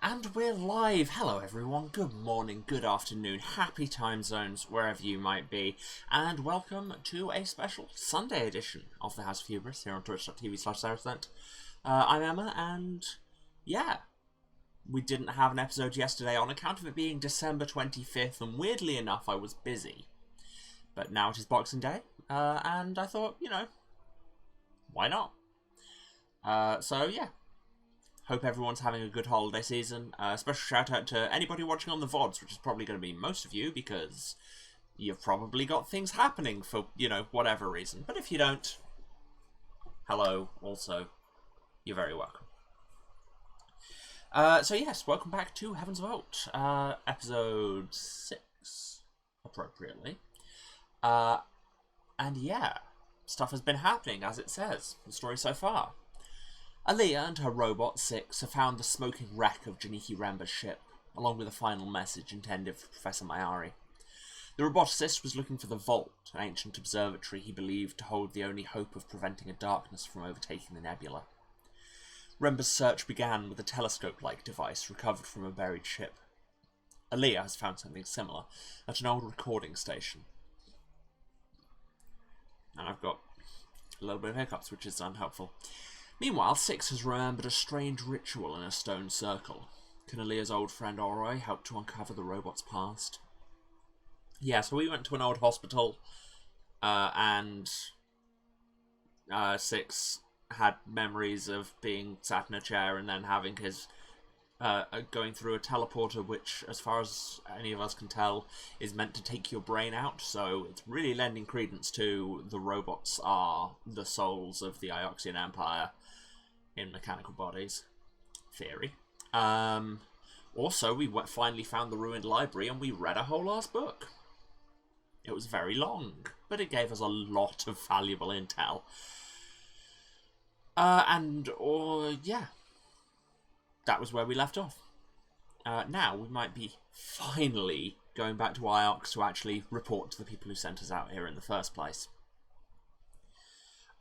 And we're live! Hello everyone, good morning, good afternoon, happy time zones, wherever you might be, and welcome to a special Sunday edition of the House of Hubris here on twitch.tv/Saracent. I'm Emma, and yeah, we didn't have an episode yesterday on account of it being December 25th, and weirdly enough I was busy. But now it is Boxing Day, and I thought, you know, why not? So yeah. Hope everyone's having a good holiday season. Special shout out to anybody watching on the VODs, which is probably going to be most of you, because you've probably got things happening for, you know, whatever reason. But if you don't, hello, also, you're very welcome. So yes, welcome back to Heaven's Vault, episode 6, appropriately. And yeah, stuff has been happening, as it says, the story so far. Aaliyah and her robot, Six, have found the smoking wreck of Janiki Remba's ship, along with a final message intended for Professor Mayari. The roboticist was looking for the Vault, an ancient observatory he believed to hold the only hope of preventing a darkness from overtaking the nebula. Remba's search began with a telescope-like device recovered from a buried ship. Aaliyah has found something similar at an old recording station. And I've got a little bit of hiccups, which is unhelpful. Meanwhile, Six has remembered a strange ritual in a stone circle. Can Aaliyah's old friend Aurora help to uncover the robot's past? Yeah, so we went to an old hospital, and Six had memories of being sat in a chair and then having his going through a teleporter, which, as far as any of us can tell, is meant to take your brain out. So it's really lending credence to the robots are the souls of the Ioxian Empire in mechanical bodies theory. Also, we finally found the ruined library and we read a whole ass book. It was very long, but it gave us a lot of valuable intel. Yeah, that was where we left off. Now we might be finally going back to IOX to actually report to the people who sent us out here in the first place.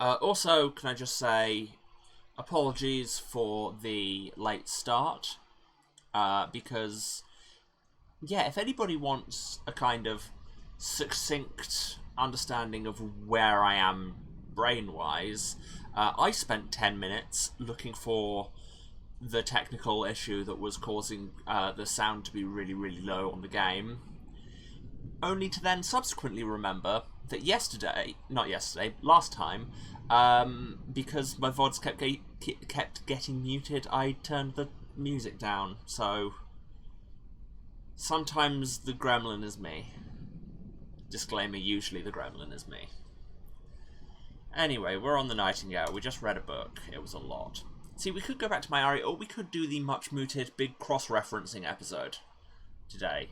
Also, can I just say, apologies for the late start, because, yeah, if anybody wants a kind of succinct understanding of where I am brain-wise, I spent 10 minutes looking for the technical issue that was causing the sound to be really, really low on the game, only to then subsequently remember that last time, because my VODs kept getting muted, I turned the music down, so sometimes the gremlin is me. Disclaimer, usually the gremlin is me. Anyway, we're on the Nightingale. We just read a book. It was a lot. See, we could go back to Mayari, or we could do the much-mooted big cross-referencing episode today,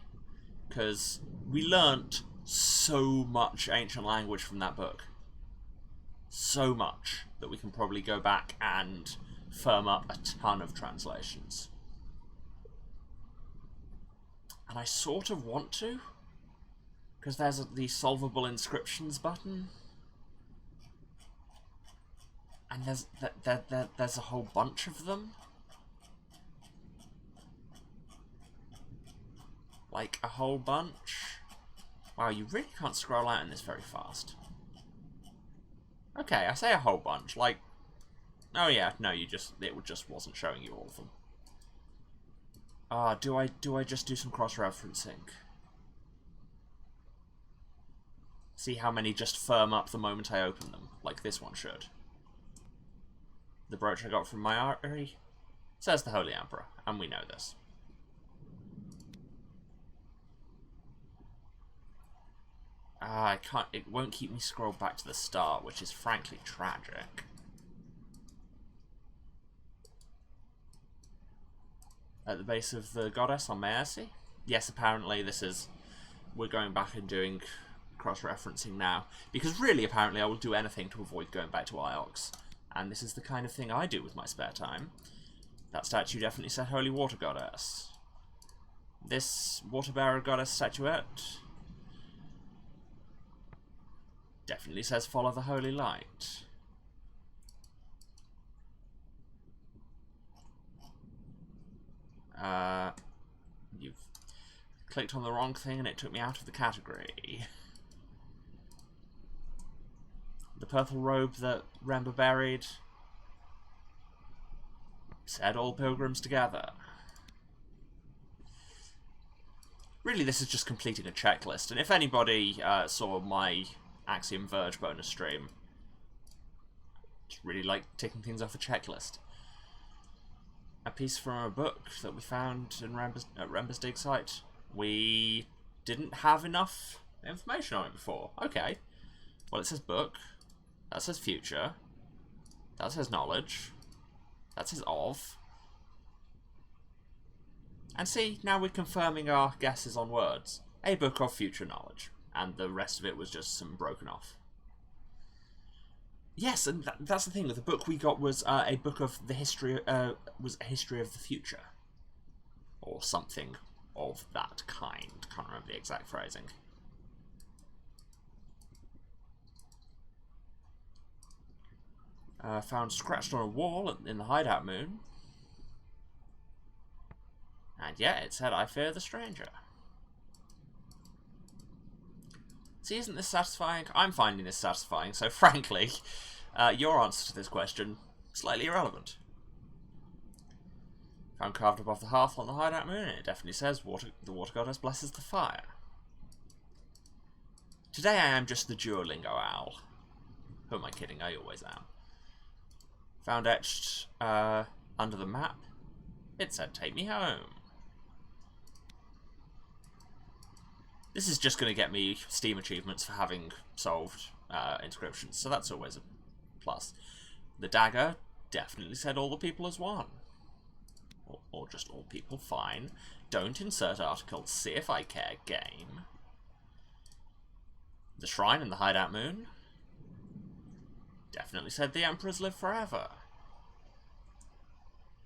because we learnt so much ancient language from that book. So much that we can probably go back and firm up a ton of translations. And I sort of want to, because there's the solvable inscriptions button. And there's a whole bunch of them. Like, a whole bunch. Wow, you really can't scroll out in this very fast. Okay, I say a whole bunch, like... Oh yeah, no, it just wasn't showing you all of them. Do I just do some cross-referencing? See how many just firm up the moment I open them, like this one should. The brooch I got from Mayari says the Holy Emperor, and we know this. It won't keep me scrolled back to the start, which is frankly tragic. At the base of the goddess on Mayasi? Yes, apparently we're going back and doing cross-referencing now, because really, apparently, I will do anything to avoid going back to IOX. And this is the kind of thing I do with my spare time. That statue definitely said Holy Water Goddess. This Water Bearer Goddess statuette definitely says Follow the Holy Light. Clicked on the wrong thing and it took me out of the category. The purple robe that Remba buried said all pilgrims together. Really, this is just completing a checklist, and if anybody saw my Axiom Verge bonus stream, just really like ticking things off a checklist. A piece from a book that we found in at Remba's dig site. We didn't have enough information on it before. Okay. Well, it says book. That says future. That says knowledge. That says of. And see, now we're confirming our guesses on words. A book of future knowledge. And the rest of it was just some broken off. Yes, and that's the thing. The book we got was a book of the history, was a history of the future. Or something of that kind. Can't remember the exact phrasing. Found scratched on a wall in the hideout moon. And yeah, it said, I fear the stranger. See, isn't this satisfying? I'm finding this satisfying, so frankly, your answer to this question, slightly irrelevant. Found carved above the hearth on the hideout moon, and it definitely says, the water goddess blesses the fire. Today I am just the Duolingo owl. Who am I kidding? I always am. Found etched under the map. It said, take me home. This is just going to get me Steam achievements for having solved inscriptions, so that's always a plus. The dagger definitely said all the people as one. Or just all people, fine. Don't insert article, see if I care, game. The shrine in the hideout moon definitely said the Empress live forever.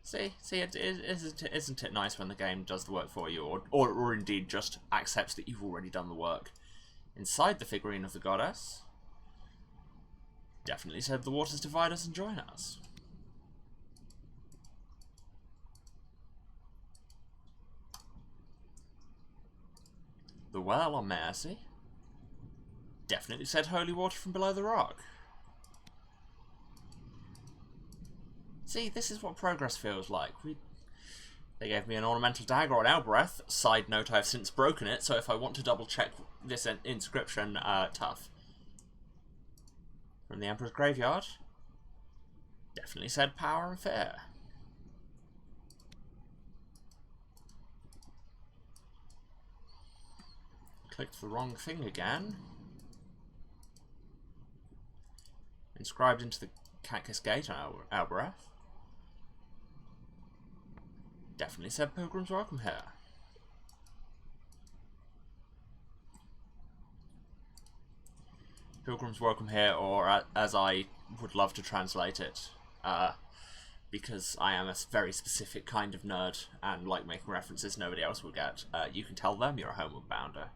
See, isn't it nice when the game does the work for you, or indeed just accepts that you've already done the work? Inside the figurine of the goddess, definitely said the waters divide us and join us. The well on Mercy definitely said holy water from below the rock. See, this is what progress feels like. They gave me an ornamental dagger on Elbreth. Side note, I've since broken it, so if I want to double check this inscription, tough. From the Emperor's graveyard, definitely said power and fear. Clicked the wrong thing again. Inscribed into the Cactus Gate on Elbreth. Definitely said pilgrims welcome here. Pilgrims welcome here, or as I would love to translate it, because I am a very specific kind of nerd and like making references nobody else will get, you can tell them you're a homeward bounder.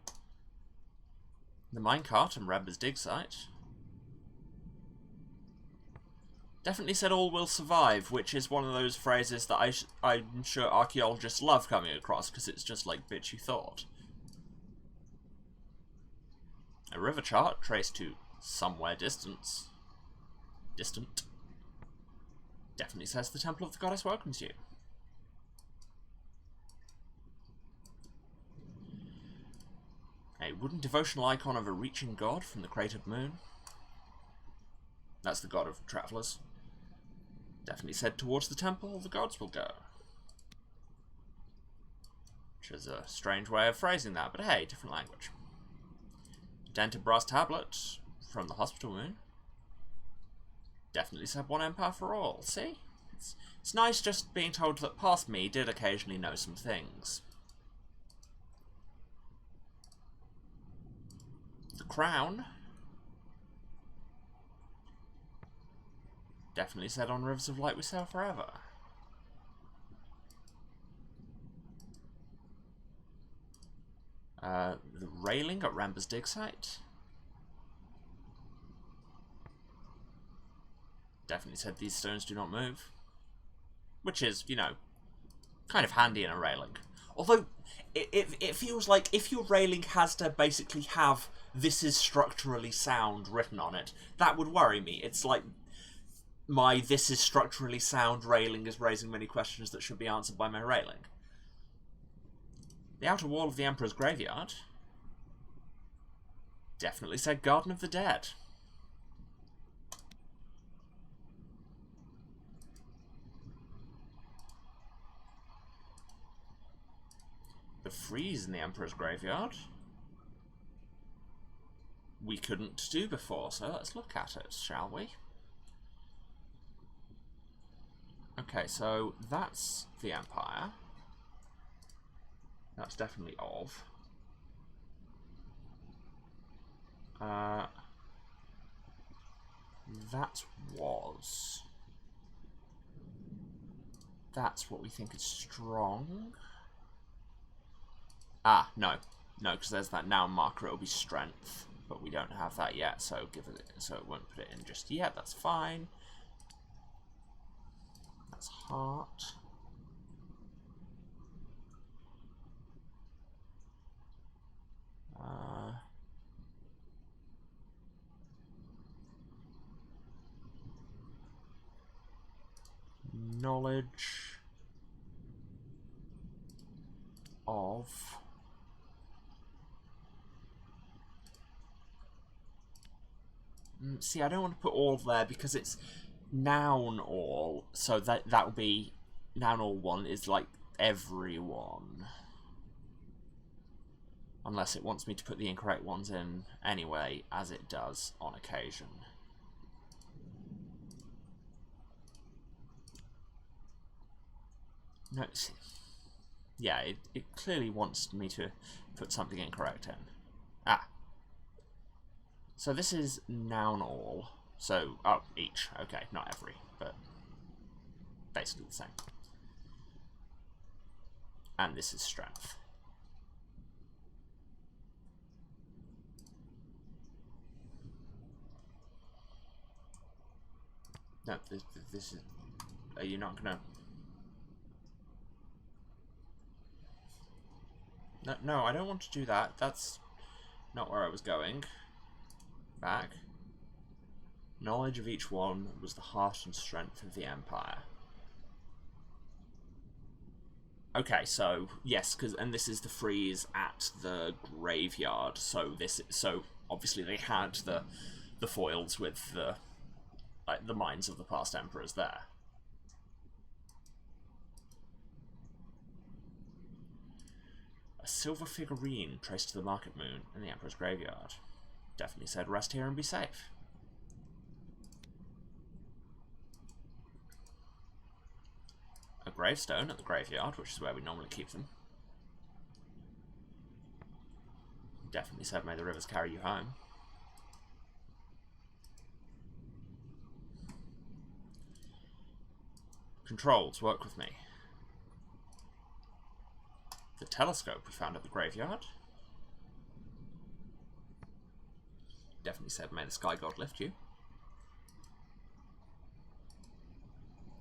The minecart and Remba's dig site definitely said all will survive, which is one of those phrases that I'm sure archaeologists love coming across, because it's just like, bitch, you thought. A river chart traced to somewhere distant. Definitely says the Temple of the Goddess welcomes you. A wooden devotional icon of a reaching god from the cratered moon. That's the god of travellers. Definitely said towards the temple the gods will go. Which is a strange way of phrasing that, but hey, different language. Dented brass tablet from the hospital moon. Definitely said one empire for all. See? It's nice just being told that past me did occasionally know some things. The crown definitely said on rivers of light we sail forever. The railing at Remba's dig site definitely said these stones do not move. Which is, you know, kind of handy in a railing. Although, it feels like if your railing has to basically have "this is structurally sound" written on it, that would worry me. It's like my "this is structurally sound" railing is raising many questions that should be answered by my railing. The outer wall of the Emperor's graveyard definitely said Garden of the Dead. The frieze in the Emperor's graveyard we couldn't do before, so let's look at it, shall we? Okay, so that's the Empire. That's definitely of. That was. That's what we think is strong. Ah, no. No, because there's that noun marker, it'll be strength. But we don't have that yet, so give it, so it won't put it in just yet, that's fine. That's heart. Knowledge of see, I don't want to put all there because it's noun all, so that will be noun all one is like everyone. Unless it wants me to put the incorrect ones in anyway, as it does on occasion. No, yeah, it clearly wants me to put something incorrect in. Ah. So this is noun all. So, oh, each. Okay, not every, but basically the same. And this is strength. No, this is... Are you not gonna... No, I don't want to do that. That's not where I was going. Back. Knowledge of each one was the heart and strength of the Empire. Okay, so yes, and this is the frieze at the graveyard. So obviously they had the foils with the minds of the past emperors there. A silver figurine traced to the market moon in the Emperor's graveyard. Definitely said rest here and be safe. A gravestone at the graveyard, which is where we normally keep them. Definitely said may the rivers carry you home. Controls, work with me. The telescope we found at the graveyard. Definitely said may the sky god lift you.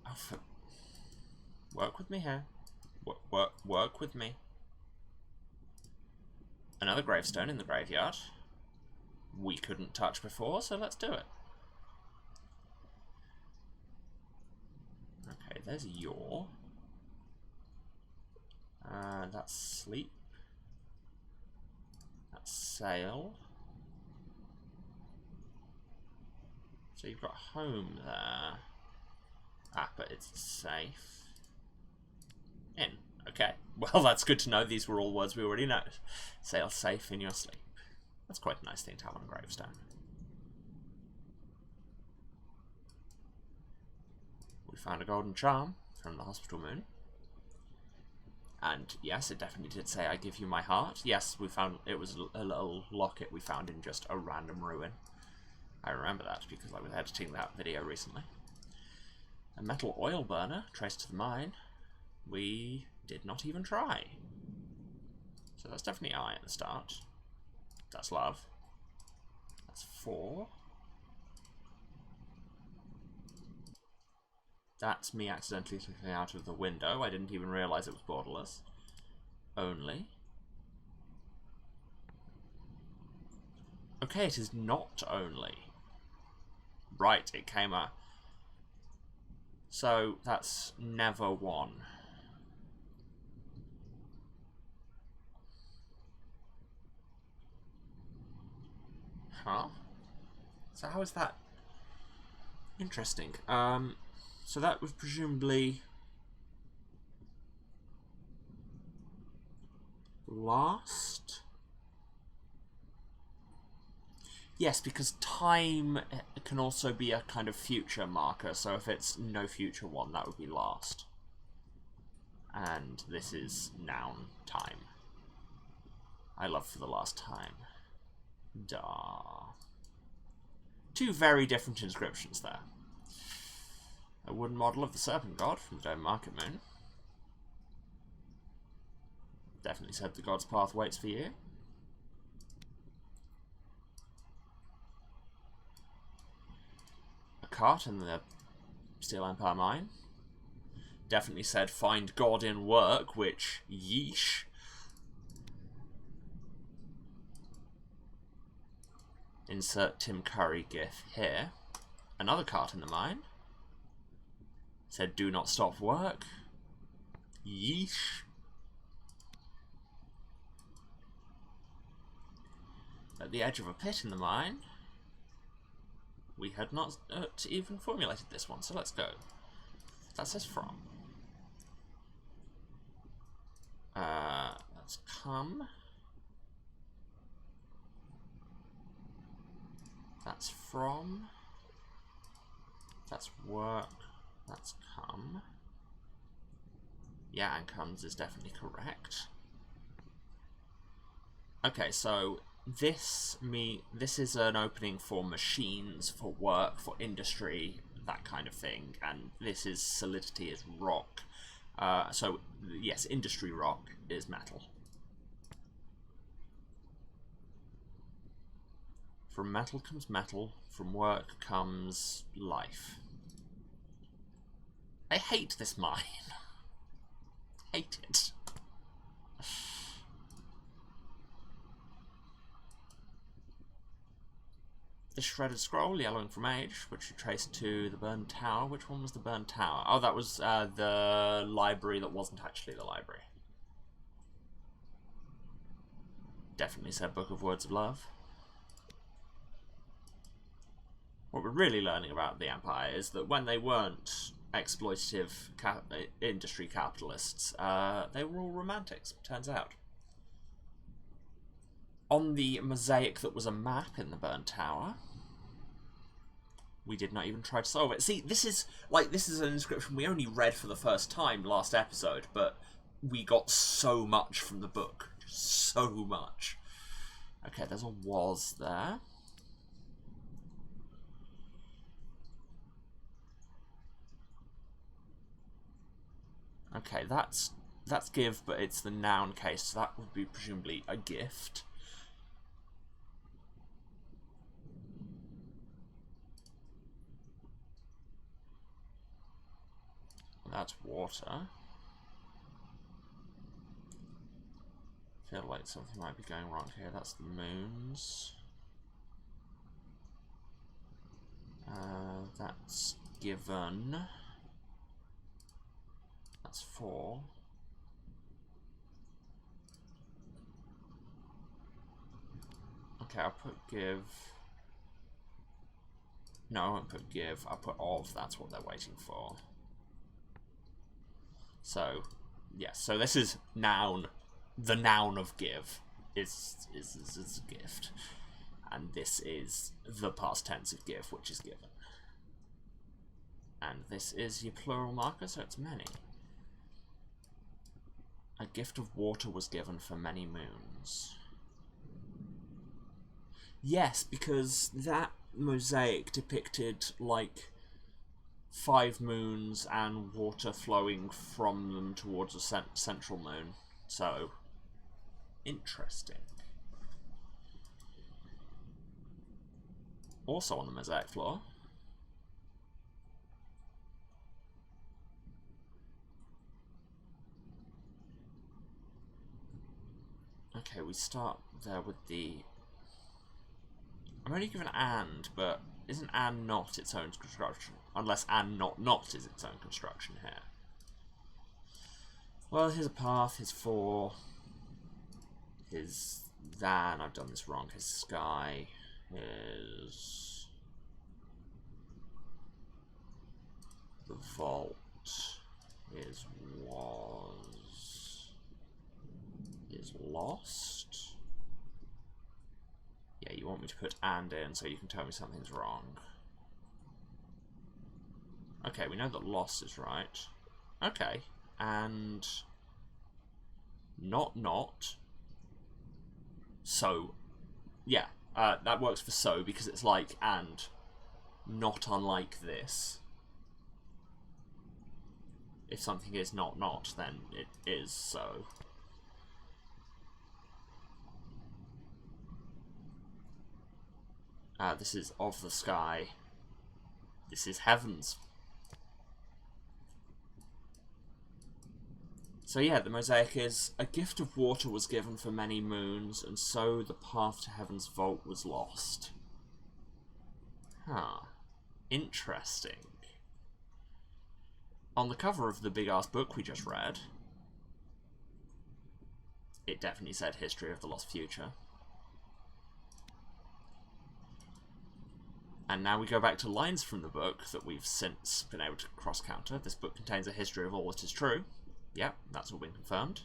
Oh, work with me here. Work with me. Another gravestone in the graveyard. We couldn't touch before, so let's do it. Okay, there's your. That's sleep. That's sail. So you've got home there. Ah, but it's safe. In. Okay. Well, that's good to know. These were all words we already know. Sail safe in your sleep. That's quite a nice thing to have on a gravestone. We found a golden charm from the hospital moon. And yes, it definitely did say, I give you my heart. Yes, we found, it was a little locket we found in just a random ruin. I remember that because I was editing that video recently. A metal oil burner traced to the mine. We did not even try. So that's definitely I at the start. That's love. That's 4. That's me accidentally looking out of the window. I didn't even realise it was borderless. only. Okay, it is not only. Right, it came out. So that's never one. Huh? So how is that interesting? So that was presumably last? Yes, because time can also be a kind of future marker, so if it's no future one, that would be last. And this is noun time. I love for the last time. Duh. Two very different inscriptions there. A wooden model of the Serpent Guard from the Dome Market Moon. Definitely said the god's path waits for you. A cart in the Steel Empire mine. Definitely said find God in work, which, yeesh. Insert Tim Curry gif here. Another cart in the mine. Said do not stop work. Yeesh. At the edge of a pit in the mine. We had not even formulated this one, so let's go. That says from. Let's come. That's from. That's work. That's come. Yeah, and comes is definitely correct. Okay, so this is an opening for machines, for work, for industry, that kind of thing, and this is solidity is rock. So yes, industry rock is metal. From metal comes metal, from work comes life. I hate this mine. Hate it. The shredded scroll, yellowing from age, which you trace to the burned tower. Which one was the burned tower? Oh, that was the library that wasn't actually the library. Definitely said Book of Words of Love. What we're really learning about the Empire is that when they weren't exploitative industry capitalists, they were all romantics, turns out. On the mosaic that was a map in the burnt tower, we did not even try to solve it. See, this is an inscription we only read for the first time last episode, but we got so much from the book. So much. Okay, there's a was there. Okay, that's give, but it's the noun case, so that would be presumably a gift. That's water. I feel like something might be going wrong here. That's the moons. That's given. That's 4. Okay, I'll put give. No, I won't put give. I'll put of. That's what they're waiting for. So, yes. So this is noun. The noun of give is a gift, and this is the past tense of give, which is given. And this is your plural marker, so it's many. A gift of water was given for many moons. Yes, because that mosaic depicted like 5 moons and water flowing from them towards a central moon. So, interesting. Also on the mosaic floor, Okay, we start there with the... I'm only given and, but isn't and not its own construction? Unless and not is its own construction here. Well, here's a path, here's 4. Here's than, I've done this wrong, his sky is the vault is was is lost. Yeah, you want me to put and in so you can tell me something's wrong. Okay, we know that lost is right. Okay, and not. So, yeah, that works for so because it's like and, not unlike this. If something is not, then it is so. This is of the sky. This is heavens. So yeah, the mosaic is, a gift of water was given for many moons, and so the path to heaven's vault was lost. Huh. Interesting. On the cover of the big-ass book we just read, it definitely said History of the Lost Future. And now we go back to lines from the book that we've since been able to cross-counter. This book contains a history of all that is true. Yep, that's all been confirmed.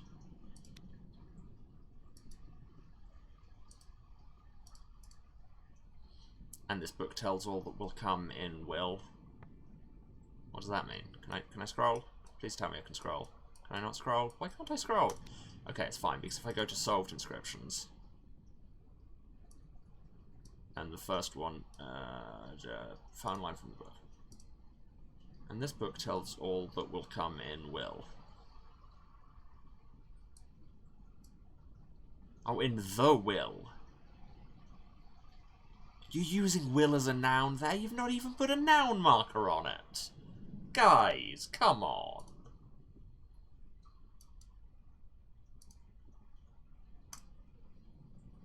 And this book tells all that will come in will. What does that mean? Can I scroll? Please tell me I can scroll. Can I not scroll? Why can't I scroll? Okay, it's fine, because if I go to solved inscriptions, and the first one, found line from the book. And this book tells all that will come in will. Oh, in the will. You're using will as a noun there? You've not even put a noun marker on it. Guys, come on.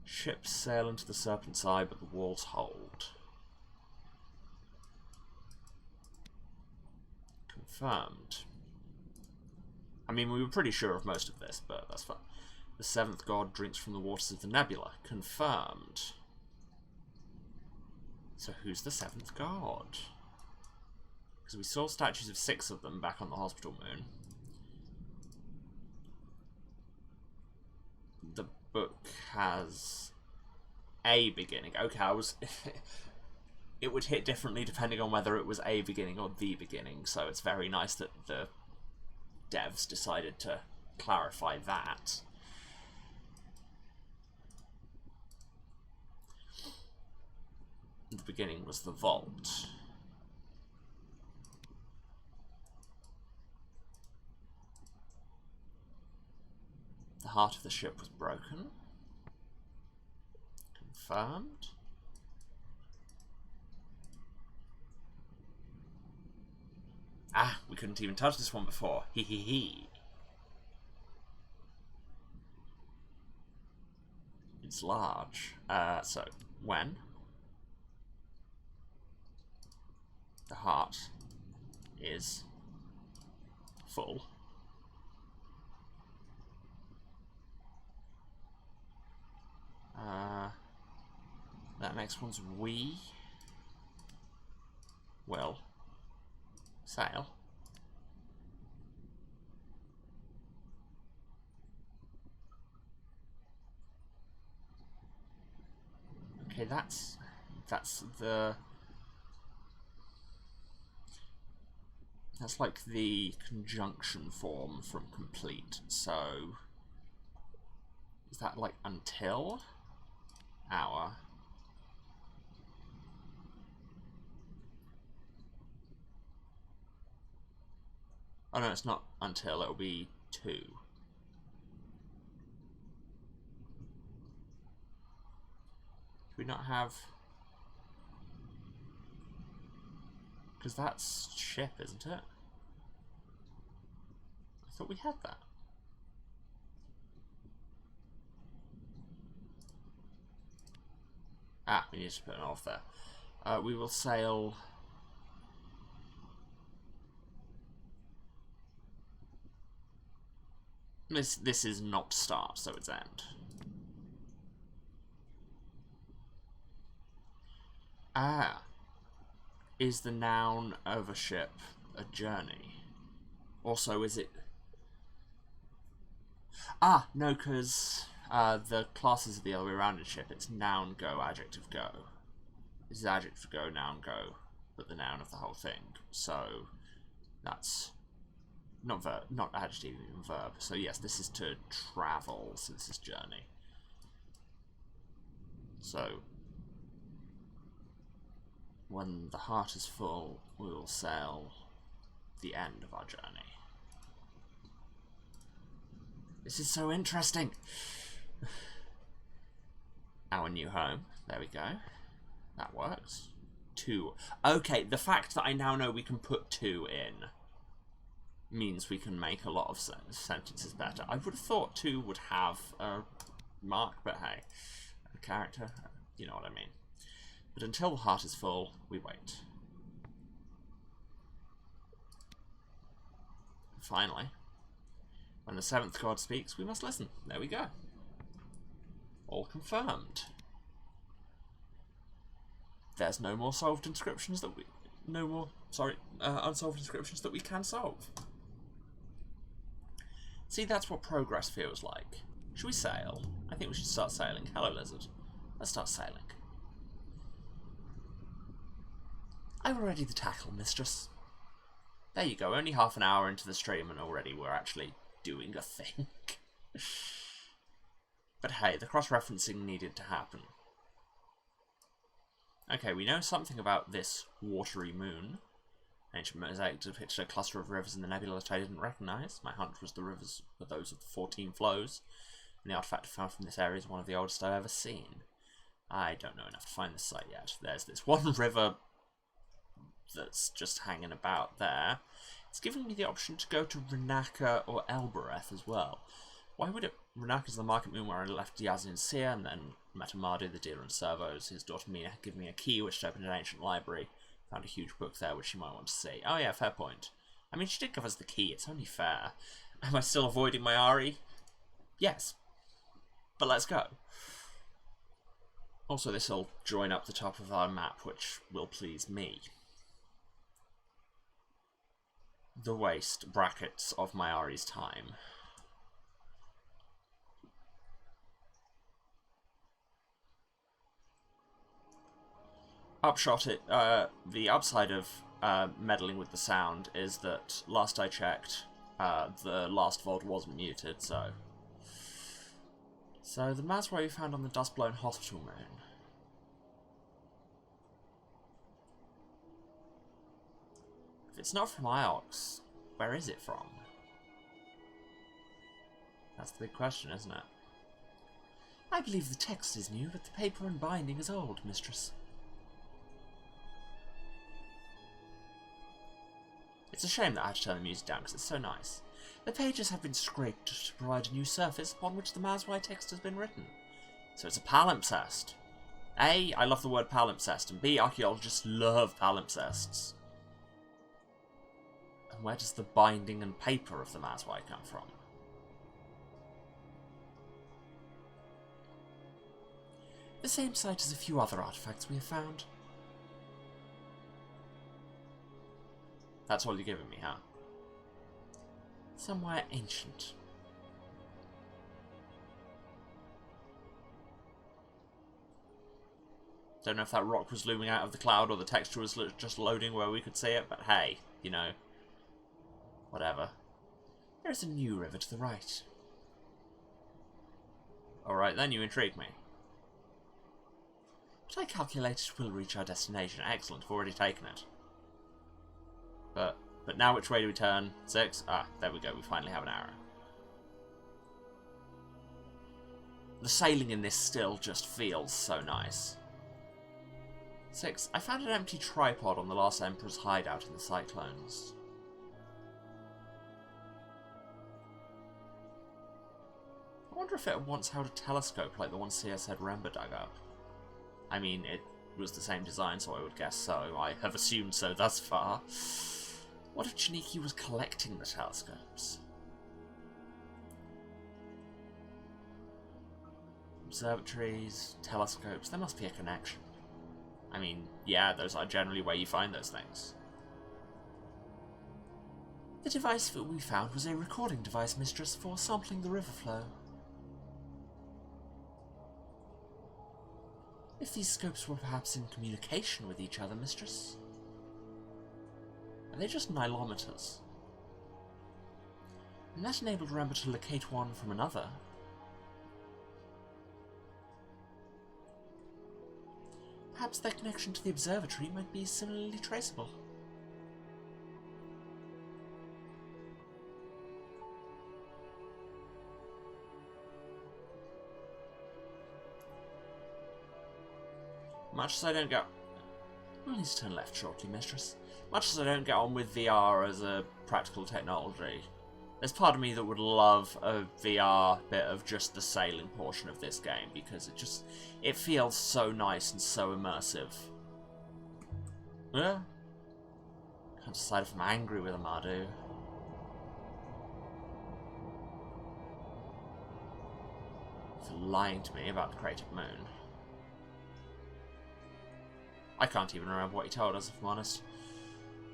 Ships sail into the Serpent's Eye, but the walls hold. Confirmed. I mean, we were pretty sure of most of this, but that's fine. The 7th god drinks from the waters of the nebula. Confirmed. So who's the 7th god? Because we saw statues of 6 of them back on the hospital moon. The book has a beginning. Okay, I was... it would hit differently depending on whether it was a beginning or the beginning, so it's very nice that the devs decided to clarify that. The beginning was the vault. The heart of the ship was broken. Confirmed. Ah, we couldn't even touch this one before. Hee hee hee. It's large. So, when? The heart is full. That next one's we will sail. Okay, that's the... That's like the conjunction form from complete, so... Is that like until? Hour. Oh no, it's not until, it'll be 2. Do we not have... Because that's ship, isn't it? I thought we had that. Ah, we need to put an off there. We will sail... This is not start, so it's end. Ah. Is the noun of a ship a journey? Also, is it... Ah, no, because the classes are the other way around in ship. It's noun go, adjective go. This is adjective go, noun go, but the noun of the whole thing. So that's not verb, not adjective, even verb. So yes, this is to travel, so this is journey. So when the heart is full, we will sail the end of our journey. This is so interesting. Our new home. There we go. That works. 2. Okay, the fact that I now know we can put 2 in means we can make a lot of sentences better. I would have thought 2 would have a mark, but hey, a character, you know what I mean. But until the heart is full, we wait. Finally, when the 7th god speaks, we must listen. There we go. All confirmed. There's no more solved inscriptions that we... unsolved inscriptions that we can solve. See, that's what progress feels like. Should we sail? I think we should start sailing. Hello, lizard. Let's start sailing. I will ready the tackle, mistress. There you go, only half an hour into the stream and already we're actually doing a thing. But hey, the cross-referencing needed to happen. Okay, we know something about this watery moon. Ancient mosaic depicted a cluster of rivers in the nebula that I didn't recognise. My hunch was the rivers were those of the 14 flows, and the artifact found from this area is one of the oldest I've ever seen. I don't know enough to find this site yet. There's this one river that's just hanging about there. It's giving me the option to go to Renaka or Elbereth as well. Why would it... Renaka's the market moon where I left Yazin Seer, and then met Amadu, the dealer in servos. His daughter Mina gave me a key which opened an ancient library. Found a huge book there which you might want to see. Oh yeah, fair point. I mean, she did give us the key, it's only fair. Am I still avoiding my Ari? Yes. But let's go. Also, this will join up the top of our map, which will please me. The waste brackets of my Ari's time. Upshot it, the upside of meddling with the sound is that last I checked, the last VOD wasn't muted, so... So, the Mazway we found on the dust-blown hospital moon. If it's not from Iox, where is it from? That's the big question, isn't it? I believe the text is new, but the paper and binding is old, mistress. It's a shame that I have to turn the music down because it's so nice. The pages have been scraped to provide a new surface upon which the Mazwai text has been written. So it's a palimpsest. A, I love the word palimpsest, and B, archaeologists love palimpsests. And where does the binding and paper of the Mazwai come from? The same site as a few other artifacts we have found. That's all you're giving me, huh? Somewhere ancient. Don't know if that rock was looming out of the cloud or the texture was just loading where we could see it, but hey, you know. Whatever. There is a new river to the right. Alright then, you intrigue me. But I calculated we'll reach our destination. Excellent, we've already taken it. But now which way do we turn? 6? Ah, there we go, we finally have an arrow. The sailing in this still just feels so nice. 6. I found an empty tripod on the last Empress hideout in the Cyclones. I wonder if it once held a telescope like the one CS had Remba dug up. I mean, it was the same design, so I would guess so. I have assumed so thus far. What if Chiniki was collecting the telescopes? Observatories, telescopes, there must be a connection. I mean, yeah, those are generally where you find those things. The device that we found was a recording device, Mistress, for sampling the river flow. If these scopes were perhaps in communication with each other, Mistress? Are they just nilometers? And that enabled Remember to locate one from another. Perhaps their connection to the observatory might be similarly traceable. Much as I don't get... We'll need to turn left shortly, Mistress. Much as I don't get on with VR as a practical technology, there's part of me that would love a VR bit of just the sailing portion of this game, because it feels so nice and so immersive. Yeah. Can't decide if I'm angry with Amadu. For lying to me about the Creative Moon. I can't even remember what he told us, if I'm honest.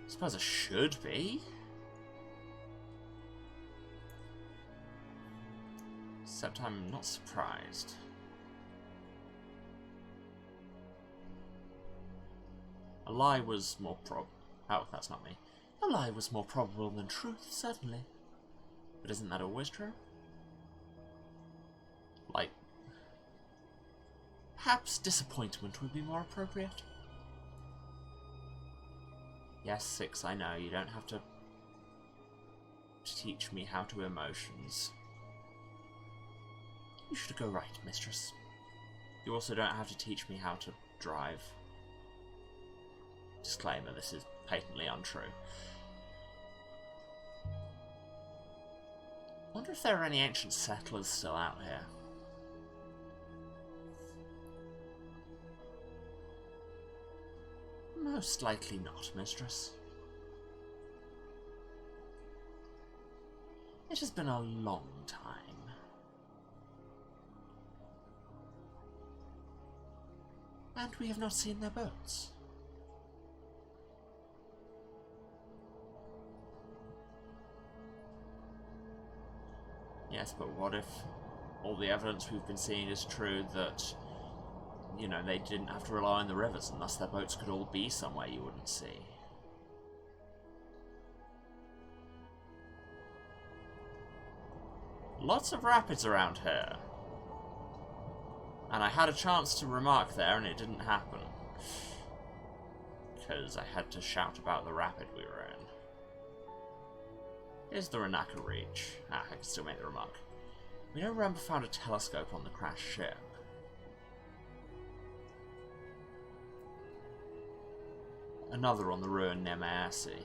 I suppose I should be. Except I'm not surprised. A lie was more Oh, that's not me. A lie was more probable than truth, certainly. But isn't that always true? Like, perhaps disappointment would be more appropriate. Yes, 6, I know, you don't have to teach me how to emotions. You should go right, Mistress. You also don't have to teach me how to drive. Disclaimer, this is patently untrue. Wonder if there are any ancient settlers still out here. Most likely not, Mistress. It has been a long time. And we have not seen their boats. Yes, but what if all the evidence we've been seeing is true that, you know, they didn't have to rely on the rivers, and thus their boats could all be somewhere you wouldn't see? Lots of rapids around here. And I had a chance to remark there, and it didn't happen. Because I had to shout about the rapid we were in. Here's the Renaka Reach. I can still make the remark. We know Remember found a telescope on the crashed ship. Another on the ruin near Maersi.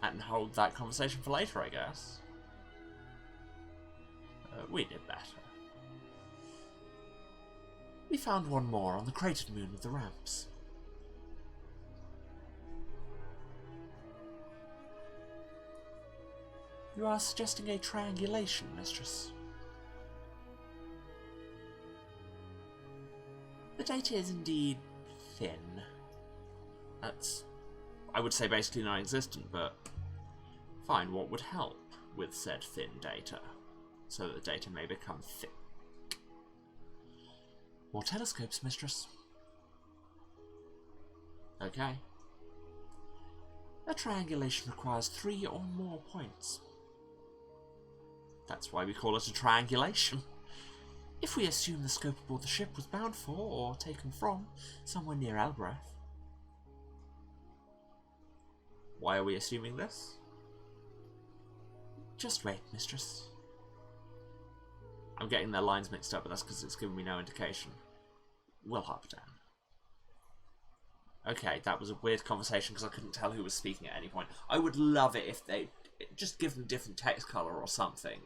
And hold that conversation for later, I guess. We did better. We found one more on the cratered moon with the ramps. You are suggesting a triangulation, Mistress. The data is indeed thin. That's, I would say, basically non-existent, but fine, what would help with said thin data, so that the data may become thick? More telescopes, Mistress. Okay. A triangulation requires 3 or more points. That's why we call it a triangulation. If we assume the scope aboard the ship was bound for, or taken from, somewhere near Elbreth. Why are we assuming this? Just wait, Mistress. I'm getting their lines mixed up, but that's because it's giving me no indication. We'll hop down. Okay, that was a weird conversation because I couldn't tell who was speaking at any point. I would love it if they just give them different text colour or something.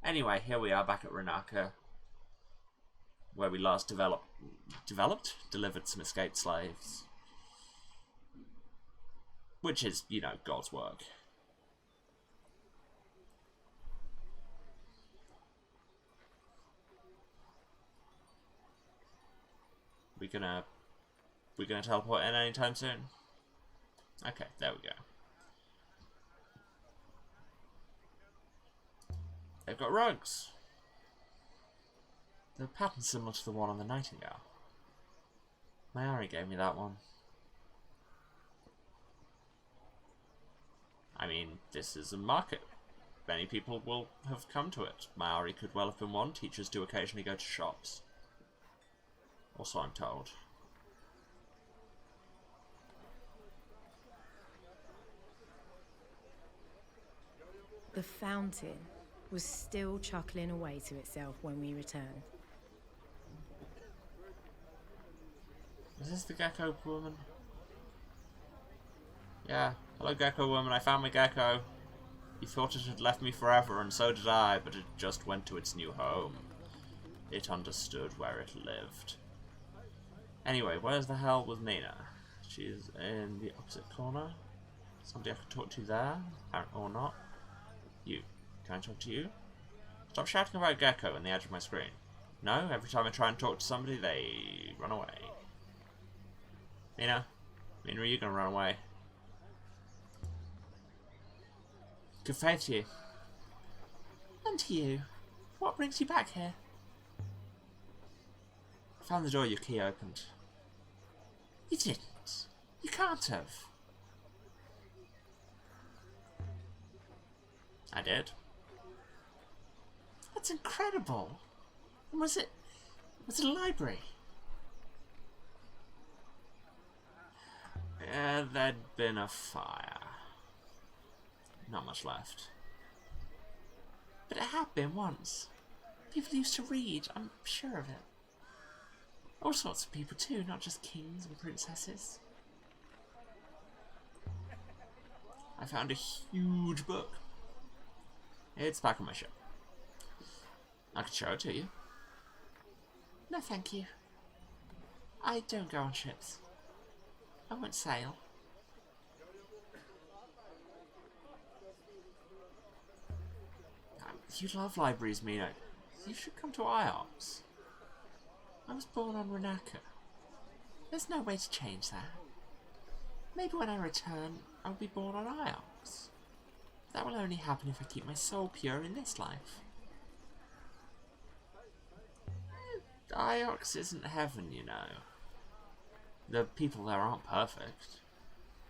Anyway, here we are back at Renaka. where we last delivered some escaped slaves. Which is, you know, God's work. We're gonna teleport in anytime soon? Okay, there we go. They've got rugs. The pattern's similar to the one on the Nightingale. Mayari gave me that one. I mean, this is a market. Many people will have come to it. Mayari could well have been one. Teachers do occasionally go to shops. Also, I'm told. The fountain was still chuckling away to itself when we returned. Is this the gecko woman? Yeah. Hello, gecko woman. I found my gecko. You thought it had left me forever, and so did I, but it just went to its new home. It understood where it lived. Anyway, where's the hell was Nina? She's in the opposite corner. Somebody I could talk to there, or not. You. Can I talk to you? Stop shouting about gecko on the edge of my screen. No, every time I try and talk to somebody, they run away. Nina? Nina, are you gonna run away? Good faith to you. And to you. What brings you back here? I found the door your key opened. You didn't. You can't have. I did. That's incredible. And was it a library? Yeah, there'd been a fire. Not much left. But it had been once. People used to read, I'm sure of it. All sorts of people too, not just kings and princesses. I found a huge book. It's back on my ship. I could show it to you. No, thank you. I don't go on ships. I won't sail. You love libraries, Mina. You should come to IOPS. I was born on Renaka. There's no way to change that. Maybe when I return, I'll be born on IOPS. That will only happen if I keep my soul pure in this life. Iox isn't heaven, you know. The people there aren't perfect.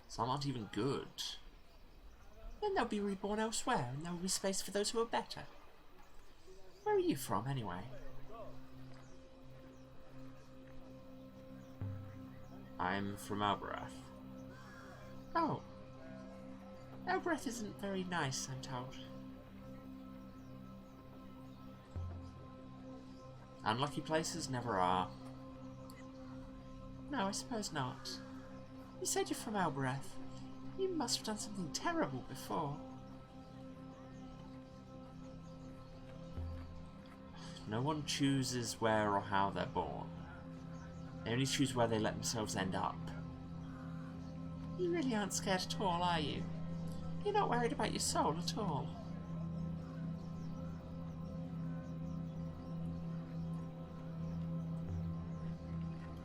Some aren't even good. Then they'll be reborn elsewhere, and there will be space for those who are better. Where are you from, anyway? I'm from Alberath. Oh. Alberath isn't very nice, I'm told. Unlucky places never are. No, I suppose not. You said you're from Alberath. You must have done something terrible before. No one chooses where or how they're born. They only choose where they let themselves end up. You really aren't scared at all, are you? You're not worried about your soul at all.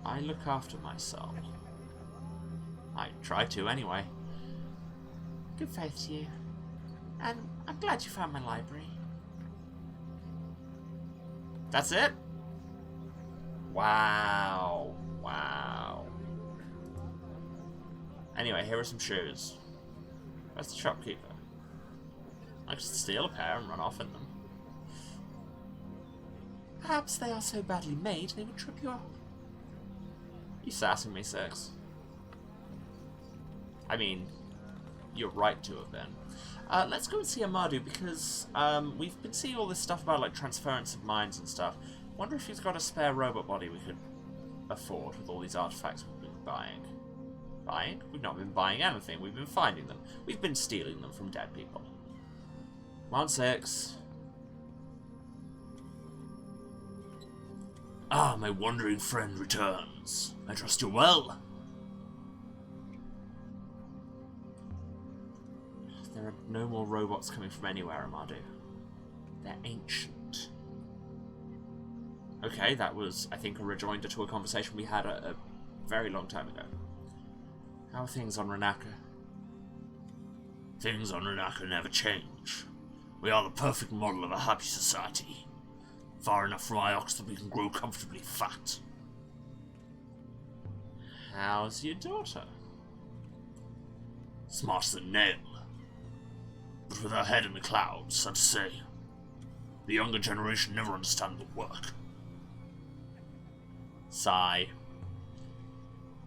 I look after my soul. I try to, anyway. Good faith to you. And I'm glad you found my library. That's it? Wow. Wow. Anyway, here are some shoes. Where's the shopkeeper? I could steal a pair and run off in them. Perhaps they are so badly made they would trip you up. You sassing me, Six. I mean, you're right to have been. Let's go and see Amadu, because we've been seeing all this stuff about like transference of minds and stuff. Wonder if he's got a spare robot body we could afford with all these artifacts we've been buying. Buying? We've not been buying anything, we've been finding them. We've been stealing them from dead people. Come on, Six. Ah, my wandering friend returns. I trust you're well. There are no more robots coming from anywhere, Amadu. They're ancient. Okay, that was, I think, a rejoinder to a conversation we had a very long time ago. How are things on Renaka? Things on Renaka never change. We are the perfect model of a happy society. Far enough from Iox that we can grow comfortably fat. How's your daughter? Smart as a nail. But with her head in the clouds, sad to say. The younger generation never understand the work. Sigh.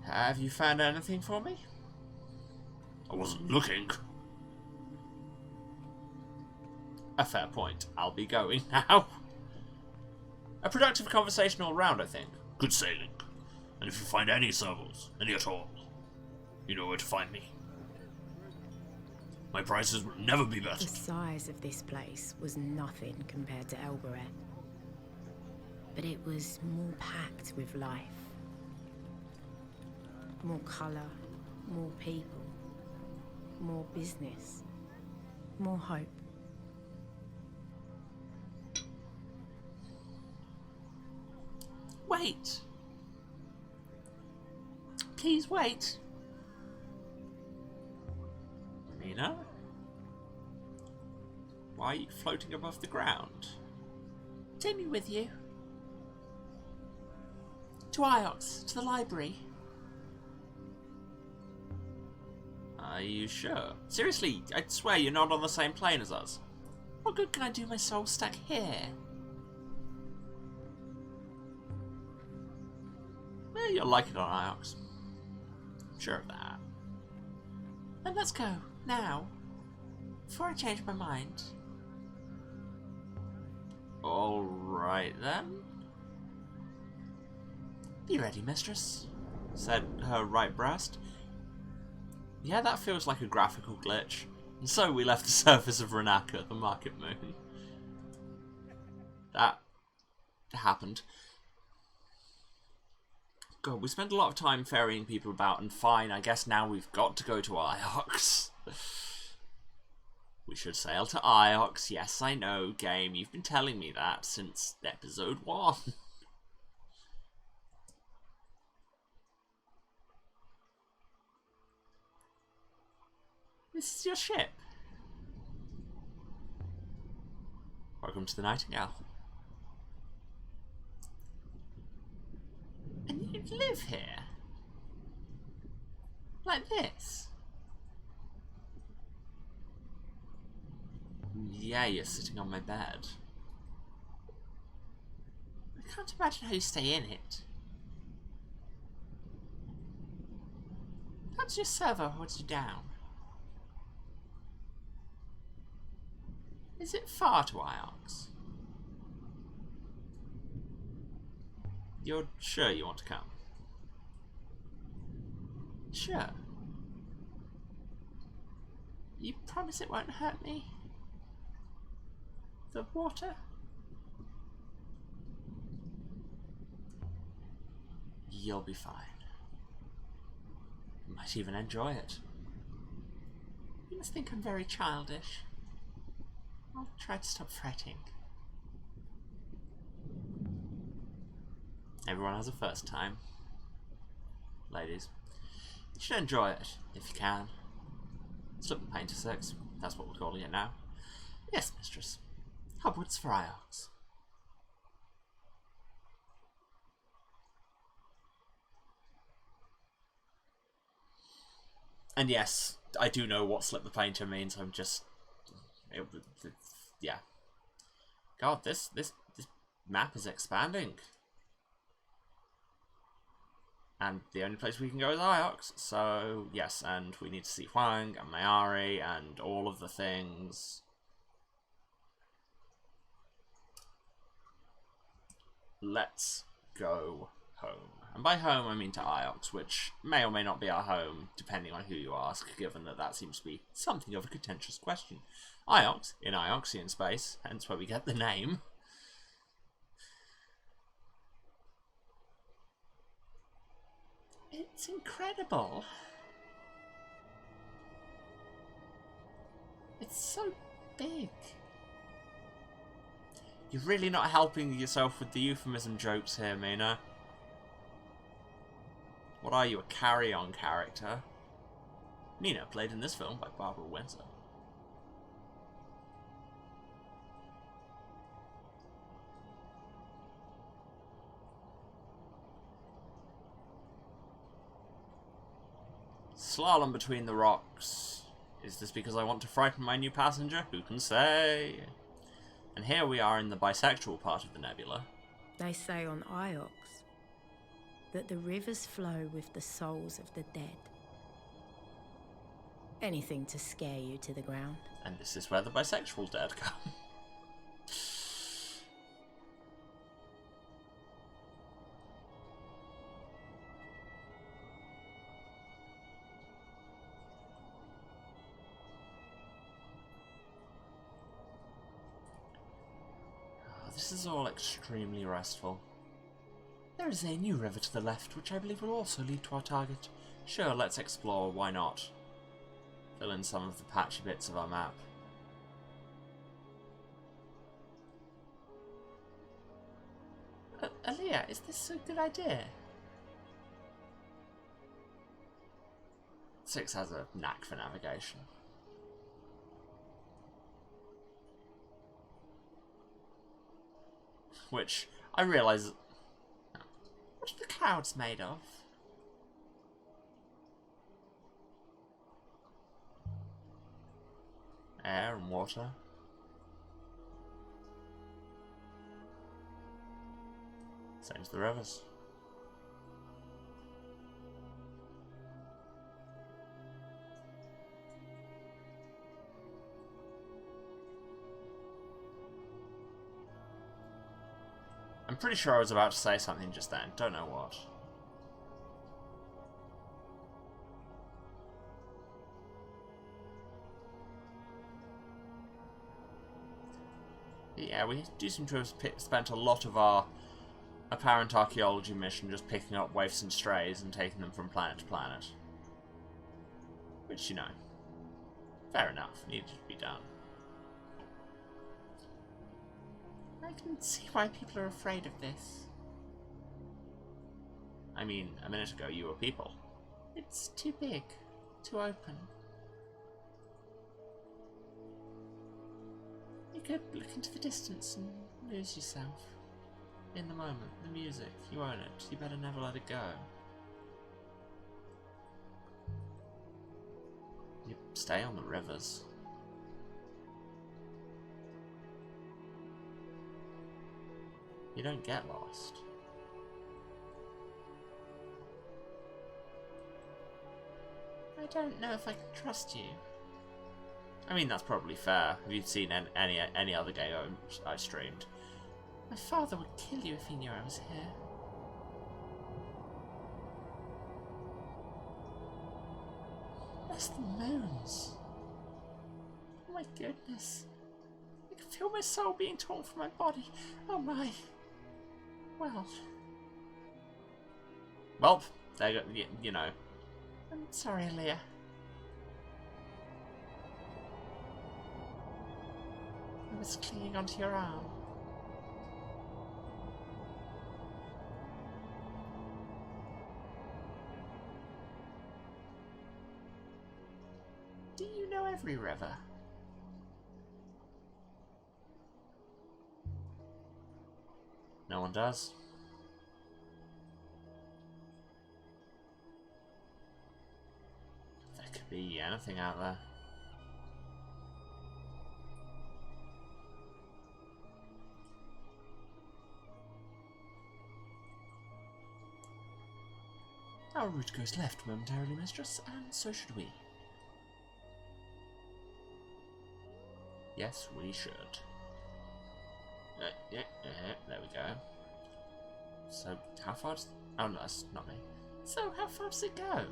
Have you found anything for me? I wasn't looking. A fair point. I'll be going now. A productive conversation all round, I think. Good sailing. And if you find any servos, any at all, you know where to find me. My prices will never be better. The size of this place was nothing compared to Elbereth. But it was more packed with life. More colour, more people, more business, more hope. Wait. Please wait. Mina? Why are you floating above the ground? Take me with you. To Iox, to the library. Are you sure? Seriously, I swear you're not on the same plane as us. What good can I do my soul stuck here? Well, you'll like it on Iox. Sure of that. Then let's go, now. Before I change my mind. Alright then. Be ready, mistress, said her right breast. Yeah, that feels like a graphical glitch. And so we left the surface of Renaka, the market moon. That happened. God, we spent a lot of time ferrying people about, and fine, I guess now we've got to go to Iox. We should sail to Iox. Yes, I know, game. You've been telling me that since episode 1. This is your ship. Welcome to the Nightingale. And you live here? Like this? Yeah, you're sitting on my bed. I can't imagine how you stay in it. How does your servo hold you down? Is it far to Iox? You're sure you want to come? Sure. You promise it won't hurt me? The water? You'll be fine. You might even enjoy it. You must think I'm very childish. I'll try to stop fretting. Everyone has a first time. Ladies, you should enjoy it, if you can. Slip the paint to 6, that's what we're calling it now. Yes, mistress. Upwards for Iox. And yes, I do know what slip the painter means, I'm just... yeah. God, this map is expanding. And the only place we can go is Iox, so yes, and we need to see Huang and Mayari and all of the things. Let's go home. And by home I mean to Iox, which may or may not be our home, depending on who you ask, given that that seems to be something of a contentious question. Iox, in Ioxian space, hence where we get the name. It's incredible. It's so big. You're really not helping yourself with the euphemism jokes here, Mina. What are you, a carry-on character? Nina, played in this film by Barbara Windsor. Slalom between the rocks. Is this because I want to frighten my new passenger? Who can say? And here we are in the bisexual part of the nebula. They say on Iox that the rivers flow with the souls of the dead. Anything to scare you to the ground. And this is where the bisexual dead come. This is all extremely restful. There is a new river to the left, which I believe will also lead to our target. Sure, let's explore, why not? Fill in some of the patchy bits of our map. Aaliyah, is this a good idea? Six has a knack for navigation. Which, I realise... What are the clouds made of? Air and water. Same as the rivers. I'm pretty sure I was about to say something just then. Don't know what. Yeah, we do seem to have spent a lot of our apparent archaeology mission just picking up waifs and strays and taking them from planet to planet. Which, you know, fair enough, needed to be done. I can see why people are afraid of this. I mean, a minute ago you were people. It's too big, too open. You could look into the distance and lose yourself. In the moment, the music, you own it. You better never let it go. You stay on the rivers. You don't get lost. I don't know if I can trust you. I mean, that's probably fair. Have you seen any other game I streamed? My father would kill you if he knew I was here. Less than moons. Oh my goodness. I can feel my soul being torn from my body. Oh my. Well, there you go, you know. I'm sorry, Aaliyah. I was clinging onto your arm. Do you know every river? No one does. There could be anything out there. Our route goes left momentarily, mistress, and so should we. Yes, we should. There we go. So, how far does... Oh, no, that's not me. So, how far does it go?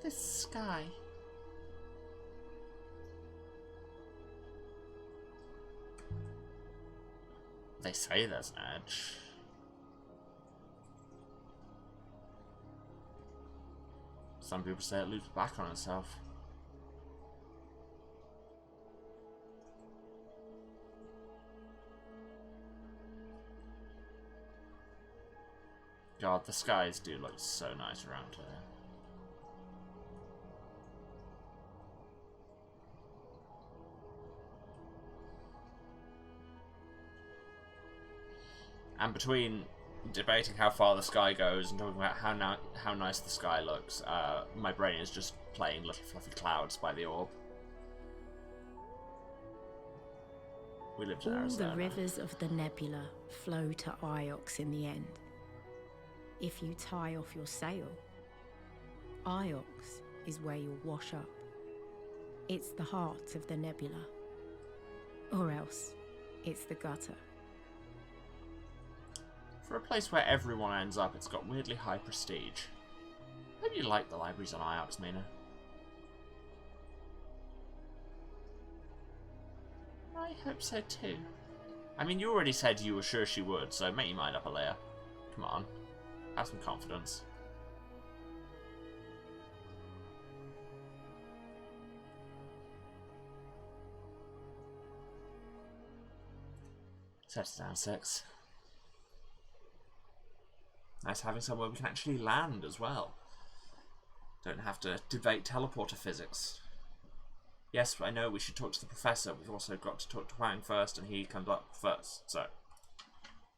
This sky. They say there's an edge. Some people say it loops back on itself. God, the skies do look so nice around here. And between debating how far the sky goes and talking about how nice the sky looks, my brain is just playing little fluffy clouds by the orb. We lived in Arizona. All the rivers of the nebula flow to Iox in the end. If you tie off your sail, Iox is where you'll wash up. It's the heart of the nebula. Or else, it's the gutter. For a place where everyone ends up, it's got weirdly high prestige. Hope you like the libraries on Iox, Mina. I hope so too. I mean, you already said you were sure she would, so make your mind up, Alea. Come on. Have some confidence. Set it down 6. Nice having somewhere we can actually land as well. Don't have to debate teleporter physics. Yes, I know we should talk to the professor. We've also got to talk to Huang first, and he comes up first. So,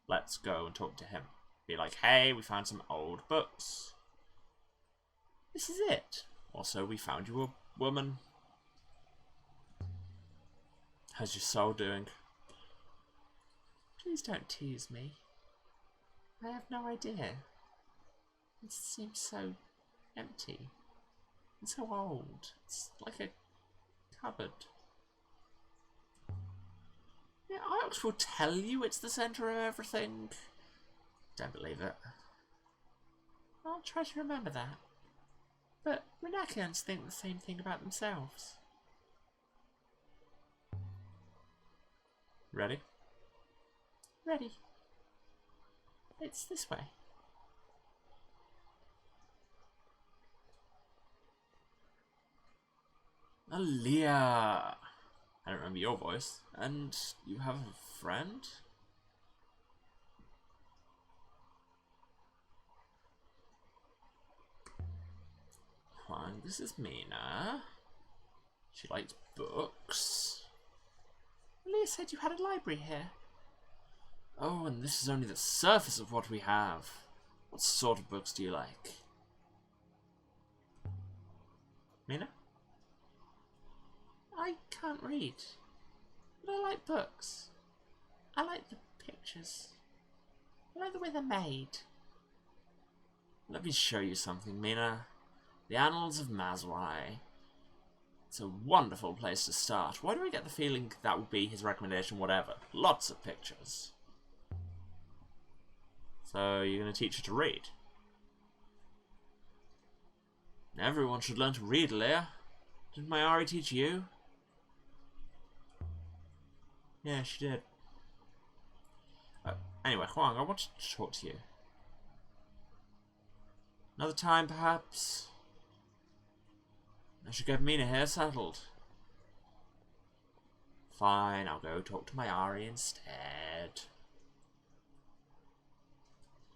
let's go and talk to him. Be like, hey, we found some old books. This is it. Also, we found you a woman. How's your soul doing? Please don't tease me. I have no idea. It seems so empty. It's so old. It's like a cupboard. Yeah, Iox will tell you it's the centre of everything. Don't believe it. I'll try to remember that. But Renacans think the same thing about themselves. Ready? Ready. It's this way. Aaliyah! I don't remember your voice. And you have a friend? Huang, this is Mina. She likes books. Aaliyah said you had a library here. Oh, and this is only the surface of what we have. What sort of books do you like? Mina? I can't read, but I like books. I like the pictures. I like the way they're made. Let me show you something, Mina. The Annals of Mazwai. It's a wonderful place to start. Why do I get the feeling that would be his recommendation, whatever? Lots of pictures. So, you're going to teach her to read? Everyone should learn to read, Leia. Didn't my Ari teach you? Yeah, she did. Anyway, Huang, I wanted to talk to you. Another time, perhaps? I should get Mina here settled. Fine, I'll go talk to my Ari instead.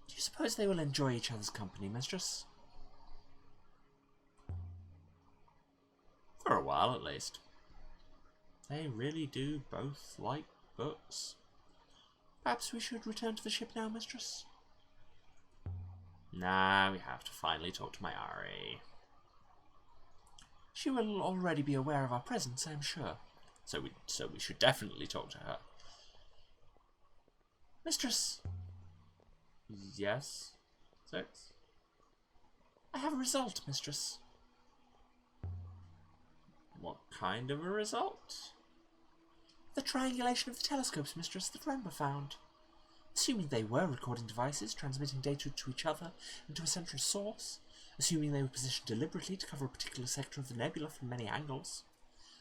Do you suppose they will enjoy each other's company, mistress? For a while, at least. They really do both like books. Perhaps we should return to the ship now, mistress? Nah, we have to finally talk to my Ari. She will already be aware of our presence, I am sure. So we should definitely talk to her. Mistress. Yes? 6? I have a result, mistress. What kind of a result? The triangulation of the telescopes, mistress, that Ren were found. Assuming they were recording devices, transmitting data to each other and to a central source, assuming they were positioned deliberately to cover a particular sector of the nebula from many angles,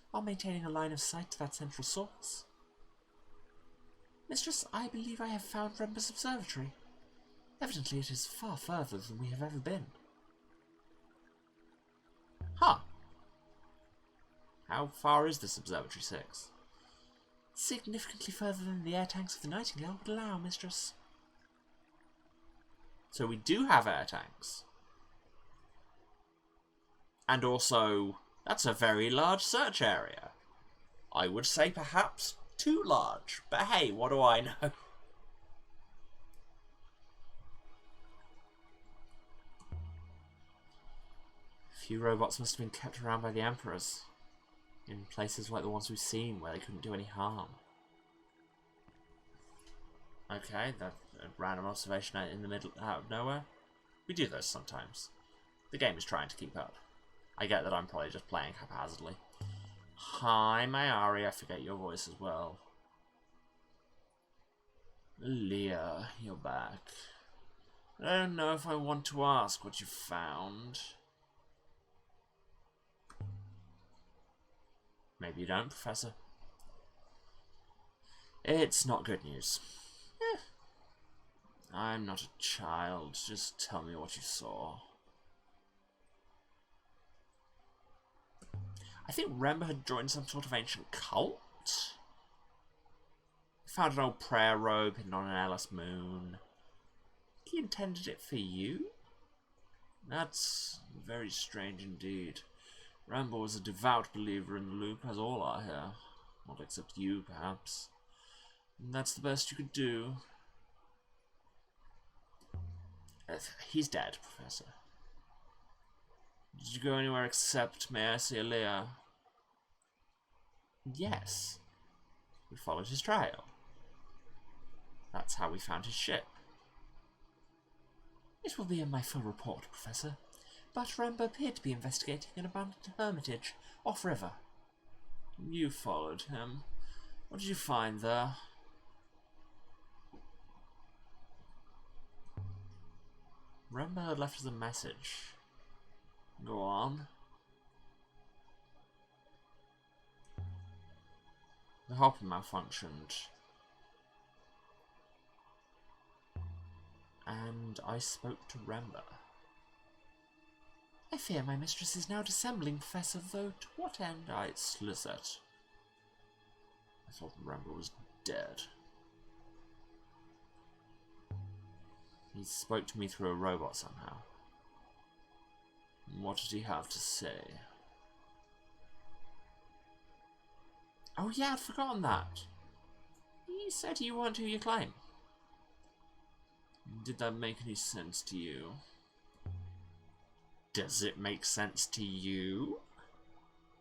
while maintaining a line of sight to that central source. Mistress, I believe I have found Remba's observatory. Evidently it is far further than we have ever been. Huh. How far is this Observatory 6? Significantly further than the air tanks of the Nightingale would allow, Mistress. So we do have air tanks. And also, that's a very large search area. I would say perhaps too large, but hey, what do I know? A few robots must have been kept around by the Emperors, in places like the ones we've seen where they couldn't do any harm. Okay, that's a random observation out in the middle, out of nowhere. We do those sometimes. The game is trying to keep up. I get that I'm probably just playing haphazardly. Hi, Mayari, I forget your voice as well. Leah, you're back. I don't know if I want to ask what you found. Maybe you don't, Professor. It's not good news. I'm not a child. Just tell me what you saw. I think Remba had joined some sort of ancient cult. Found an old prayer robe hidden on an Ellis moon. He intended it for you? That's very strange indeed. Remba was a devout believer in the loop, as all are here. Not except you, perhaps. And that's the best you could do. He's dead, Professor. Did you go anywhere except, may I see Leah? Yes. We followed his trail. That's how we found his ship. It will be in my full report, Professor. But Remba appeared to be investigating an abandoned hermitage off-river. You followed him. What did you find there? Remba had left us a message. Go on. The hopper malfunctioned. And I spoke to Remba. I fear my mistress is now dissembling, Professor, though to what end I solicit. I thought Remba was dead. He spoke to me through a robot somehow. What did he have to say? Oh yeah, I'd forgotten that. He said you weren't who you claim. Did that make any sense to you? Does it make sense to you?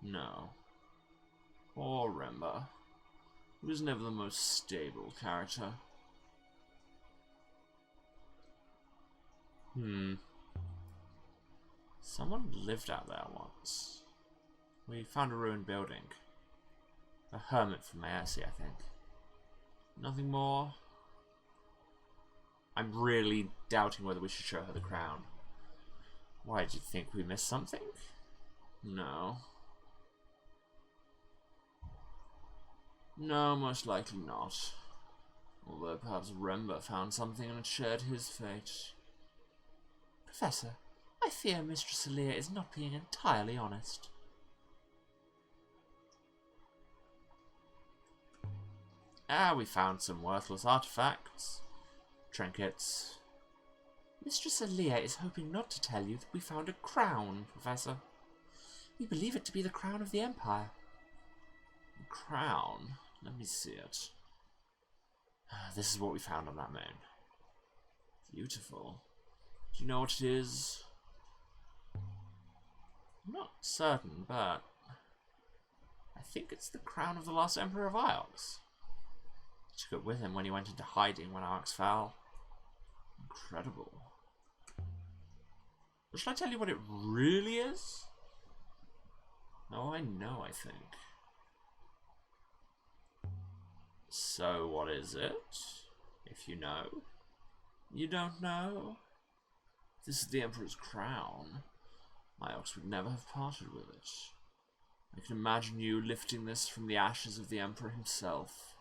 No. Poor Remba. He was never the most stable character. Someone lived out there once. We found a ruined building. A hermit from Maersi, I think. Nothing more. I'm really doubting whether we should show her the crown. Why, do you think we missed something? No. No, most likely not. Although perhaps Remba found something and had shared his fate. Professor, I fear Mistress Aaliyah is not being entirely honest. We found some worthless artifacts. Trinkets. Mistress Aaliyah is hoping not to tell you that we found a crown, Professor. We believe it to be the crown of the Empire. A crown? Let me see it. This is what we found on that moon. Beautiful. Do you know what it is? I'm not certain, but I think it's the crown of the last Emperor of Iox. He took it with him when he went into hiding when Iox fell. Incredible. But should I tell you what it really is? Oh, I know, I think. So, what is it? If you know. You don't know? This is the Emperor's crown. Iox would never have parted with it. I can imagine you lifting this from the ashes of the Emperor himself.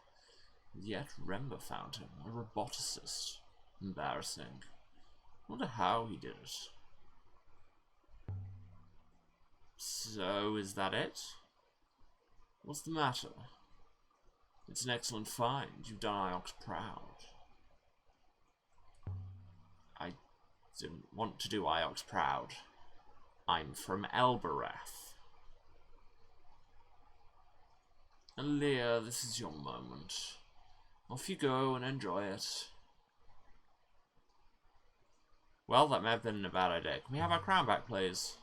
And yet Remba found him, a roboticist. Embarrassing. Wonder how he did it. So, is that it? What's the matter? It's an excellent find. You've done Iox proud. I didn't want to do Iox proud. I'm from Elbereth. Aaliyah, this is your moment. Off you go and enjoy it. Well, that may have been a bad idea. Can we have our crown back, please?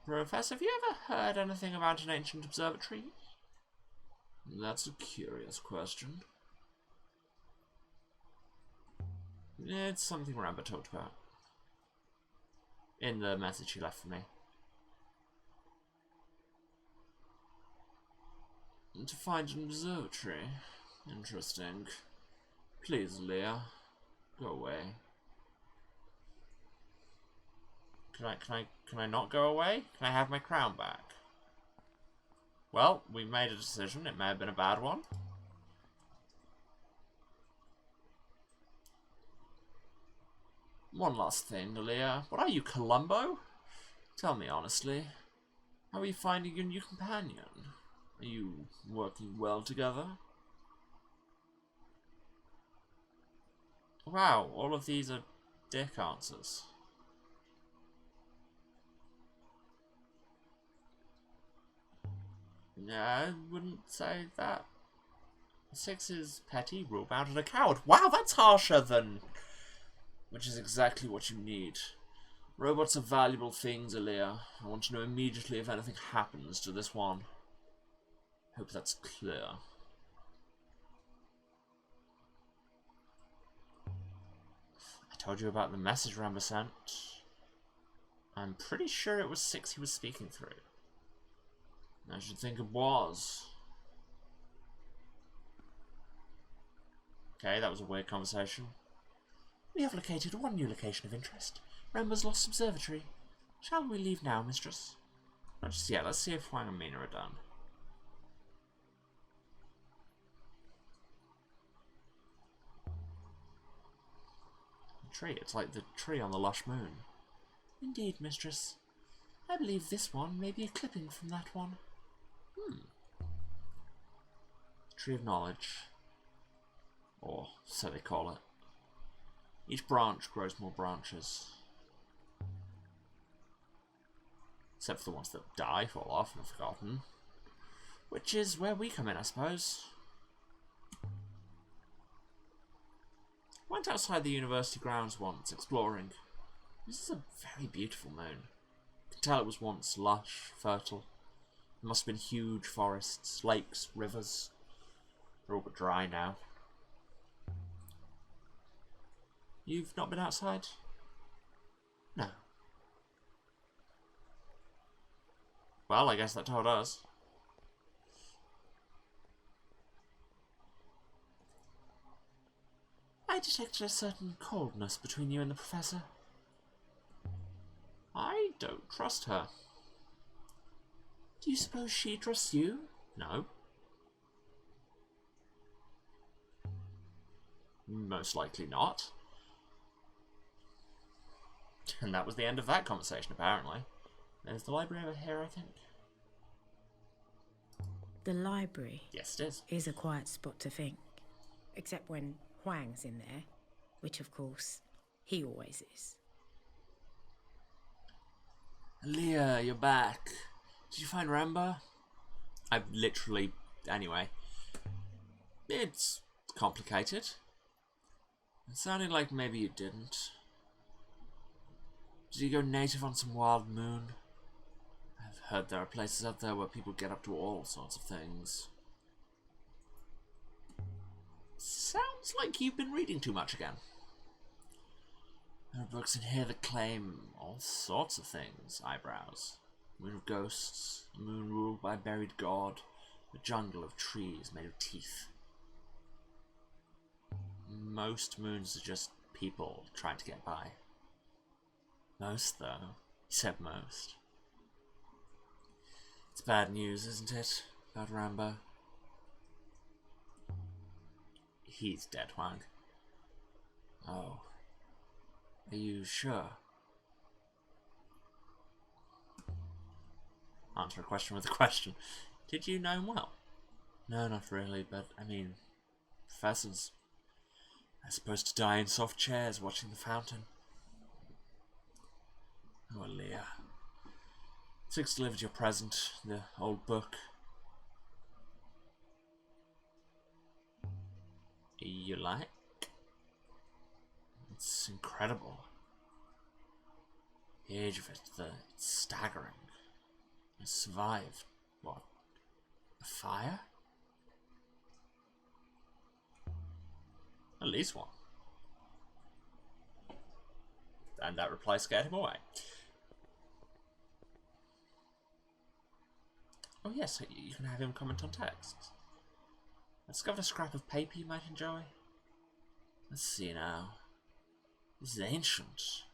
Professor, have you ever heard anything about an ancient observatory? That's a curious question. It's something Ramba talked about. In the message he left for me. To find an observatory. Interesting. Please, Leah. Go away. Can I not go away? Can I have my crown back? Well, we made a decision. It may have been a bad one. One last thing, Leah. What are you, Columbo? Tell me honestly. How are you finding your new companion? Are you working well together? Wow, all of these are dick answers. Yeah, I wouldn't say that. 6 is petty, rule-bound, and a coward. Wow, that's harsher than... Which is exactly what you need. Robots are valuable things, Aaliyah. I want to know immediately if anything happens to this one. Hope that's clear. I told you about the message Ramba sent. I'm pretty sure it was 6 he was speaking through. I should think it was. Okay, that was a weird conversation. We have located one new location of interest. Ramba's Lost Observatory. Shall we leave now, mistress? Not just yet. Let's see if Huang and Mina are done. The tree. It's like the tree on the lush moon. Indeed, mistress. I believe this one may be a clipping from that one. Tree of Knowledge. Or so they call it. Each branch grows more branches. Except for the ones that die, fall off, and are forgotten. Which is where we come in, I suppose. Went outside the university grounds once, exploring. This is a very beautiful moon. You can tell it was once lush, fertile. There must have been huge forests, lakes, rivers. They're all but dry now. You've not been outside? No. Well, I guess that told us. I detected a certain coldness between you and the Professor. I don't trust her. Do you suppose she trusts you? No. Most likely not. And that was the end of that conversation, apparently. There's the library over here, I think. The library? Yes, it Is a quiet spot to think. Except when Huang's in there, which of course, he always is. Leah, you're back. Did you find Ramba? I've literally... Anyway. It's complicated. It sounded like maybe you didn't. Did you go native on some wild moon? I've heard there are places out there where people get up to all sorts of things. Sounds like you've been reading too much again. There are books in here that claim all sorts of things. Eyebrows. Moon of ghosts. A moon ruled by a buried god. A jungle of trees made of teeth. Most moons are just people trying to get by. Most, though. He said most. It's bad news, isn't it? About Ramba. He's dead, Huang. Oh. Are you sure? answer a question with a question. Did you know him well? No, not really, but, I mean, professors are supposed to die in soft chairs watching the fountain. Oh, Leah. Six delivered your present, the old book. You like? It's incredible. The age of it, it's staggering. It survived, what, a fire? At least one. And that reply scared him away. Oh yes, you can have him comment on texts. I discovered a scrap of paper you might enjoy. Let's see now. This is ancient.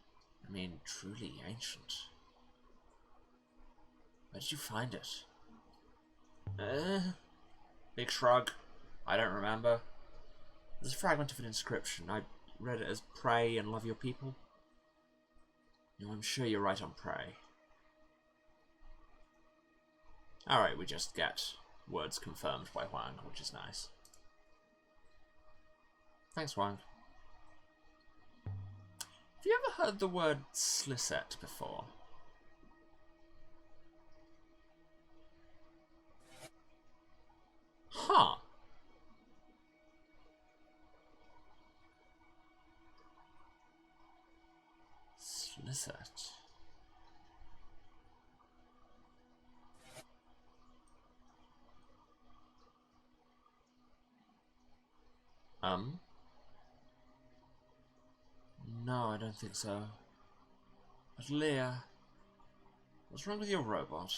I mean, truly ancient. Where did you find it? Big shrug. I don't remember. There's a fragment of an inscription. I read it as pray and love your people. You know, I'm sure you're right on pray. Alright, we just get words confirmed by Wang, which is nice. Thanks, Wang. Have you ever heard the word slisset before? Huh. Slisset. No, I don't think so. But Leah, what's wrong with your robot?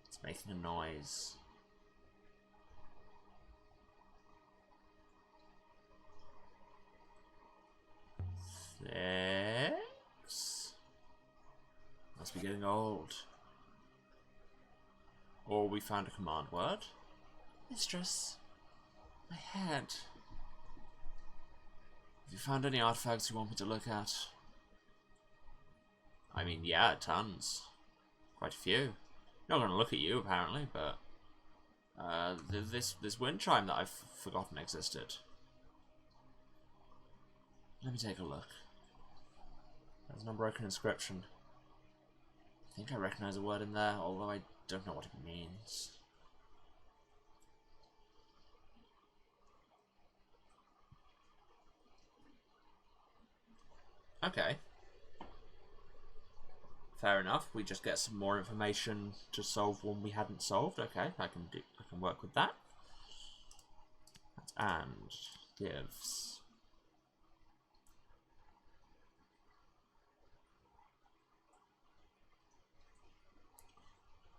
It's making a noise. Six? Must be getting old. Or we found a command word. Mistress, my head. Have you found any artifacts you want me to look at? I mean, yeah, tons. Quite a few. Not going to look at you, apparently, but this wind chime that I've forgotten existed. Let me take a look. There's an unbroken inscription. I think I recognize a word in there, although I don't know what it means. Okay. Fair enough. We just get some more information to solve one we hadn't solved. Okay, I can work with that. And gives.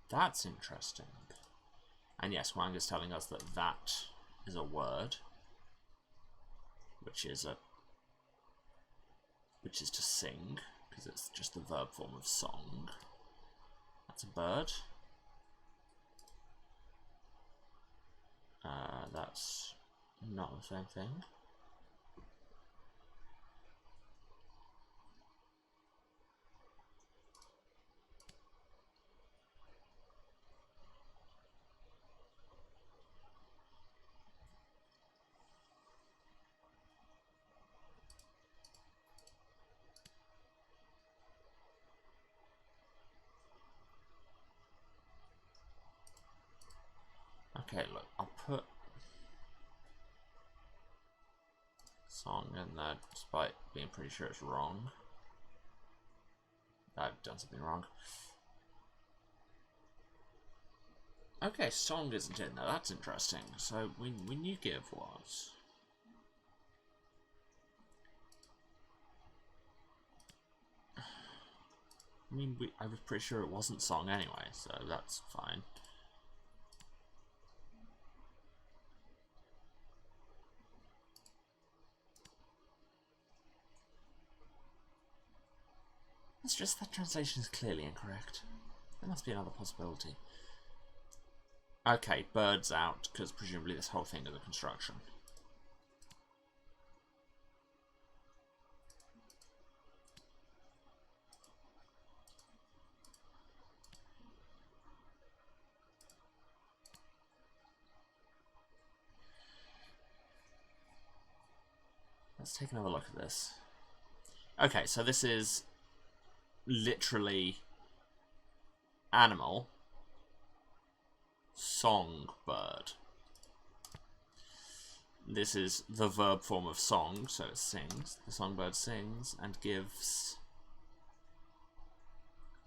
That's interesting. And yes, Wang is telling us that that is a word, which is to sing, because it's just the verb form of song. That's a bird. That's not the same thing. Okay, look, I'll put song in there despite being pretty sure it's wrong. I've done something wrong. Okay, song isn't in there, that's interesting. So we knew give was. I mean, I was pretty sure it wasn't song anyway, so that's fine. It's just that translation is clearly incorrect. There must be another possibility. Okay, birds out, because presumably this whole thing is a construction. let's take another look at this. Okay, so this is literally animal, songbird. This is the verb form of song, so it sings. The songbird sings and gives...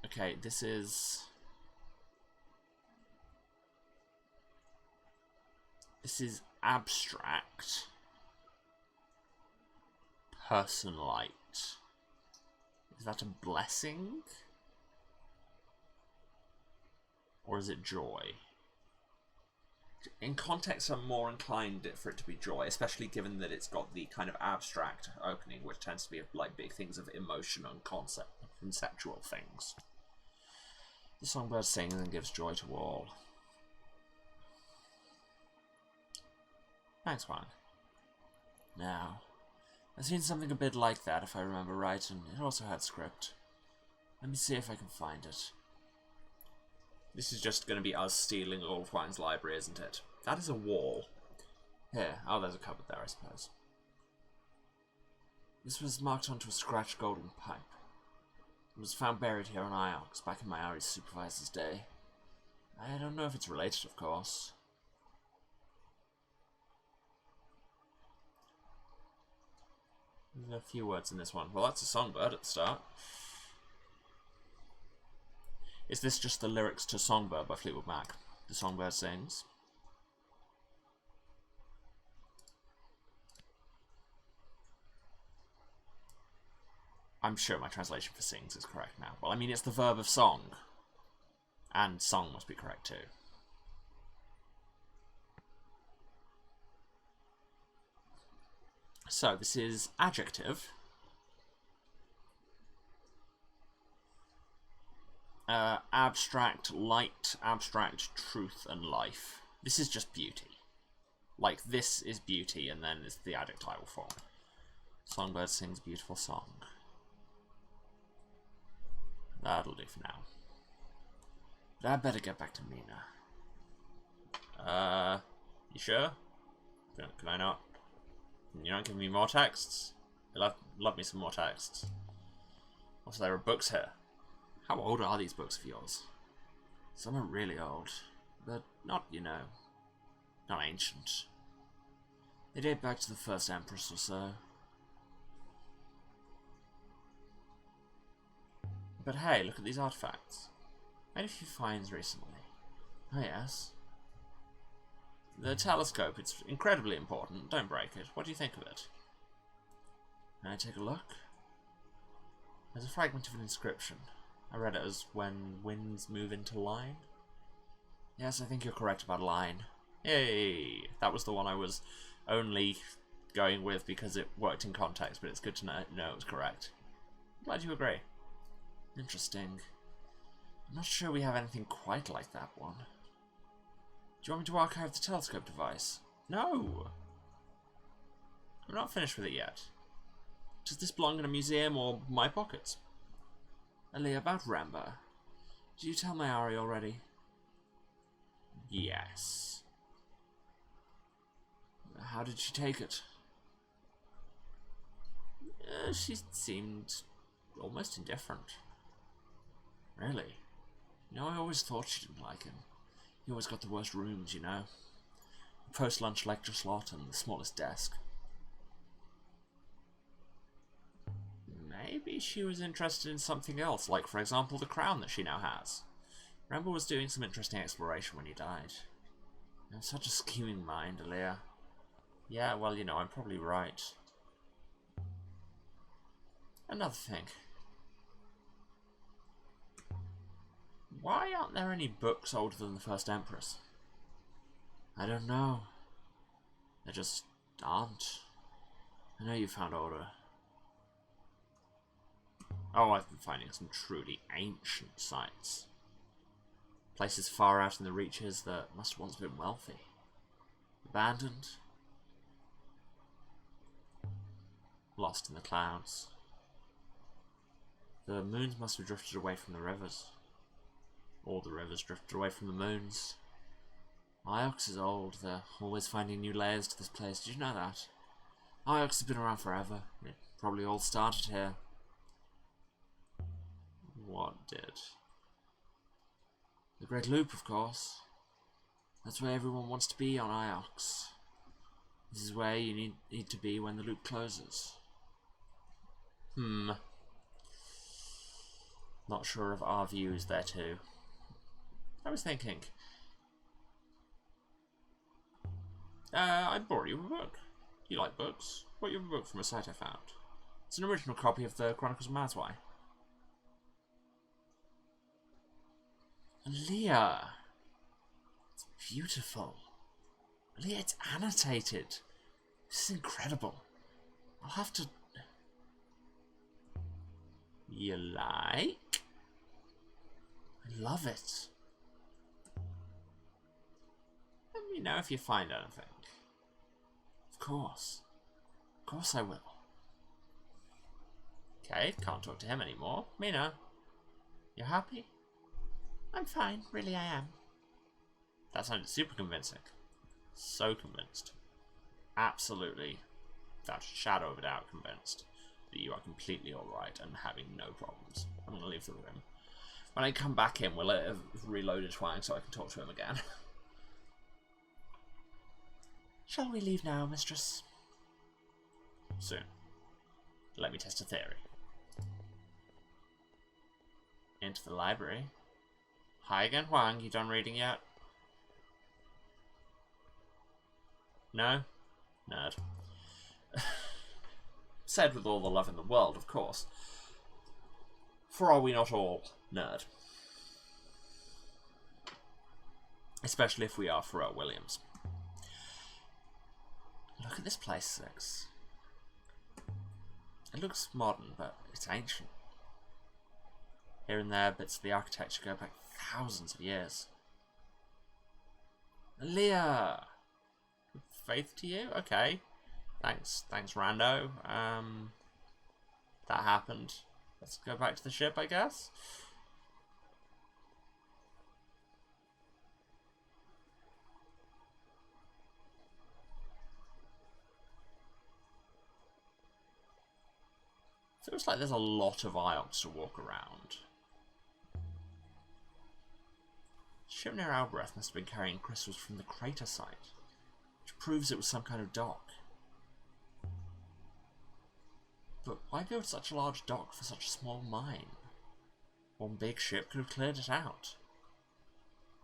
Okay, this is abstract, personalite. Is that a blessing? Or is it joy? In context, I'm more inclined for it to be joy, especially given that it's got the kind of abstract opening, which tends to be like big things of emotion and conceptual things. The songbird sings and gives joy to all. Thanks, Wang. Now, I've seen something a bit like that, if I remember right, and it also had script. Let me see if I can find it. This is just going to be us stealing all of Wang's library, isn't it? That is a wall. Here. Oh, there's a cupboard there, I suppose. This was marked onto a scratched golden pipe. It was found buried here on Iox, back in my Ari's supervisor's day. I don't know if it's related, of course. There's a few words in this one. Well, that's a songbird at the start. Is this just the lyrics to Songbird by Fleetwood Mac? The songbird sings. I'm sure my translation for sings is correct now. Well, I mean, it's the verb of song. And song must be correct too. So, this is adjective. Abstract light, abstract truth and life. This is just beauty. Like, this is beauty, and then it's the adjectival form. Songbird sings beautiful song. That'll do for now. But I'd better get back to Mina. You sure? Can I not? You're not giving me more texts? I love me some more texts. Also, there are books here. How old are these books of yours? Some are really old, but not, you know, not ancient. They date back to the first Empress or so. But hey, look at these artifacts. Made a few finds recently. Oh yes. The telescope, it's incredibly important. Don't break it. What do you think of it? Can I take a look? There's a fragment of an inscription. I read it as when winds move into line. Yes, I think you're correct about line. Yay! That was the one I was only going with because it worked in context, but it's good to know it was correct. Glad you agree. Interesting. I'm not sure we have anything quite like that one. Do you want me to archive the telescope device? No! I'm not finished with it yet. Does this belong in a museum or my pockets? Ali, about Ramba. Did you tell my Ari already? Yes. How did she take it? She seemed almost indifferent. Really? You know, I always thought she didn't like him. He always got the worst rooms, you know. The post-lunch lecture slot and the smallest desk. Maybe she was interested in something else, like, for example, the crown that she now has. Ramba was doing some interesting exploration when he died. You have such a scheming mind, Aaliyah. Yeah, well, you know, I'm probably right. Another thing. Why aren't there any books older than the first Empress? I don't know. There just aren't. I know you found older. Oh, I've been finding some truly ancient sites. Places far out in the reaches that must have once been wealthy. Abandoned. Lost in the clouds. The moons must have drifted away from the rivers. All the rivers drifted away from the moons. Iox is old. They're always finding new layers to this place. Did you know that? Iox has been around forever. It probably all started here. What did? The Great Loop, of course. That's where everyone wants to be on Iox. This is where you need to be when the loop closes. Not sure if our view is there too. I was thinking. I brought you a book. You like books? Brought you a book from a site I found. It's an original copy of the Chronicles of Mazwai. Leah! It's beautiful. Leah, it's annotated. This is incredible. I'll have to... You like? I love it. Let me know if you find anything. Of course. Of course I will. Okay, can't talk to him anymore. Mina, you happy? I'm fine, really I am. That sounded super convincing. So convinced. Absolutely, without a shadow of a doubt, convinced that you are completely alright and having no problems. I'm going to leave the room. When I come back in, we'll have reloaded Twang so I can talk to him again. Shall we leave now, mistress? Soon. Let me test a theory. Into the library. Hi again, Huang. You done reading yet? No? Nerd. Said with all the love in the world, of course. For are we not all nerd? Especially if we are Pharrell Williams. Look at this place, Six. It looks modern, but it's ancient. Here and there, bits of the architecture go back thousands of years. Leah! Faith to you? Okay. Thanks, Rando. That happened. Let's go back to the ship, I guess. Feels like there's a lot of Iox to walk around. The ship near Albrecht must have been carrying crystals from the crater site, which proves it was some kind of dock. But why build such a large dock for such a small mine? One big ship could have cleared it out.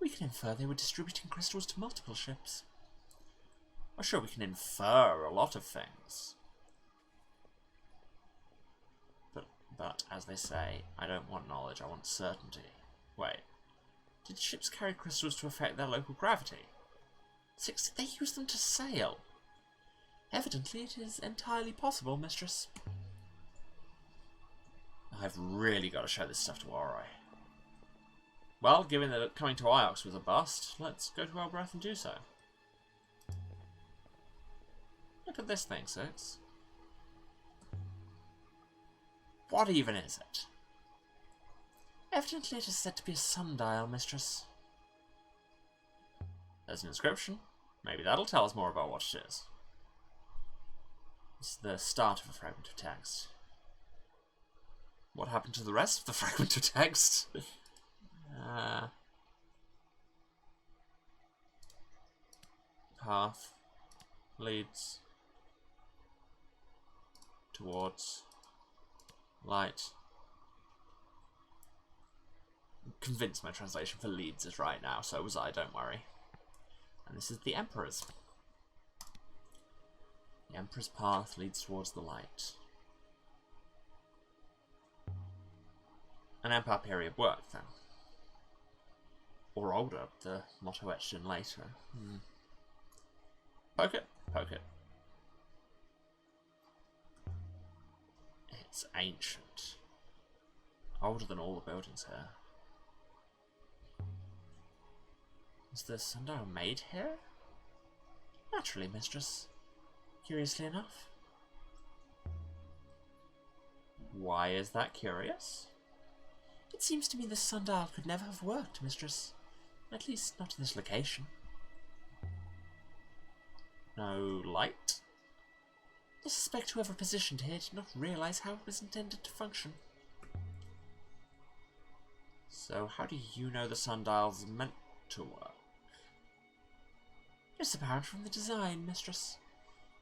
We can infer they were distributing crystals to multiple ships. Well, sure, we can infer a lot of things. But, as they say, I don't want knowledge, I want certainty. Wait, did ships carry crystals to affect their local gravity? Six, did they use them to sail? Evidently it is entirely possible, mistress. I've really got to show this stuff to Aurora. Well, given that coming to Iox was a bust, let's go to Albrecht and do so. Look at this thing, Six. What even is it? Evidently it is said to be a sundial, mistress. There's an inscription. Maybe that'll tell us more about what it is. It's the start of a fragment of text. What happened to the rest of the fragment of text? Path leads towards light. I'm convinced my translation for leads is right now, so was I, don't worry. And this is the Emperor's. The Emperor's path leads towards the light. An Empire period work, then. Or older, the motto etched in later. Poke it, poke it. It's ancient. Older than all the buildings here. Is the sundial made here? Naturally, mistress. Curiously enough. Why is that curious? It seems to me the sundial could never have worked, mistress. At least not in this location. No light? I suspect whoever positioned here did not realize how it was intended to function. So how do you know the sundial's meant to work? It's apparent from the design, Mistress.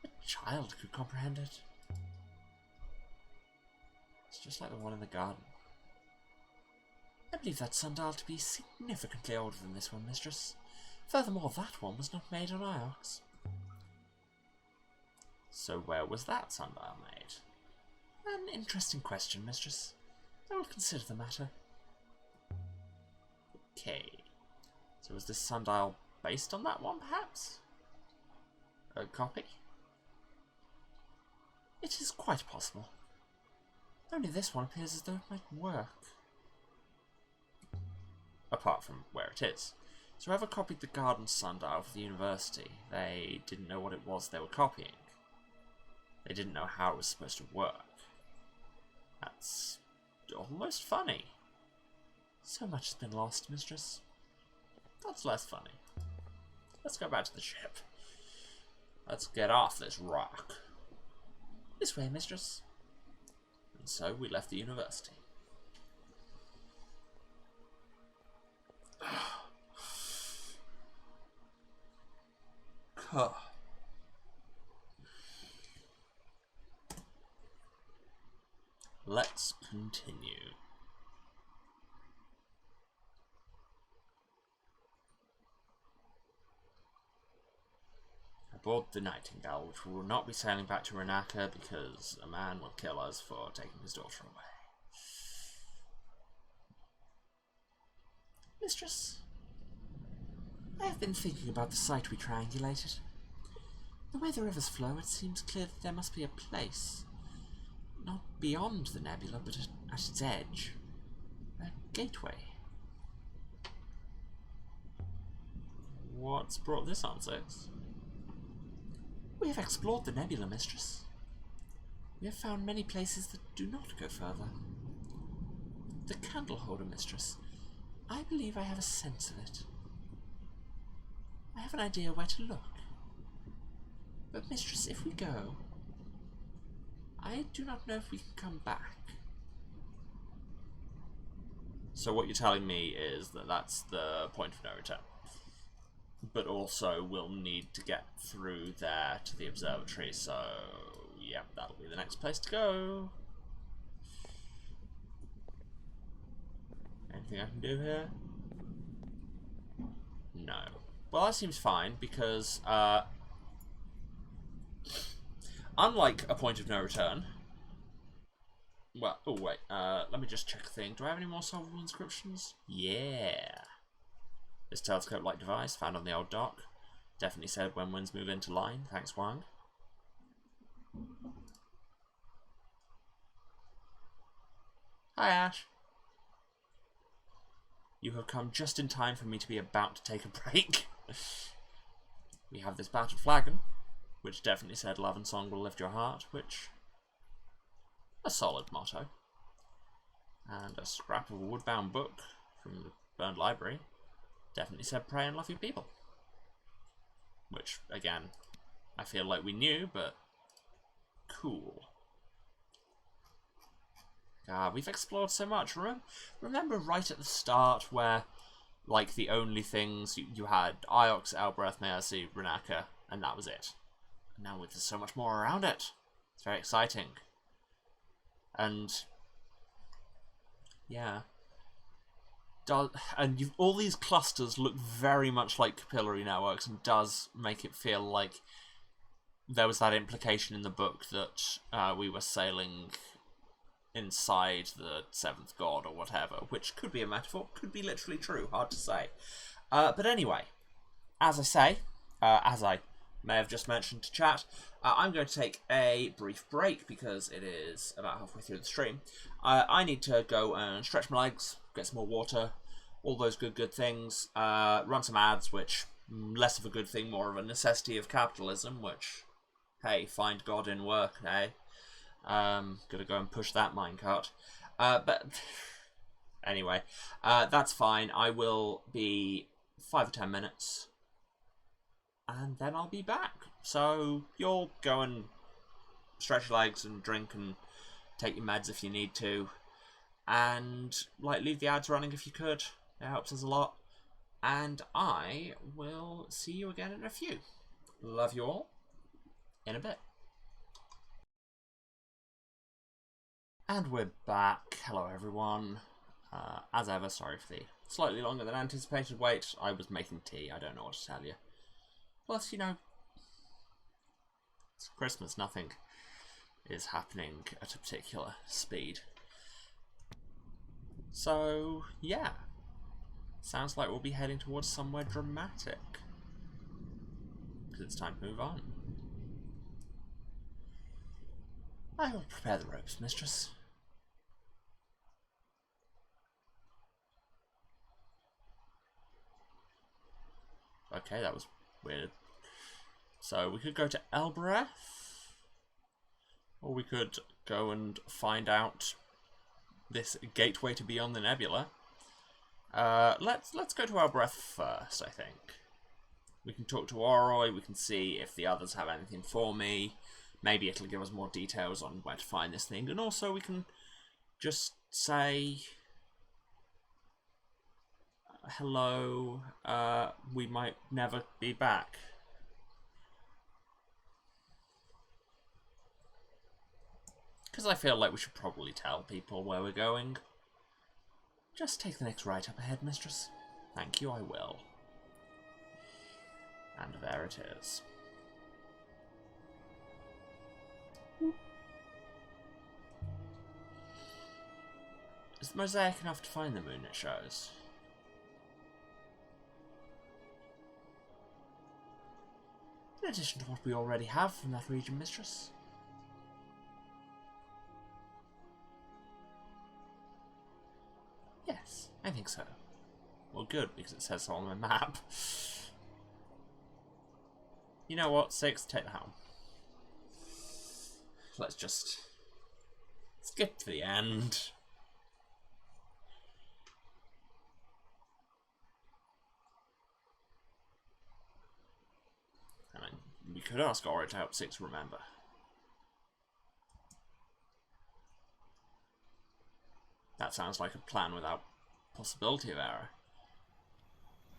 A child could comprehend it. It's just like the one in the garden. I believe that sundial to be significantly older than this one, Mistress. Furthermore, that one was not made on Iox. So where was that sundial made? An interesting question, Mistress. I will consider the matter. Okay. So was this sundial based on that one, perhaps? A copy? It is quite possible. Only this one appears as though it might work. Apart from where it is. So whoever copied the garden sundial for the university, they didn't know what it was they were copying. They didn't know how it was supposed to work. That's almost funny. So much has been lost, Mistress. That's less funny. Let's go back to the ship. Let's get off this rock. This way, Mistress. And so we left the university. Let's continue. Aboard the Nightingale, which will not be sailing back to Renaka because a man will kill us for taking his daughter away. Mistress, I have been thinking about the site we triangulated. The way the rivers flow, it seems clear that there must be a place. Not beyond the nebula, but at its edge. A gateway. What's brought this on, Six? We have explored the nebula, Mistress. We have found many places that do not go further. The candle holder, Mistress. I believe I have a sense of it. I have an idea where to look. But, Mistress, if we go, I do not know if we can come back. So what you're telling me is that that's the point of no return. But also we'll need to get through there to the observatory, so yeah, that'll be the next place to go. Anything I can do here? No. Well, that seems fine, because unlike a point of no return, well, oh wait, let me just check a thing. Do I have any more solvable inscriptions? Yeah. This telescope-like device found on the old dock. Definitely said when winds move into line. Thanks, Wang. Hi, Ash. You have come just in time for me to be about to take a break. We have this battered flagon, which definitely said love and song will lift your heart, which... a solid motto. And a scrap of a wood-bound book from the burned library. Definitely said pray and love your people. Which, again, I feel like we knew, but cool. God, we've explored so much. Remember right at the start where, like, the only things you had Iox, Elbreth, Mercy, Renaka, and that was it. And now there's so much more around it. It's very exciting. And yeah. And all these clusters look very much like capillary networks, and does make it feel like there was that implication in the book that we were sailing inside the seventh god or whatever, which could be a metaphor, could be literally true, hard to say. But anyway, as I say, as I may have just mentioned to chat, I'm going to take a brief break because it is about halfway through the stream. I need to go and stretch my legs, get some more water, all those good things, run some ads, which less of a good thing, more of a necessity of capitalism, which, hey, find God in work, eh? Gonna go and push that minecart. But anyway, that's fine. I will be 5 or 10 minutes, and then I'll be back. So you'll go and stretch your legs and drink and take your meds if you need to. And, like, leave the ads running if you could. It helps us a lot. And I will see you again in a few. Love you all. In a bit. And we're back. Hello, everyone. As ever, sorry for the slightly longer than anticipated wait. I was making tea. I don't know what to tell you. Plus, you know, it's Christmas. Nothing is happening at a particular speed. So, yeah. Sounds like we'll be heading towards somewhere dramatic. Because it's time to move on. I will prepare the ropes, mistress. Okay, that was weird. So we could go to Elbereth, or we could go and find out this gateway to beyond the nebula. Let's go to Elbereth first, I think. We can talk to Aurora, we can see if the others have anything for me. Maybe it'll give us more details on where to find this thing, and also we can just say hello, we might never be back. Because I feel like we should probably tell people where we're going. Just take the next right up ahead, mistress. Thank you, I will. And there it is. Is the mosaic enough to find the moon it shows? In addition to what we already have from that region, mistress. Yes, I think so. Well, good, because it says so on the map. You know what? 6, take the helm. Let's just skip to the end. I mean, we could ask Aurora to help 6 remember. That sounds like a plan without possibility of error.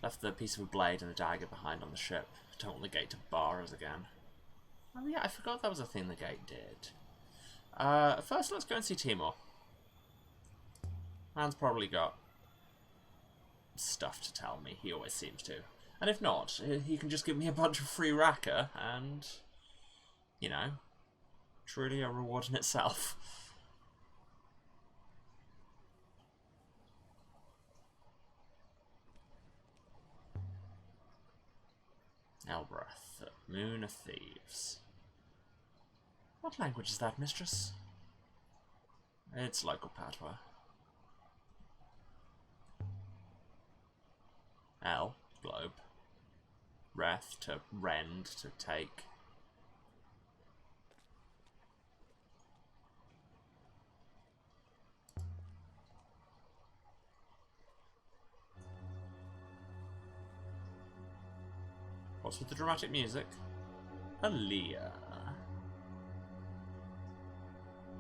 Left the piece of a blade and a dagger behind on the ship. Don't want the gate to bar us again. Oh yeah, I forgot that was a thing the gate did. First, let's go and see Timur. Man's probably got stuff to tell me. He always seems to. And if not, he can just give me a bunch of free raka and, you know, truly a reward in itself. Elbereth, Moon of Thieves. What language is that, mistress? It's local patois. El, globe. Reth, to rend, to take. What's with the dramatic music? Aaliyah.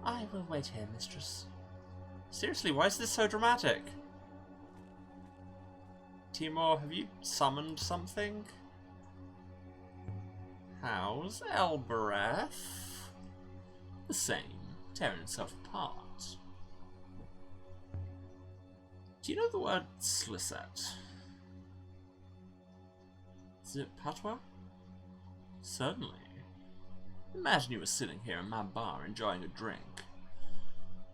I will wait here, mistress. Seriously, why is this so dramatic? Timur, have you summoned something? How's Elbereth? The same, tearing itself apart. Do you know the word slisset? Is it patois? Certainly. Imagine you were sitting here in my bar enjoying a drink,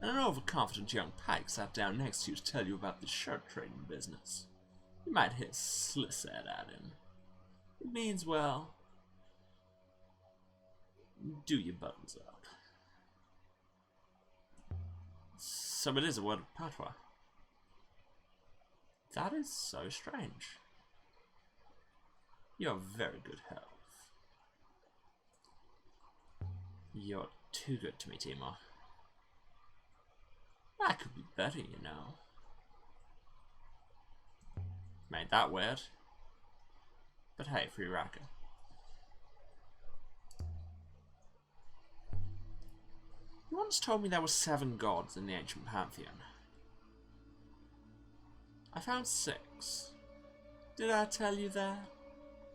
and an overconfident young pike sat down next to you to tell you about the shirt trading business. You might hit slisset at him. It means, well, do your buttons up. So it is a word of patois. That is so strange. You're very good health. You're too good to me, Timur. I could be better, you know. Made that weird. But hey, free raka. You once told me there were 7 gods in the ancient pantheon. I found 6. Did I tell you that?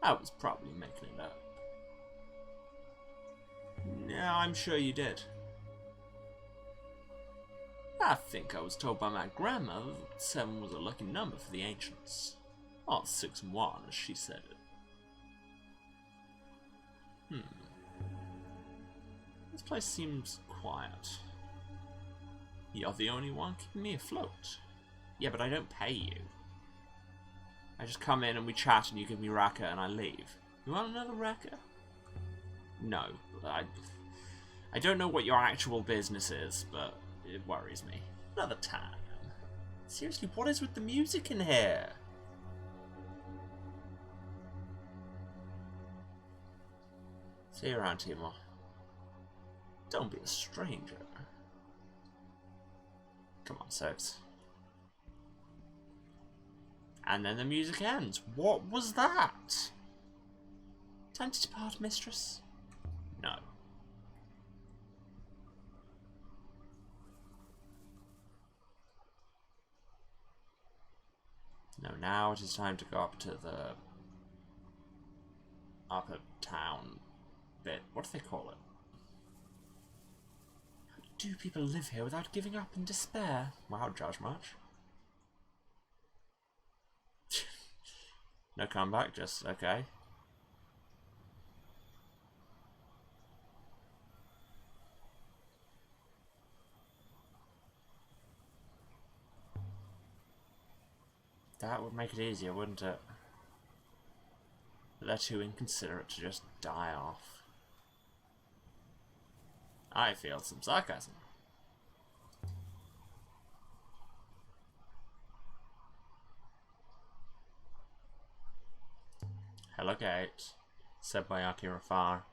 I was probably making it up. Yeah, I'm sure you did. I think I was told by my grandmother that 7 was a lucky number for the ancients. Or 6 and 1, as she said it. This place seems quiet. You're the only one keeping me afloat. Yeah, but I don't pay you. I just come in and we chat and you give me raka and I leave. You want another raka? No. I don't know what your actual business is, but it worries me. Another time. Seriously, what is with the music in here? See you around, Timor. Don't be a stranger. Come on, Soaps. And then the music ends. What was that? Time to depart, mistress? No. No, now it is time to go up to the upper town bit. What do they call it? How do people live here without giving up in despair? Wow, Judge much. No comeback, just okay. That would make it easier, wouldn't it? But they're too inconsiderate to just die off. I feel some sarcasm. Hello, Gate, said by Akira Farr.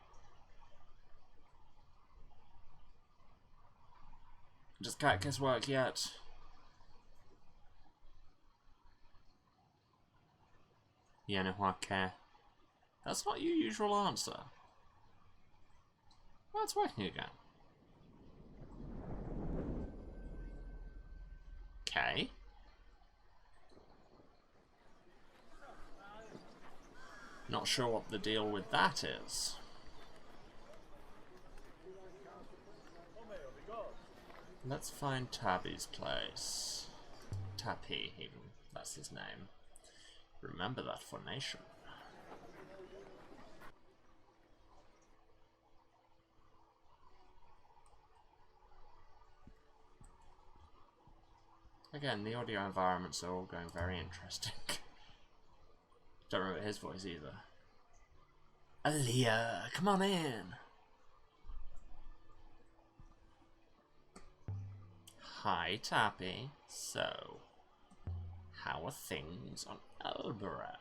Does cat kiss work yet? Yeah, no, I care. That's not your usual answer. Well, it's working again. Okay. Not sure what the deal with that is. Let's find Tabby's place. Tappy, even. That's his name. Remember that for nation. Again, the audio environments are all going very interesting. Don't remember his voice either. Aaliyah, come on in. Hi, Tappy. So, how are things on Alberath?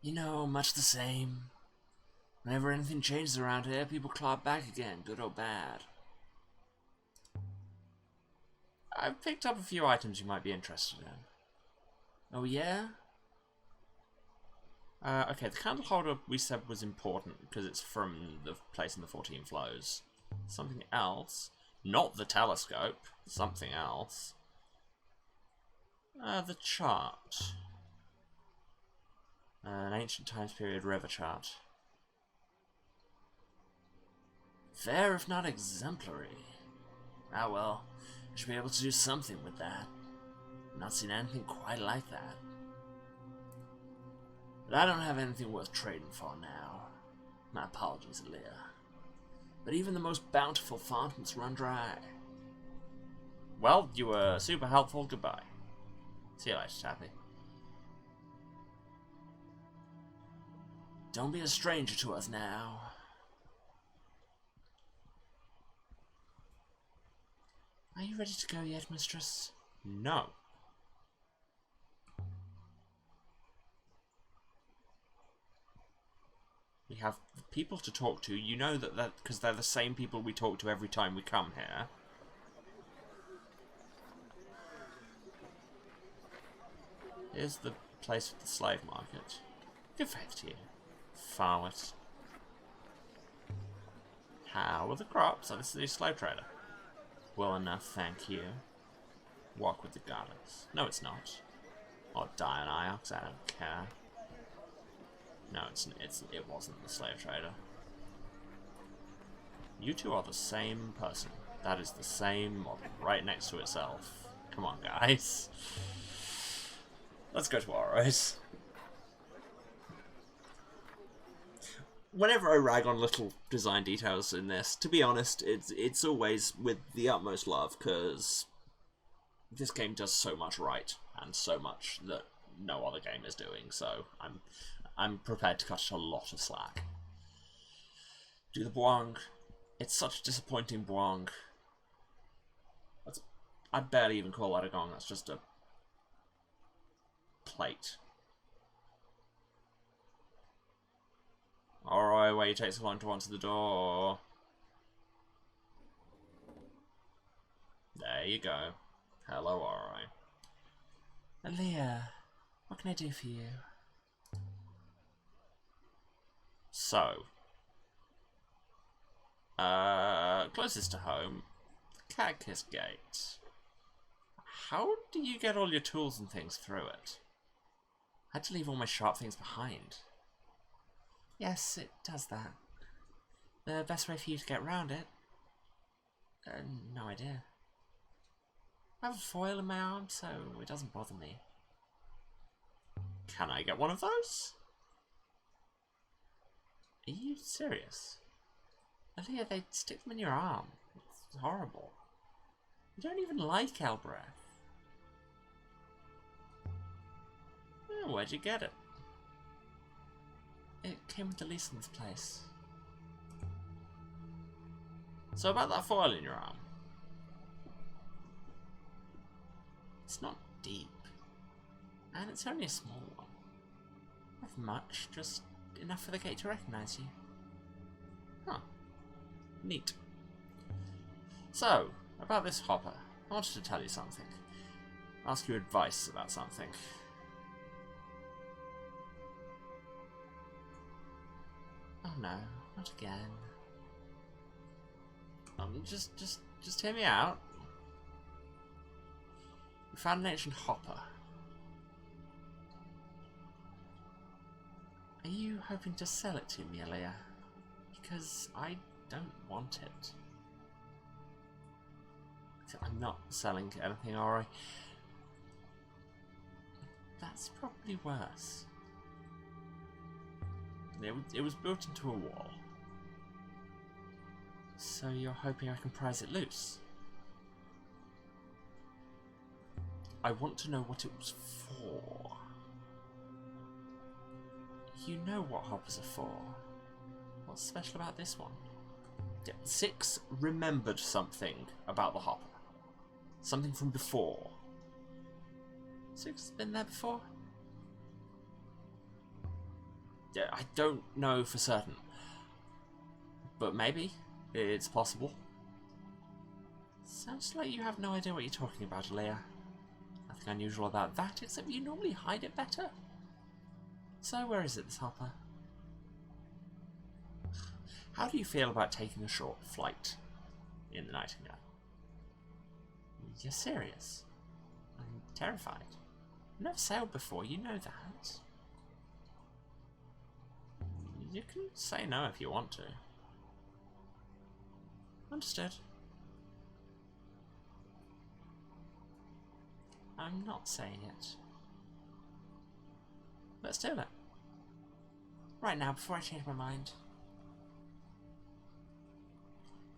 You know, much the same. Whenever anything changes around here, people claw back again, good or bad. I've picked up a few items you might be interested in. Oh yeah? Okay, the candle holder we said was important because it's from the place in the 14 Flows. Something else. Not the telescope. Something else. The chart. An ancient times period river chart. Fair if not exemplary. Ah well, I should be able to do something with that. Not seen anything quite like that. But I don't have anything worth trading for now. My apologies, Aaliyah. But even the most bountiful fountains run dry. Well, you were super helpful. Goodbye. See you later, Tappy. Don't be a stranger to us now. Are you ready to go yet, mistress? No. We have people to talk to. You know that because they're the same people we talk to every time we come here. Here's the place with the slave market. Good faith to you. Farwit. How are the crops? Oh, this is a slave trader. Well enough, thank you. Walk with the goddess. No, it's not. Or die on Iox, I don't care. No, it wasn't the slave trader. You two are the same person. That is the same model, right next to itself. Come on, guys. Let's go to Aurora's. Whenever I rag on little design details in this, to be honest, it's always with the utmost love, because this game does so much right, and so much that no other game is doing, so I'm prepared to cut a lot of slack. Do the boing. It's such a disappointing boing. I'd barely even call that a gong, that's just a plate. Alright, where you take so long to answer the door. There you go. Hello, alright. Aaliyah, what can I do for you? So, closest to home, Cactus Gate. How do you get all your tools and things through it? I had to leave all my sharp things behind. Yes, it does that. The best way for you to get around it? No idea. I have a foil in my arm, so it doesn't bother me. Can I get one of those? Are you serious? Aaliyah, they stick them in your arm. It's horrible. You don't even like Elbreth. Oh, where'd you get it? It came with the lease on this place. So about that foil in your arm. It's not deep. And it's only a small one. Not much, just enough for the gate to recognize you. Huh. Neat. So, about this hopper, I wanted to tell you something. Ask your advice about something. Oh no, not again. Just hear me out. We found an ancient hopper. Are you hoping to sell it to me, Aaliyah? Because I don't want it. I'm not selling anything, alright? That's probably worse. It was built into a wall. So you're hoping I can prise it loose? I want to know what it was for. You know what hoppers are for. What's special about this one? Six remembered something about the hopper. Something from before. Six has been there before? Yeah, I don't know for certain. But maybe. It's possible. Sounds like you have no idea what you're talking about, Aaliyah. Nothing unusual about that, except you normally hide it better. So where is it, this hopper? How do you feel about taking a short flight in the Nightingale? You're serious? I'm terrified. I've never sailed before, you know that. You can say no if you want to. Understood. I'm not saying it. Let's do it. Right now, before I change my mind.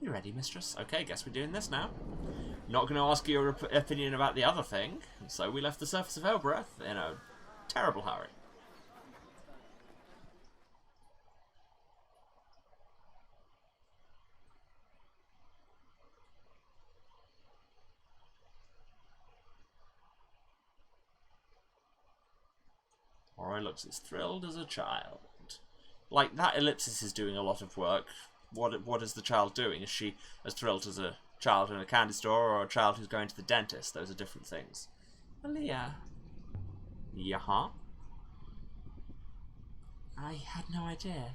You ready, mistress? Okay, guess we're doing this now. Not going to ask your opinion about the other thing, so we left the surface of Elbreth in a terrible hurry. Aurora looks as thrilled as a child. Like, that ellipsis is doing a lot of work. What is the child doing? Is she as thrilled as a child in a candy store or a child who's going to the dentist? Those are different things. Aaliyah. Yeah? I had no idea.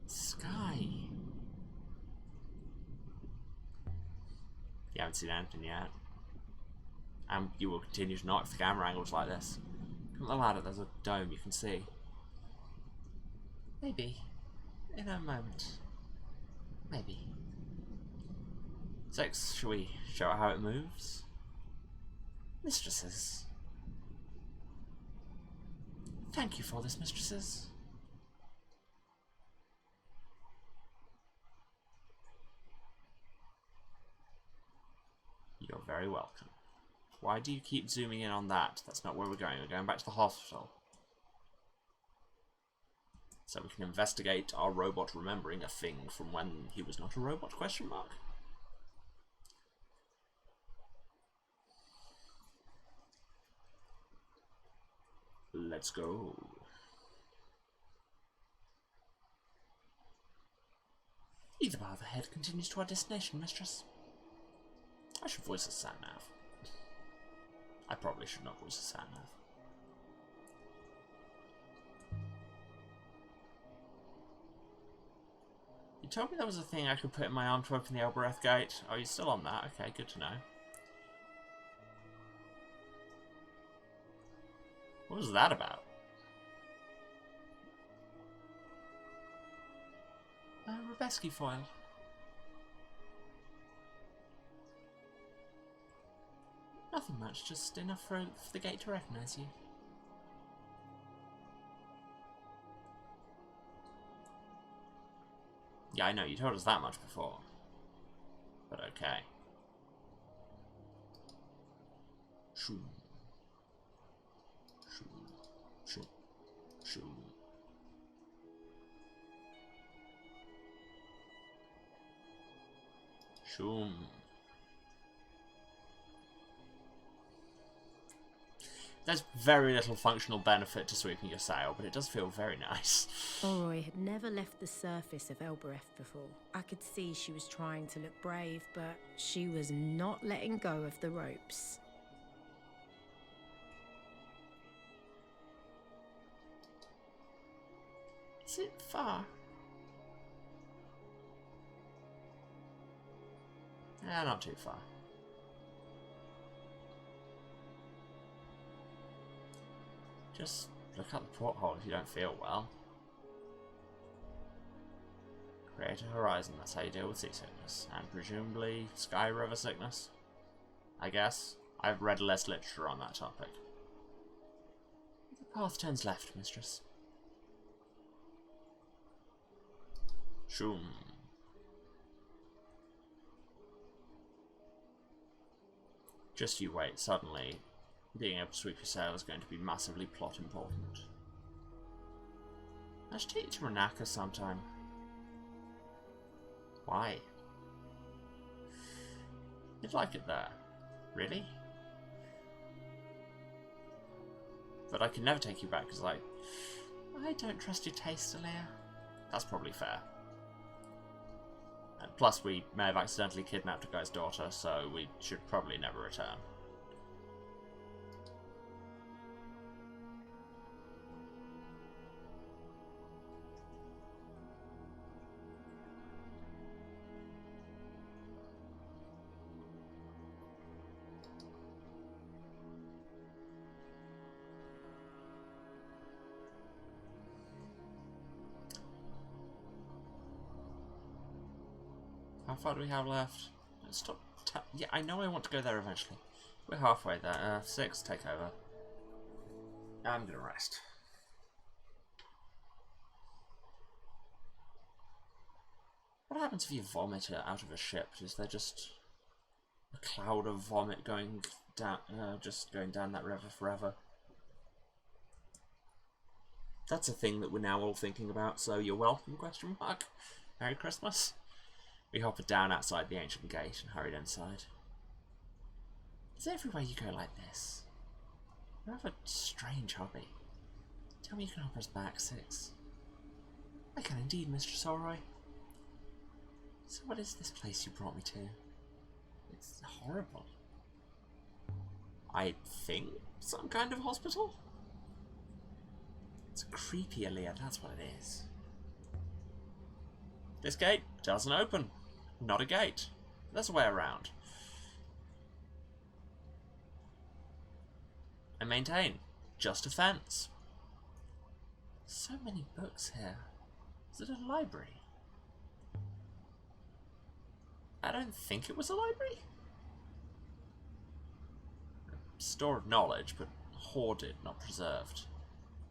Sky. You haven't seen anything yet. And you will continue to not if the camera angles like this. Come up the ladder, there's a dome you can see. Maybe. In a moment. Maybe. 6, shall we show it how it moves? Mistresses. Thank you for this, mistresses. You're very welcome. Why do you keep zooming in on that? That's not where we're going. We're going back to the hospital. So we can investigate our robot remembering a thing from when he was not a robot, question mark? Let's go. Either bar of the head continues to our destination, mistress. I should voice a sat-nav. I probably should not voice a sat-nav. You told me there was a thing I could put in my arm to open the Elbereth gate. Oh, you're still on that? Okay, good to know. What was that about? Rebesky foil. Nothing much, just enough for the gate to recognize you. Yeah, I know, you told us that much before. But okay. Shoo. Shoo. Shoo. Shoo. Shoo. There's very little functional benefit to sweeping your sail, but it does feel very nice. Aurora had never left the surface of Elbereth before. I could see she was trying to look brave, but she was not letting go of the ropes. Is it far? Yeah, not too far. Just look out the porthole if you don't feel well. Create a horizon, that's how you deal with seasickness. And presumably sky river sickness? I guess. I've read less literature on that topic. The path turns left, mistress. Shoom. Just you wait, suddenly being able to sweep your sail is going to be massively plot important. I should take you to Renaka sometime. Why? You'd like it there. Really? But I can never take you back because I don't trust your taste, Alea. That's probably fair. And plus we may have accidentally kidnapped a guy's daughter, so we should probably never return. How far do we have left? Stop. Yeah, I know I want to go there eventually. We're halfway there. 6, take over. I'm gonna rest. What happens if you vomit out of a ship? Is there just a cloud of vomit going down, just going down that river forever? That's a thing that we're now all thinking about, so you're welcome, question mark. Merry Christmas. We hoppered down outside the ancient gate and hurried inside. Is it everywhere you go like this? You have a strange hobby. Tell me you can help us back, 6. I can indeed, Mistress Aurora. So what is this place you brought me to? It's horrible. I think some kind of hospital? It's creepy, Aaliyah, that's what it is. This gate doesn't open. Not a gate. There's a way around. and maintain. Just a fence. So many books here. Is it a library? I don't think it was a library. A store of knowledge, but hoarded, not preserved.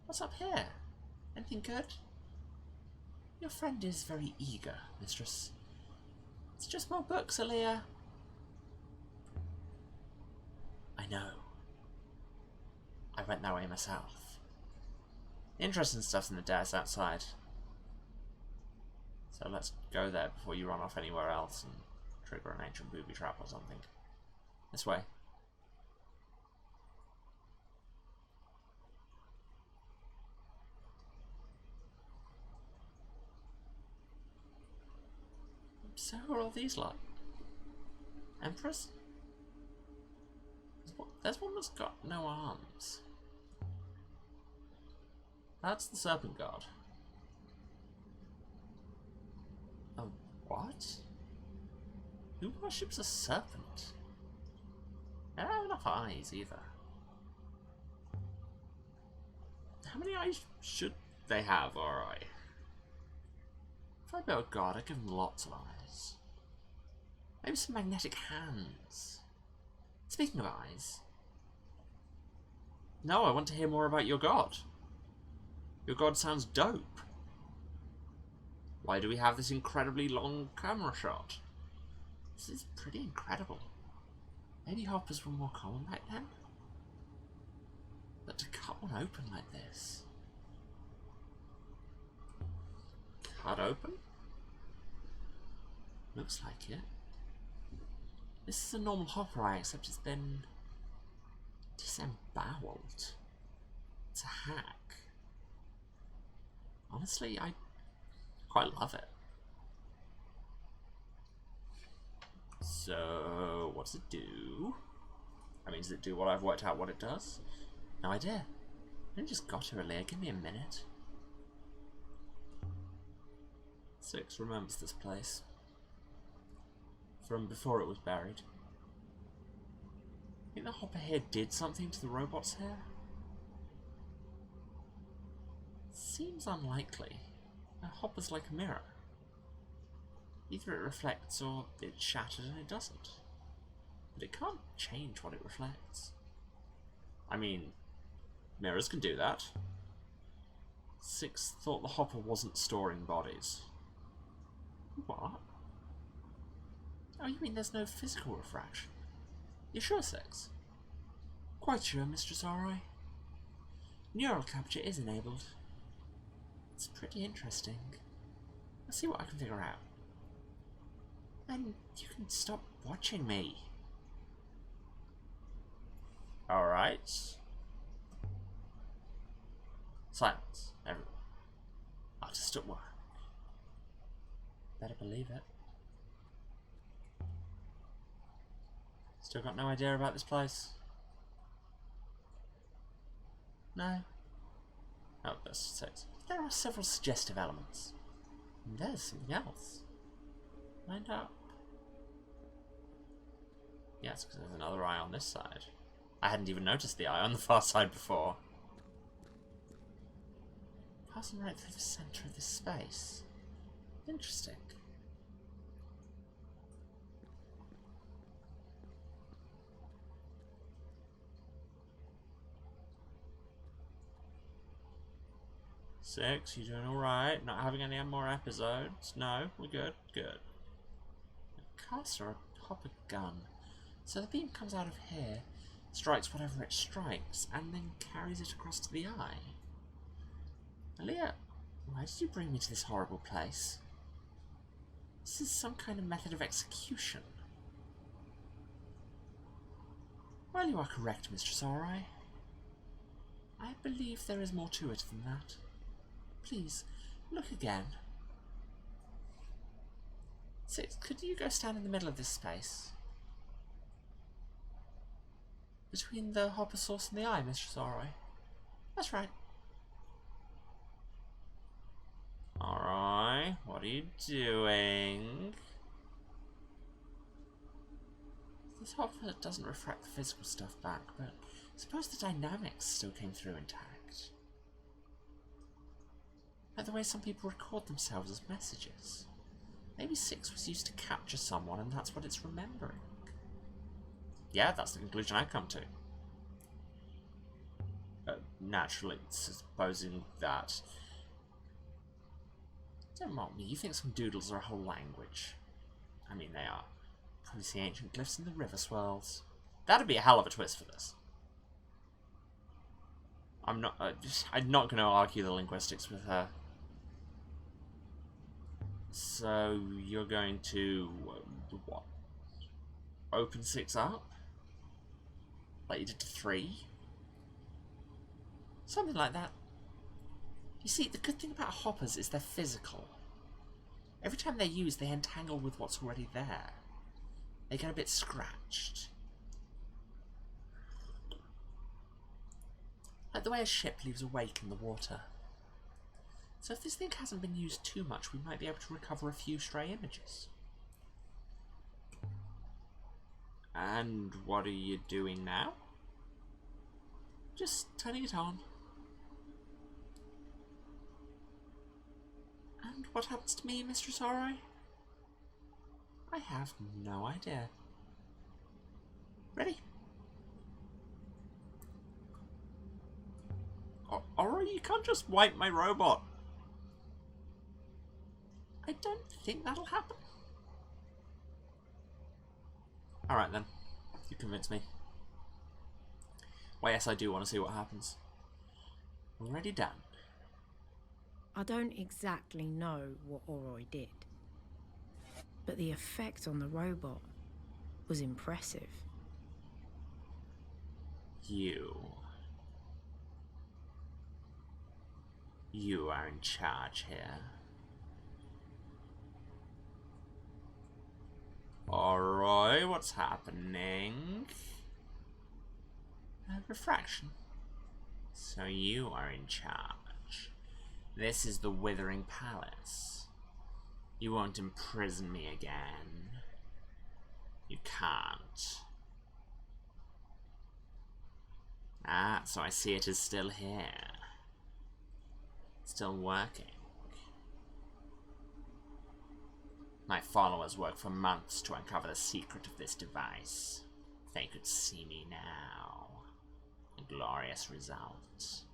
What's up here? Anything good? Your friend is very eager, mistress. It's just more books, Aaliyah. I know. I went that way myself. Interesting stuff's in the desk outside. So let's go there before you run off anywhere else and trigger an ancient booby trap or something. This way. So who are all these lot? Empress? There's one that's got no arms. That's the Serpent Guard. Oh, what? Who worships a serpent? They don't have enough eyes either. How many eyes should they have, alright? If I built a god, I'd give them lots of eyes. Maybe some magnetic hands. Speaking of eyes. No, I want to hear more about your god. Your god sounds dope. Why do we have this incredibly long camera shot? This is pretty incredible. Maybe hoppers were more common back then? But to cut one open like this... Cut open? Looks like it. This is a normal hopper eye, except it's been disemboweled. It's a hack. Honestly, I quite love it. So, what does it do? I mean, does it do what I've worked out what it does? No idea. I just got here earlier. Give me a minute. 6 remembers this place from before it was buried. I think the hopper here did something to the robots here. Seems unlikely. A hopper's like a mirror. Either it reflects or it's shattered and it doesn't. But it can't change what it reflects. I mean, mirrors can do that. 6 thought the hopper wasn't storing bodies. What? Oh, you mean there's no physical refraction? You sure, 6? Quite sure, Mistress Aurora. Neural capture is enabled. It's pretty interesting. Let's see what I can figure out. And you can stop watching me. Alright. Silence, everyone. Artist at work. Better believe it. Still got no idea about this place? No? Oh, that's 6. There are several suggestive elements. And there's something else. Lined up. Yes, because there's another eye on this side. I hadn't even noticed the eye on the far side before. Passing right through the centre of this space. Interesting. Six, you doing alright? Not having any more episodes? No, we're good. Good. A caster, a hopper gun. So the beam comes out of here, strikes whatever it strikes, and then carries it across to the eye. Aaliyah, why did you bring me to this horrible place? This is some kind of method of execution. Well, you are correct, Mistress Aurora. I believe there is more to it than that. Please, look again. 6, could you go stand in the middle of this space? Between the hopper source and the eye, Mistress Aurora. That's right. Alright, what are you doing? This hopper doesn't refract the physical stuff back, but Suppose the dynamics still came through intact. Like the way some people record themselves as messages. Maybe 6 was used to capture someone and that's what it's remembering. Yeah, that's the conclusion I come to. Naturally, supposing that... Don't mock me, you think some doodles are a whole language. I mean, they are. Probably see ancient glyphs in the river swirls. That'd be a hell of a twist for this. I'm not going to argue the linguistics with her. So, you're going to... what? Open 6 up? Like you did to 3? Something like that. You see, the good thing about hoppers is they're physical. Every time they're used, they entangle with what's already there. They get a bit scratched. Like the way a ship leaves a wake in the water. So if this thing hasn't been used too much, we might be able to recover a few stray images. And what are you doing now? Just turning it on. And what happens to me, Mistress Aurora? I have no idea. Ready? Aurora, you can't just wipe my robot. I don't think that'll happen. Alright then. You convinced me. Well, yes, I do want to see what happens. Already done. I don't exactly know what Aurora did, but the effect on the robot was impressive. You are in charge here. Alright, what's happening? Refraction. So you are in charge. This is the Withering Palace. You won't imprison me again. You can't. Ah, so I see it is still here. Still working. My followers worked for months to uncover the secret of this device. If they could see me now. A glorious result.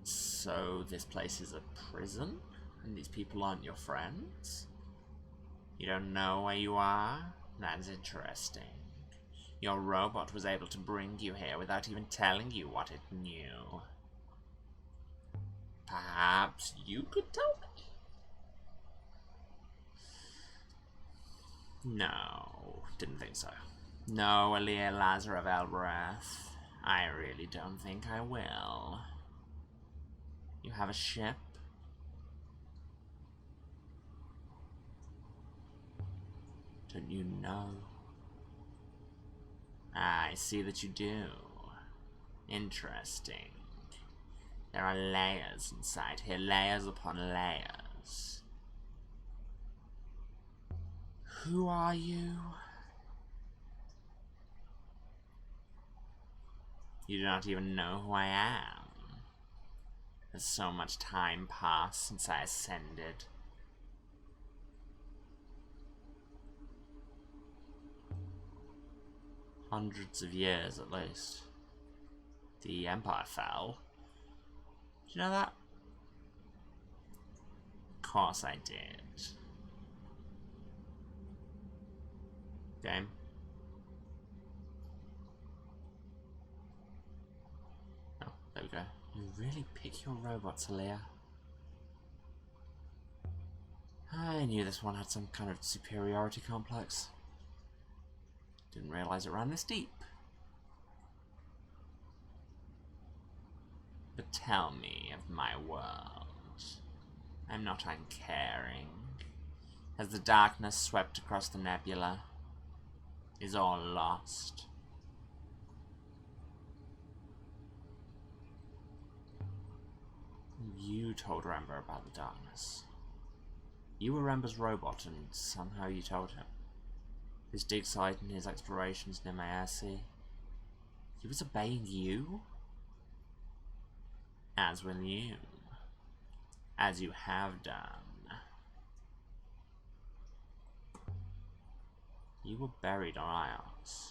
So this place is a prison? And these people aren't your friends? You don't know where you are? That's interesting. Your robot was able to bring you here without even telling you what it knew. Perhaps you could tell me? No, didn't think so. No, Alia Lazar of Elbereth. I really don't think I will. You have a ship? Don't you know? I see that you do. Interesting. There are layers inside here, layers upon layers. Who are you? You do not even know who I am. Has so much time passed since I ascended. Hundreds of years at least. The Empire fell. Did you know that? Of course I did. Game. Oh, there we go. You really pick your robots, Alia. I knew this one had some kind of superiority complex. Didn't realize it ran this deep. But tell me of my world. I'm not uncaring. Has the darkness swept across the nebula? Is all lost? You told Rember about the darkness. You were Rember's robot and somehow you told him. his dig site and his explorations near Mayasi. He was obeying you? As will you. As you have done. You were buried on Iox.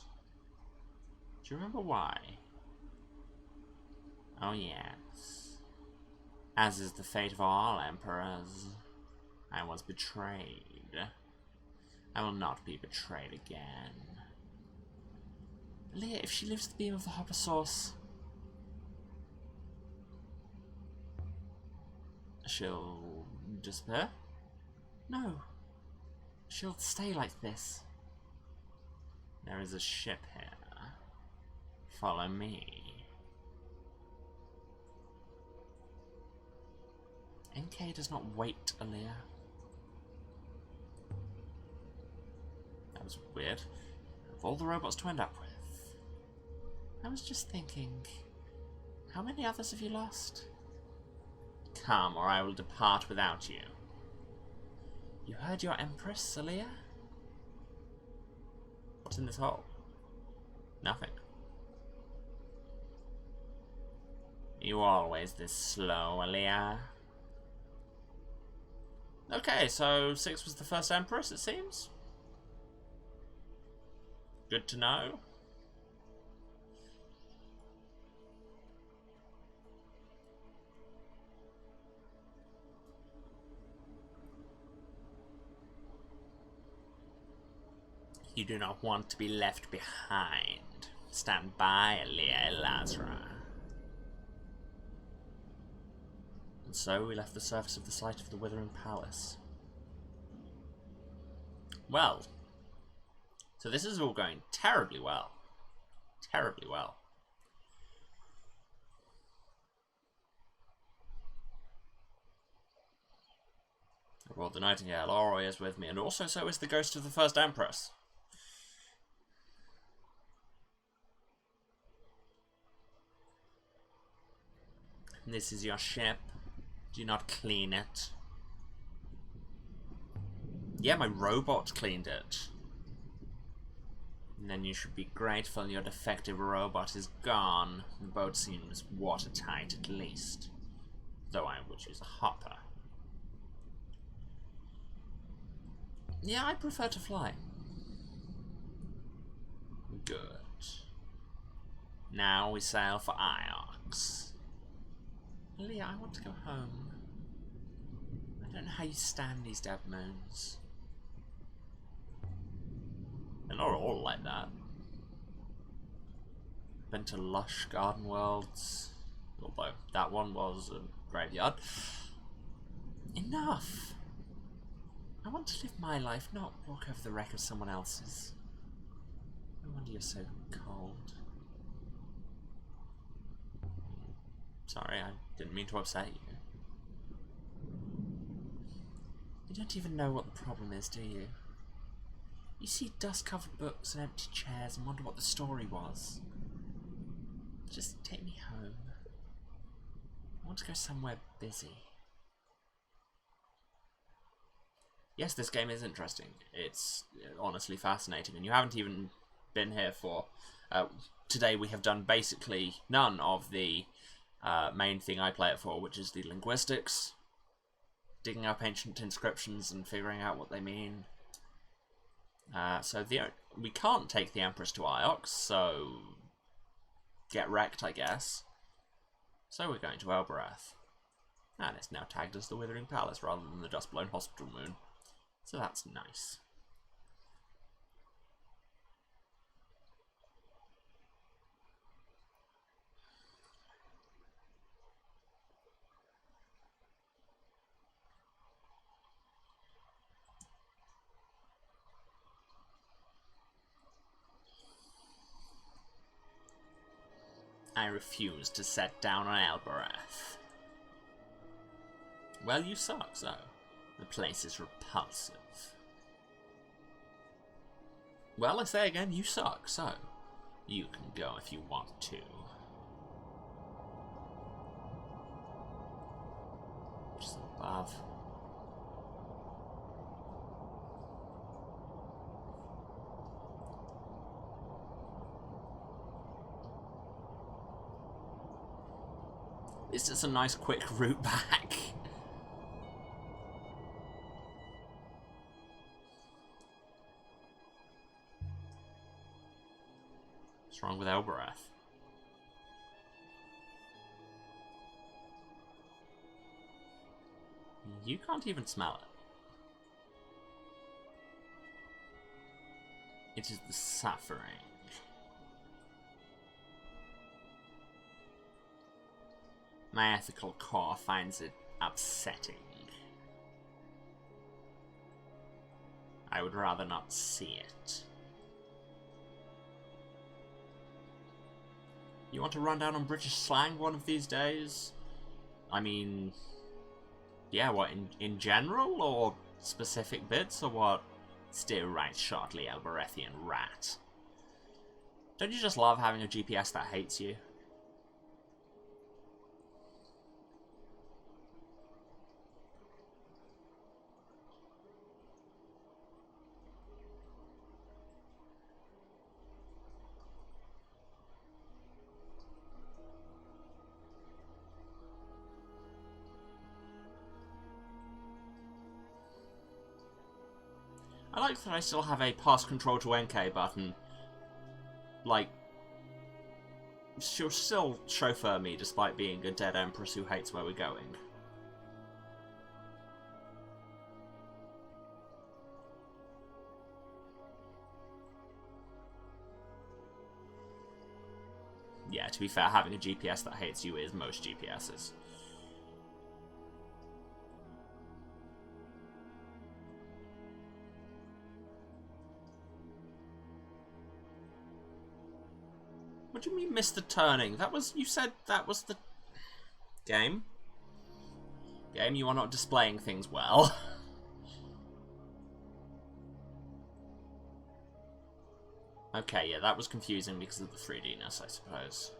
Do you remember why? Oh yes. As is the fate of all emperors. I was betrayed. I will not be betrayed again. Leah, if she lives the beam of the Hopper Source, she'll disappear? No. She'll stay like this. There is a ship here. Follow me. NK does not wait, Aaliyah. That was weird. Of all the robots to end up with. I was just thinking, how many others have you lost? Come, or I will depart without you. You heard your Empress, Aaliyah? What's in this hole? Nothing. You always this slow, Aaliyah? Okay, so 6 was the first Empress, it seems. Good to know. You do not want to be left behind. Stand by, Aaliyah Elazra. And so we left the surface of the site of the Withering Palace. Well, so this is all going terribly well. Terribly well. Well, the Nightingale Aurora is with me, and also so is the ghost of the first Empress. This is your ship. Do not clean it. Yeah, my robot cleaned it. And then you should be grateful your defective robot is gone. The boat seems watertight at least. Though I would use a hopper. Yeah, I prefer to fly. Good. Now we sail for Iox. Leah, I want to go home. I don't know how you stand these dead moons. They're not all like that. Been to lush garden worlds, although that one was a graveyard. Enough! I want to live my life, not walk over the wreck of someone else's. No wonder you're so cold. Sorry, I didn't mean to upset you. You don't even know what the problem is, do you? You see dust-covered books and empty chairs and wonder what the story was. Just take me home. I want to go somewhere busy. Yes, this game is interesting. It's honestly fascinating, and you haven't even been here for... today we have done basically none of the main thing I play it for, which is the linguistics. Digging up ancient inscriptions and figuring out what they mean. So we can't take the Empress to Iox, so get wrecked, I guess. So we're going to Elbereth. And it's now tagged as the Withering Palace rather than the Dustblown Hospital Moon. So that's nice. I refuse to set down on Elbereth. Well, you suck, so. The place is repulsive. Well, I say again, you suck, so. You can go if you want to. Just above. It's just a nice quick route back. What's wrong with Elbereth? You can't even smell it. It is the suffering. My ethical core finds it upsetting. I would rather not see it. You want to run down on British slang one of these days? I mean, yeah, what, in general, or specific bits, or what? Steer right shortly, Elberethian rat. Don't you just love having a GPS that hates you? I like that I still have a pass control to NK button. Like, she'll still chauffeur me despite being a dead Empress who hates where we're going. Yeah, to be fair, having a GPS that hates you is most GPSs. What do you mean miss the turning? That was, you said that was the... Game? Game, you are not displaying things well. Okay, yeah, that was confusing because of the 3D-ness, I suppose.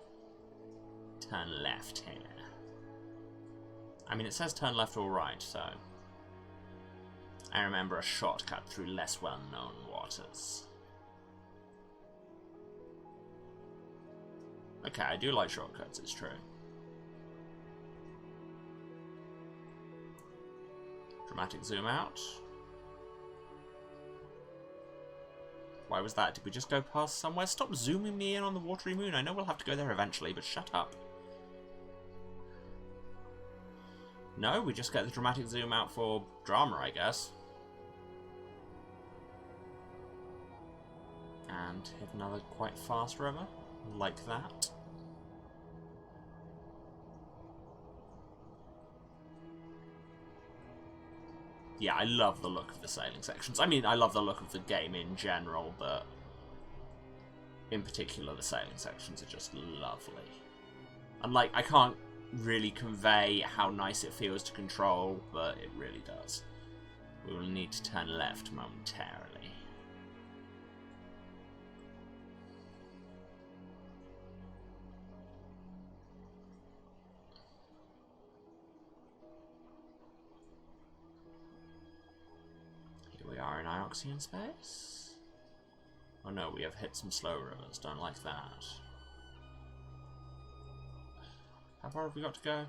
Turn left here. I mean, it says turn left or right, so... I remember a shortcut through less well-known waters. Okay, I do like shortcuts, it's true. Dramatic zoom out. Why was that? Did we just go past somewhere? Stop zooming me in on the watery moon. I know we'll have to go there eventually, but shut up. No, we just get the dramatic zoom out for drama, I guess. And hit another quite fast river, like that. Yeah, I love the look of the sailing sections. I mean, I love the look of the game in general, but in particular, the sailing sections are just lovely. And, like, I can't really convey how nice it feels to control, but it really does. We will need to turn left momentarily. We are in Ioxian space. Oh no, we have hit some slow rivers. Don't like that. How far have we got to go?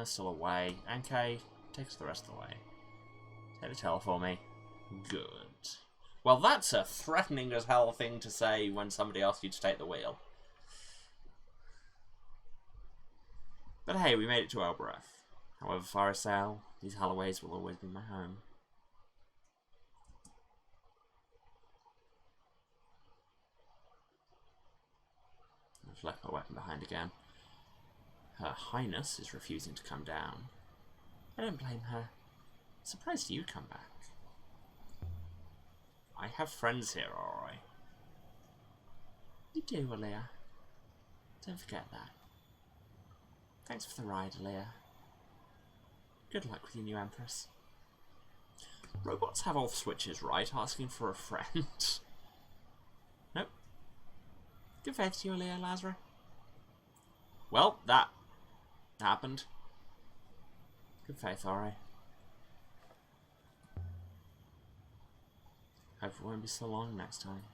Still a way. NK, take us the rest of the way. Take the tail for me. Good. Well, that's a threatening as hell thing to say when somebody asks you to take the wheel. But hey, we made it to Elbereth. However far I sail, these Halloways will always be my home. I've left my weapon behind again. Her Highness is refusing to come down. I don't blame her. Surprised you come back. I have friends here, Aurora. You do, Aaliyah. Don't forget that. Thanks for the ride, Aaliyah. Good luck with your new Empress. Robots have off switches, right? Asking for a friend. Nope. Good faith to you, Aaliyah Lazarus. Well, that happened. Good faith, alright. Hope it won't be so long next time.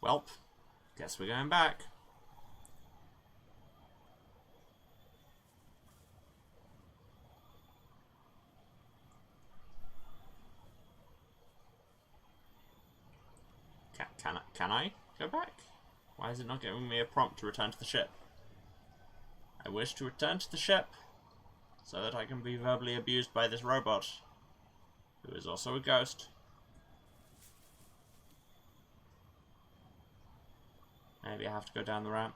Welp, guess we're going back. Can I go back? Why is it not giving me a prompt to return to the ship? I wish to return to the ship so that I can be verbally abused by this robot, who is also a ghost. Maybe I have to go down the ramp.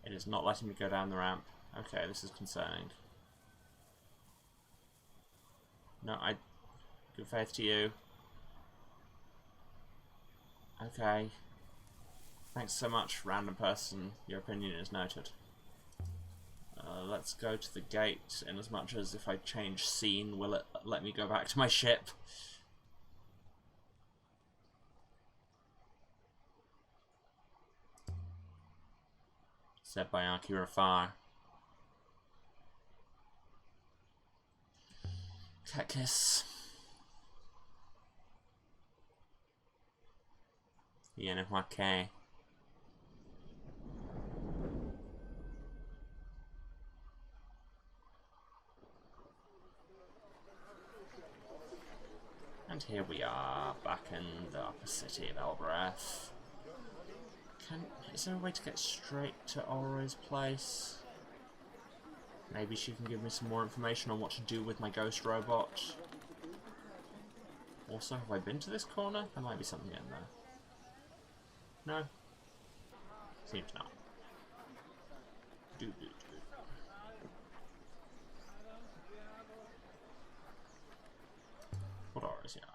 It is not letting me go down the ramp. Okay, this is concerning. No, good faith to you. Okay. Thanks so much, random person. Your opinion is noted. Let's go to the gate, in as much as if I change scene, will it let me go back to my ship? Said by Akira Fire. Cat kiss. Yenehwake. And here we are, back in the upper city of Elbreth. Is there a way to get straight to Aurora's place? Maybe she can give me some more information on what to do with my ghost robot. Also, have I been to this corner? There might be something in there. No? Seems not. What Aura's yard?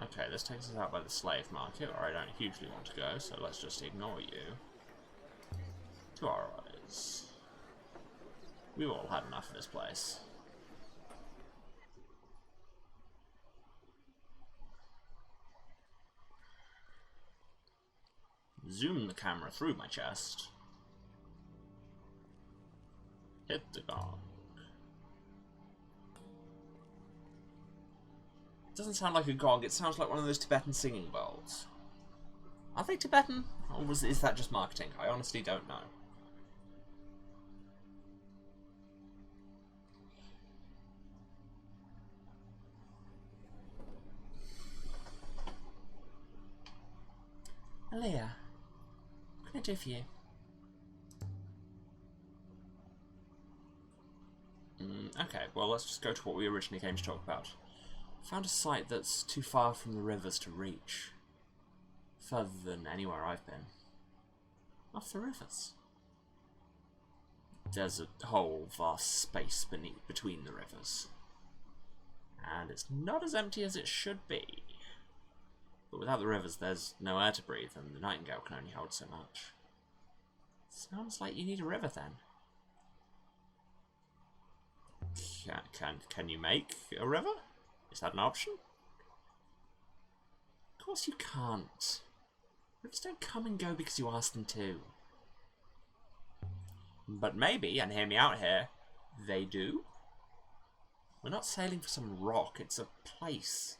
Okay, this takes us out by the slave market, where I don't hugely want to go, so let's just ignore you. To Aura's. We've all had enough of this place. Zoom the camera through my chest. Hit the gong. It doesn't sound like a gong, it sounds like one of those Tibetan singing bowls. Are they Tibetan? Or is that just marketing? I honestly don't know. Aaliyah, what can I do for you? Okay, well let's just go to what we originally came to talk about. Found a site that's too far from the rivers to reach. Further than anywhere I've been. Off the rivers. There's a whole vast space between the rivers. And it's not as empty as it should be. But without the rivers, there's no air to breathe, and the nightingale can only hold so much. Sounds like you need a river, then. Can you make a river? Is that an option? Of course you can't. Rivers don't come and go because you ask them to. But maybe, and hear me out here, they do. We're not sailing for some rock, it's a place.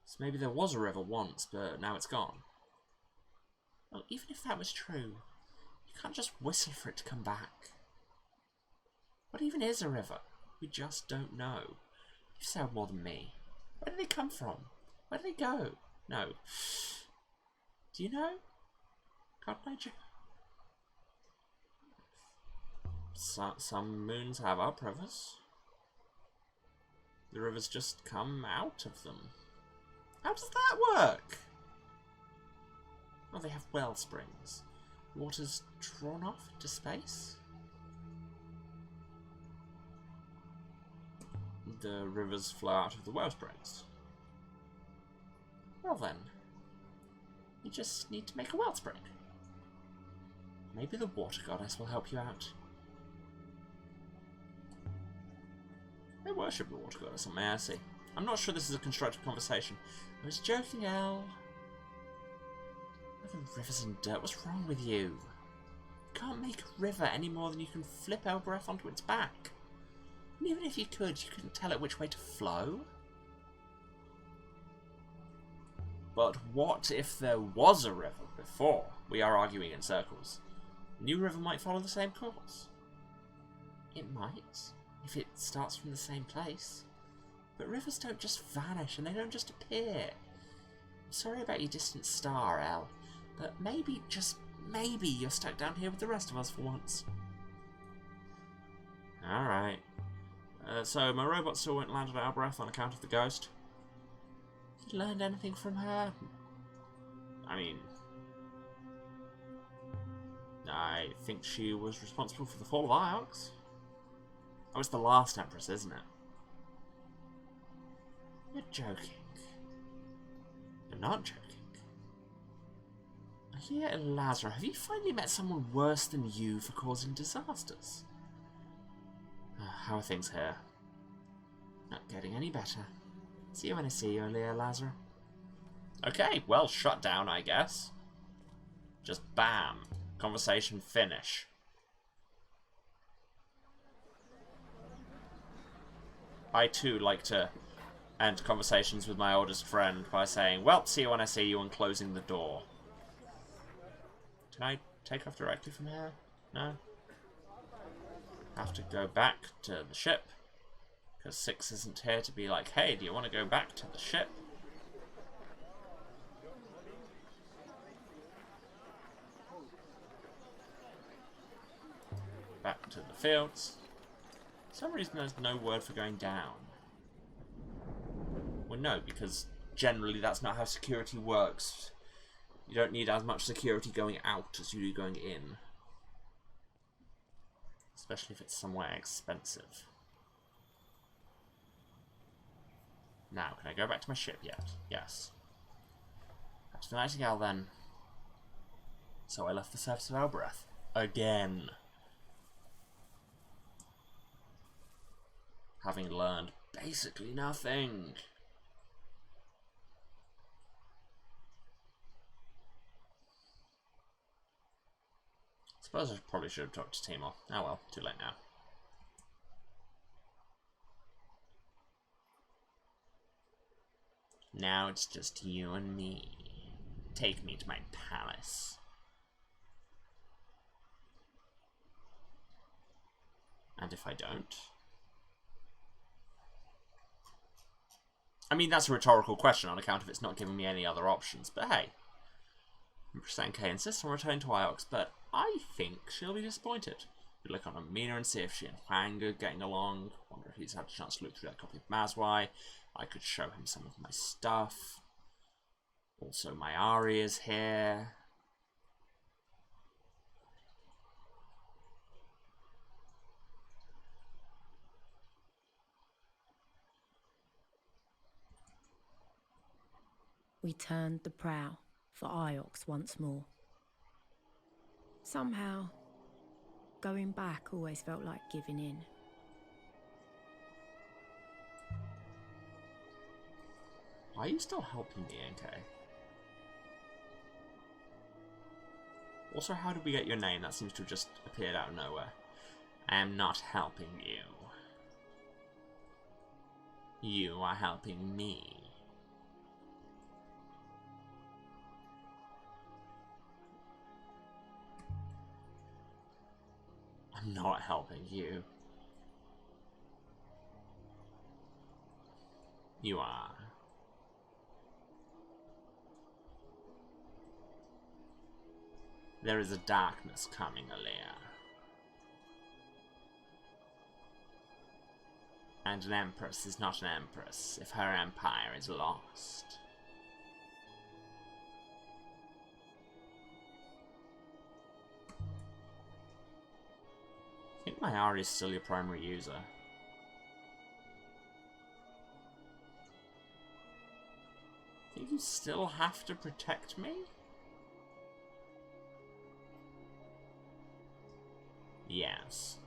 So maybe there was a river once, but now it's gone. Well, even if that was true, you can't just whistle for it to come back. What even is a river? We just don't know. You sailed more than me. Where do they come from? Where do they go? No. Do you know? God knows you. Some moons have up rivers. The rivers just come out of them. How does that work? Oh, they have well springs. Water's drawn off into space? The rivers flow out of the well springs. Well then, you just need to make a wellspring. Maybe the water goddess will help you out. I worship the water goddess on Mercy. I'm not sure this is a constructive conversation. I was joking, Elle. The rivers and dirt, what's wrong with you? You can't make a river any more than you can flip Elbreth onto its back. And even if you could, you couldn't tell it which way to flow. But what if there was a river before? We are arguing in circles. A new river might follow the same course. It might, if it starts from the same place. But rivers don't just vanish, and they don't just appear. I'm sorry about your distant star, Elle, but maybe, just maybe, you're stuck down here with the rest of us for once. Alright. So my robot still won't land at our breath on account of the ghost. You learned anything from her? I mean, I think she was responsible for the fall of Iox. Oh, it's the last Empress, isn't it? You're joking. You're not joking. Here, Lazarus, have you finally met someone worse than you for causing disasters? How are things here? Not getting any better. See you when I see you, Leah Lazarus. Okay, well, shut down, I guess. Just bam. Conversation finish. I too like to end conversations with my oldest friend by saying, well, see you when I see you, and closing the door. Can I take off directly from here? No? Have to go back to the ship. Because 6 isn't here to be like, hey, do you want to go back to the ship? Back to the fields. For some reason there's no word for going down. Well, no, because generally that's not how security works. You don't need as much security going out as you do going in. Especially if it's somewhere expensive. Now, can I go back to my ship yet? Yes. Back to the Nightingale then. So I left the surface of our breath. Again. Having learned basically nothing. Suppose I probably should have talked to Timor. Oh well, too late now. Now it's just you and me. Take me to my palace. And if I don't? I mean, that's a rhetorical question on account of it's not giving me any other options, but hey. Empress K insists on returning to Iox, but I think she'll be disappointed. We look on Amina and see if she and Huang are getting along. Wonder if he's had a chance to look through that copy of Mazwai. I could show him some of my stuff. Also, my Ari is here. We turned the prow for Iox once more. Somehow, going back always felt like giving in. Why are you still helping me, NK? Also, how did we get your name? That seems to have just appeared out of nowhere. I am not helping you. You are helping me. I'm not helping you. You are. There is a darkness coming, Alea. And an empress is not an empress if her empire is lost. I think my Ari is still your primary user. Think you still have to protect me? Yes.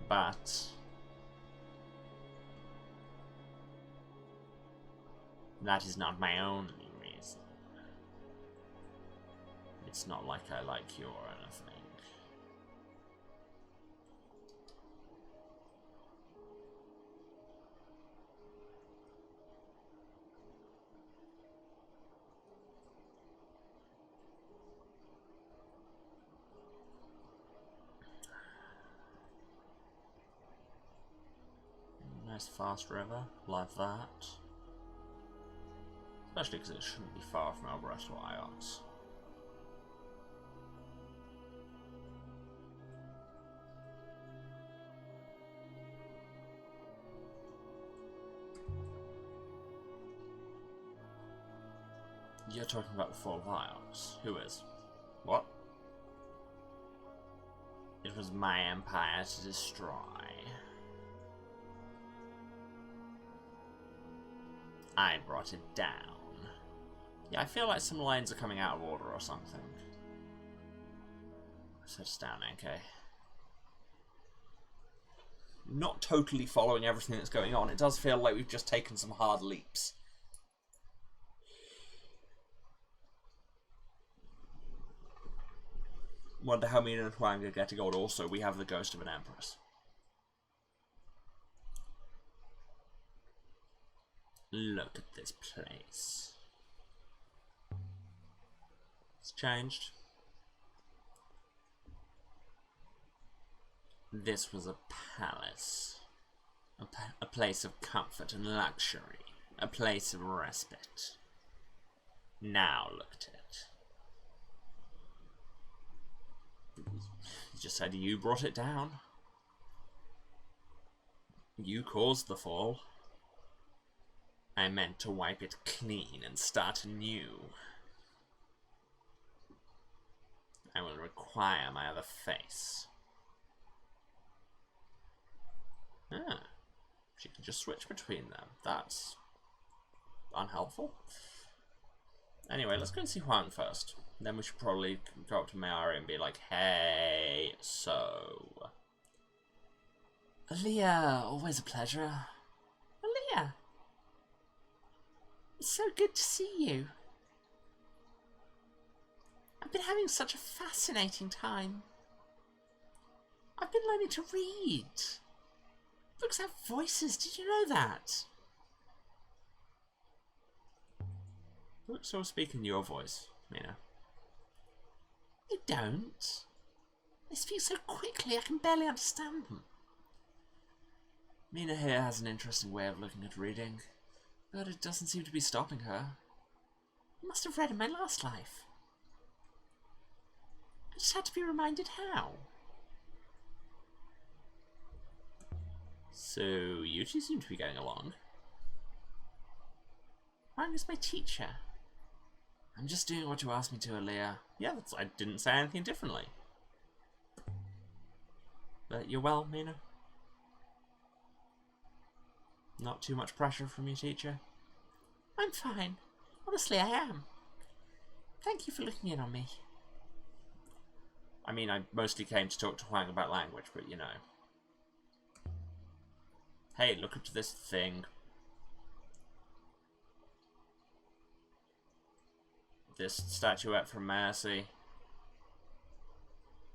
But that is not my only reason. It's not like I like you or anything. Nice fast river, like that. Especially because it shouldn't be far from Aurora or Iox. You're talking about the fall of Iox. Who is? What? It was my empire to destroy. I brought it down. Yeah, I feel like some lines are coming out of order or something. So it's down, okay. Not totally following everything that's going on. It does feel like we've just taken some hard leaps. Wonder how Mina and Huang are getting on. Also, we have the ghost of an Empress. Look at this place. It's changed. This was a palace. A place of comfort and luxury. A place of respite. Now look at it. You just said you brought it down. You caused the fall. I meant to wipe it clean and start anew. I will require my other face. Ah, she can just switch between them. That's unhelpful. Anyway, let's go and see Huang first. Then we should probably go up to Mayari and be like, hey, so... Aaliyah, always a pleasure. Aaliyah, it's so good to see you. I've been having such a fascinating time. I've been learning to read. Books have voices, did you know that? Books all speak in your voice, Mina. They don't. They speak so quickly I can barely understand them. Mina here has an interesting way of looking at reading, but it doesn't seem to be stopping her. I must have read in my last life. I just had to be reminded how. So, you two seem to be getting along. Huang is my teacher. I'm just doing what you asked me to, Aaliyah. Yeah, I didn't say anything differently. But you're well, Mina? Not too much pressure from your teacher? I'm fine. Honestly, I am. Thank you for looking in on me. I mean, I mostly came to talk to Huang about language, but you know. Hey, look at this thing. This statuette from Mercy.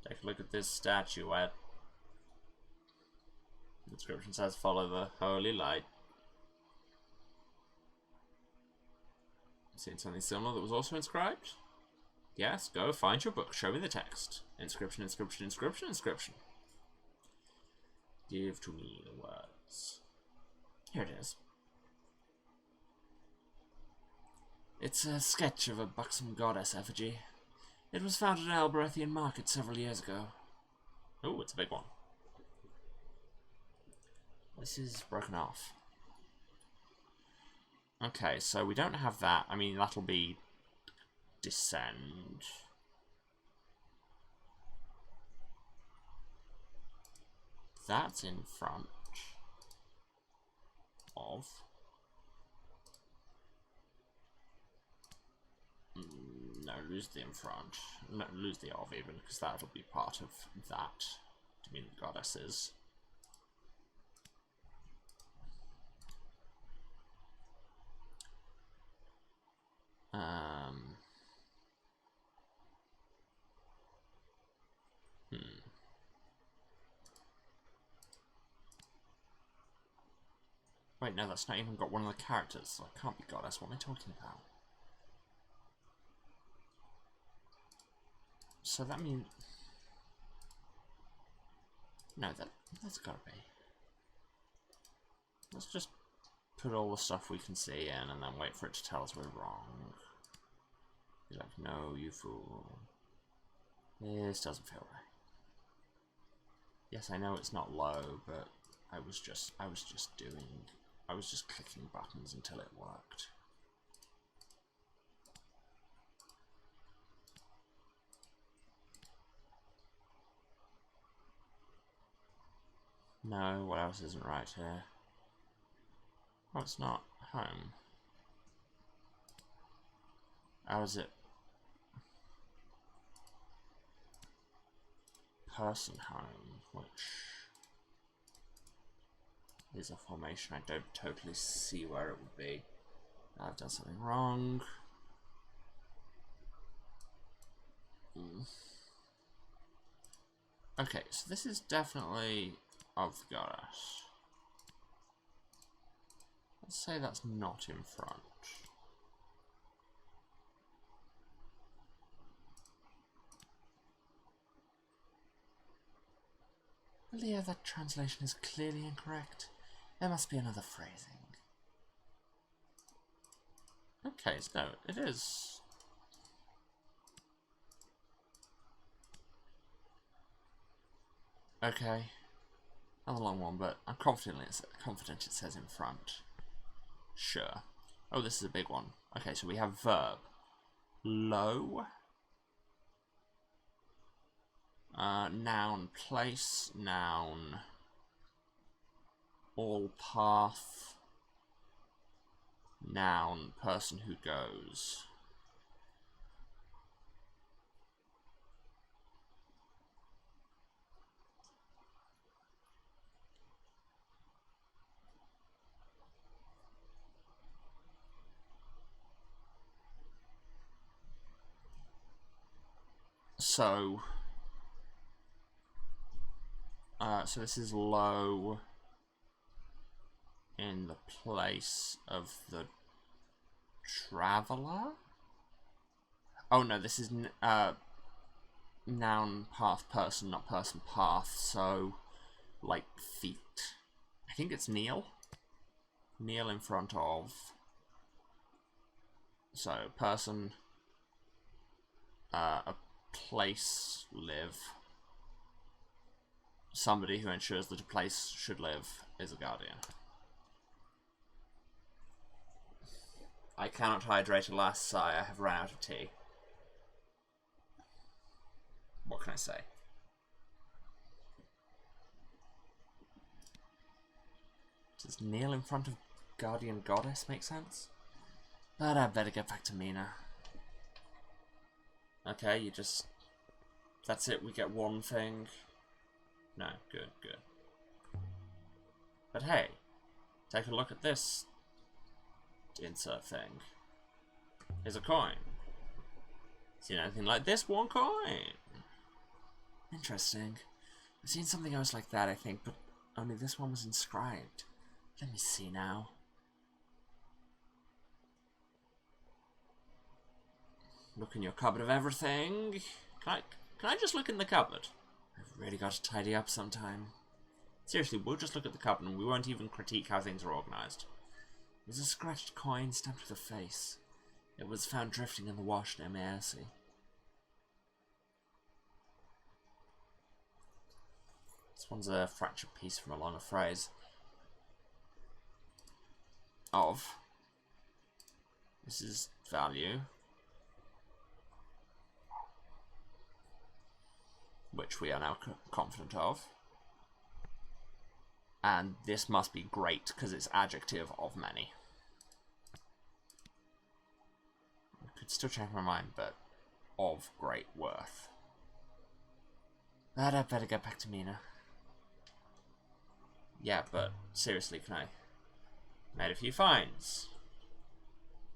Take a look at this statuette. The inscription says, follow the holy light. Seen something similar that was also inscribed? Yes, go find your book, show me the text. Inscription, inscription, inscription, inscription. Give to me the words. Here it is. It's a sketch of a buxom goddess effigy. It was found at an Alberethian market several years ago. Oh, it's a big one. This is broken off. Okay, so we don't have that. I mean, that'll be descend. That's in front of. No, lose the in front. No, lose the of even, because that'll be part of that. To mean the goddesses. Wait, no, that's not even got one of the characters, so it can't be goddess. What am I talking about? So that means... No, that's gotta be. Let's just put all the stuff we can see in and then wait for it to tell us we're wrong. Be like, no, you fool. This doesn't feel right. Yes, I know it's not low, but I was just clicking buttons until it worked. No, what else isn't right here? Oh, it's not home. How is it? Person home, which is a formation I don't totally see where it would be. I've done something wrong. Okay, so this is definitely of the goddess. Let's say that's not in front. Leah, that translation is clearly incorrect. There must be another phrasing. Okay, so no, it is. Okay. Another long one, but I'm confident it says in front. Sure. Oh, this is a big one. Okay, so we have verb. Low. Noun, place, noun, all path, noun, person who goes. So this is low in the place of the traveller? Oh no, this is noun, path, person, not person, path, so like feet. I think it's kneel. Kneel in front of. So person, a place, live. Somebody who ensures that a place should live is a guardian. I cannot hydrate, alas, sigh, I have run out of tea. What can I say? Does kneel in front of guardian goddess make sense? But I'd better get back to Mina. Okay, you just... That's it, we get one thing. No, good, good. But hey, take a look at this insert thing. Here's a coin. Seen anything like this? One coin! Interesting. I've seen something else like that, I think, but only this one was inscribed. Let me see now. Look in your cupboard of everything. Can I just look in the cupboard? I've really got to tidy up sometime. Seriously, we'll just look at the cupboard and we won't even critique how things are organised. There's a scratched coin stamped with a face. It was found drifting in the wash near Mercy. This one's a fractured piece from a longer phrase. Of. This is value. Which we are now confident of. And this must be great, because it's adjective of many. I could still change my mind, but of great worth. But I'd better get back to Mina. Yeah, but seriously, can I? Made a few finds.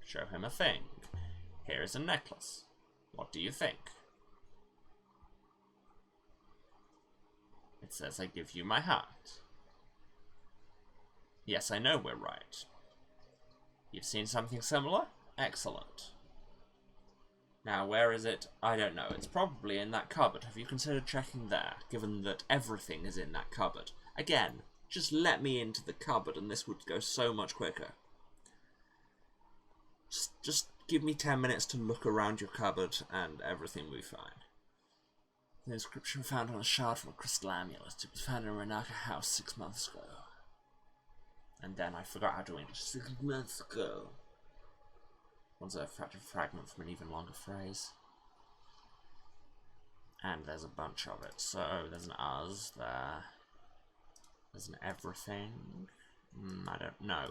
Show him a thing. Here is a necklace. What do you think? It says I give you my heart. Yes, I know we're right. You've seen something similar? Excellent. Now, where is it? I don't know. It's probably in that cupboard. Have you considered checking there, given that everything is in that cupboard? Again, just let me into the cupboard and this would go so much quicker. Just give me 10 minutes to look around your cupboard and everything will be fine. The inscription found on a shard from a crystal amulet. It was found in a Renaka house 6 months ago. And then I forgot how to English. 6 months ago. One's a fragment from an even longer phrase. And there's a bunch of it. So there's an us there. There's an everything. I don't know.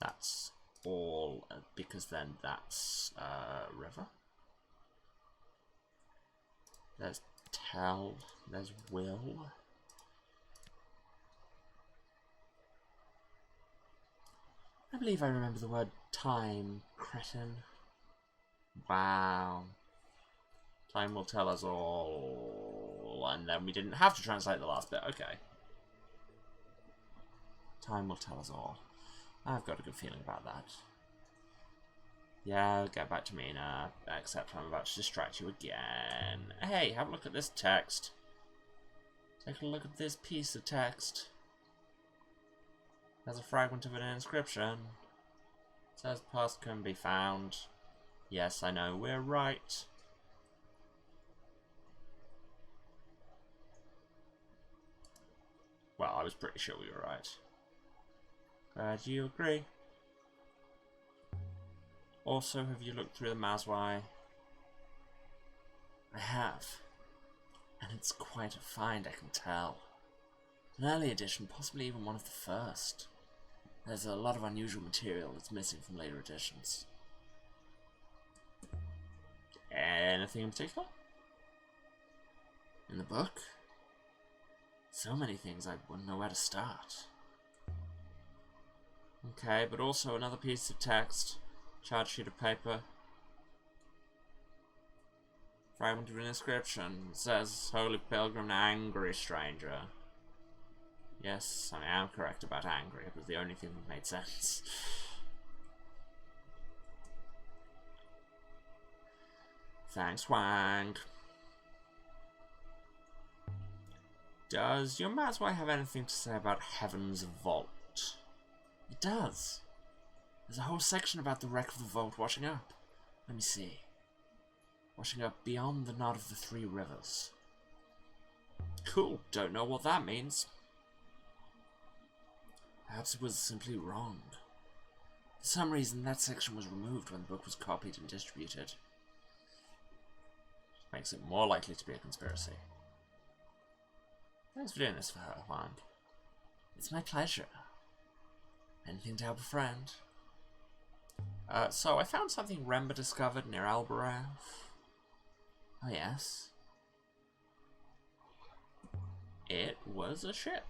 That's all, because then that's river. There's tell. There's will. I believe I remember the word time, cretin. Wow. Time will tell us all. And then we didn't have to translate the last bit. Okay. Time will tell us all. I've got a good feeling about that. Yeah, get back to me now. Except I'm about to distract you again. Hey, have a look at this text. Take a look at this piece of text. There's a fragment of an inscription. It says past can be found. Yes, I know, we're right. Well, I was pretty sure we were right. Glad you agree. Also, have you looked through the Mazwai? I have. And it's quite a find, I can tell. An early edition, possibly even one of the first. There's a lot of unusual material that's missing from later editions. Anything in particular? In the book? So many things I wouldn't know where to start. Okay, but also another piece of text. Charge sheet of paper. Fragment of an inscription. It says, Holy Pilgrim, angry stranger. Yes, I am correct about angry. It was the only thing that made sense. Thanks, Wang. Does your Mazwai have anything to say about Heaven's Vault? It does. There's a whole section about the wreck of the vault washing up. Let me see. Washing up beyond the knot of the 3 rivers. Cool. Don't know what that means. Perhaps it was simply wrong. For some reason, that section was removed when the book was copied and distributed. Makes it more likely to be a conspiracy. Thanks for doing this for her, Wang. It's my pleasure. Anything to help a friend? So I found something Remba discovered near Albarau. Oh yes. It was a ship.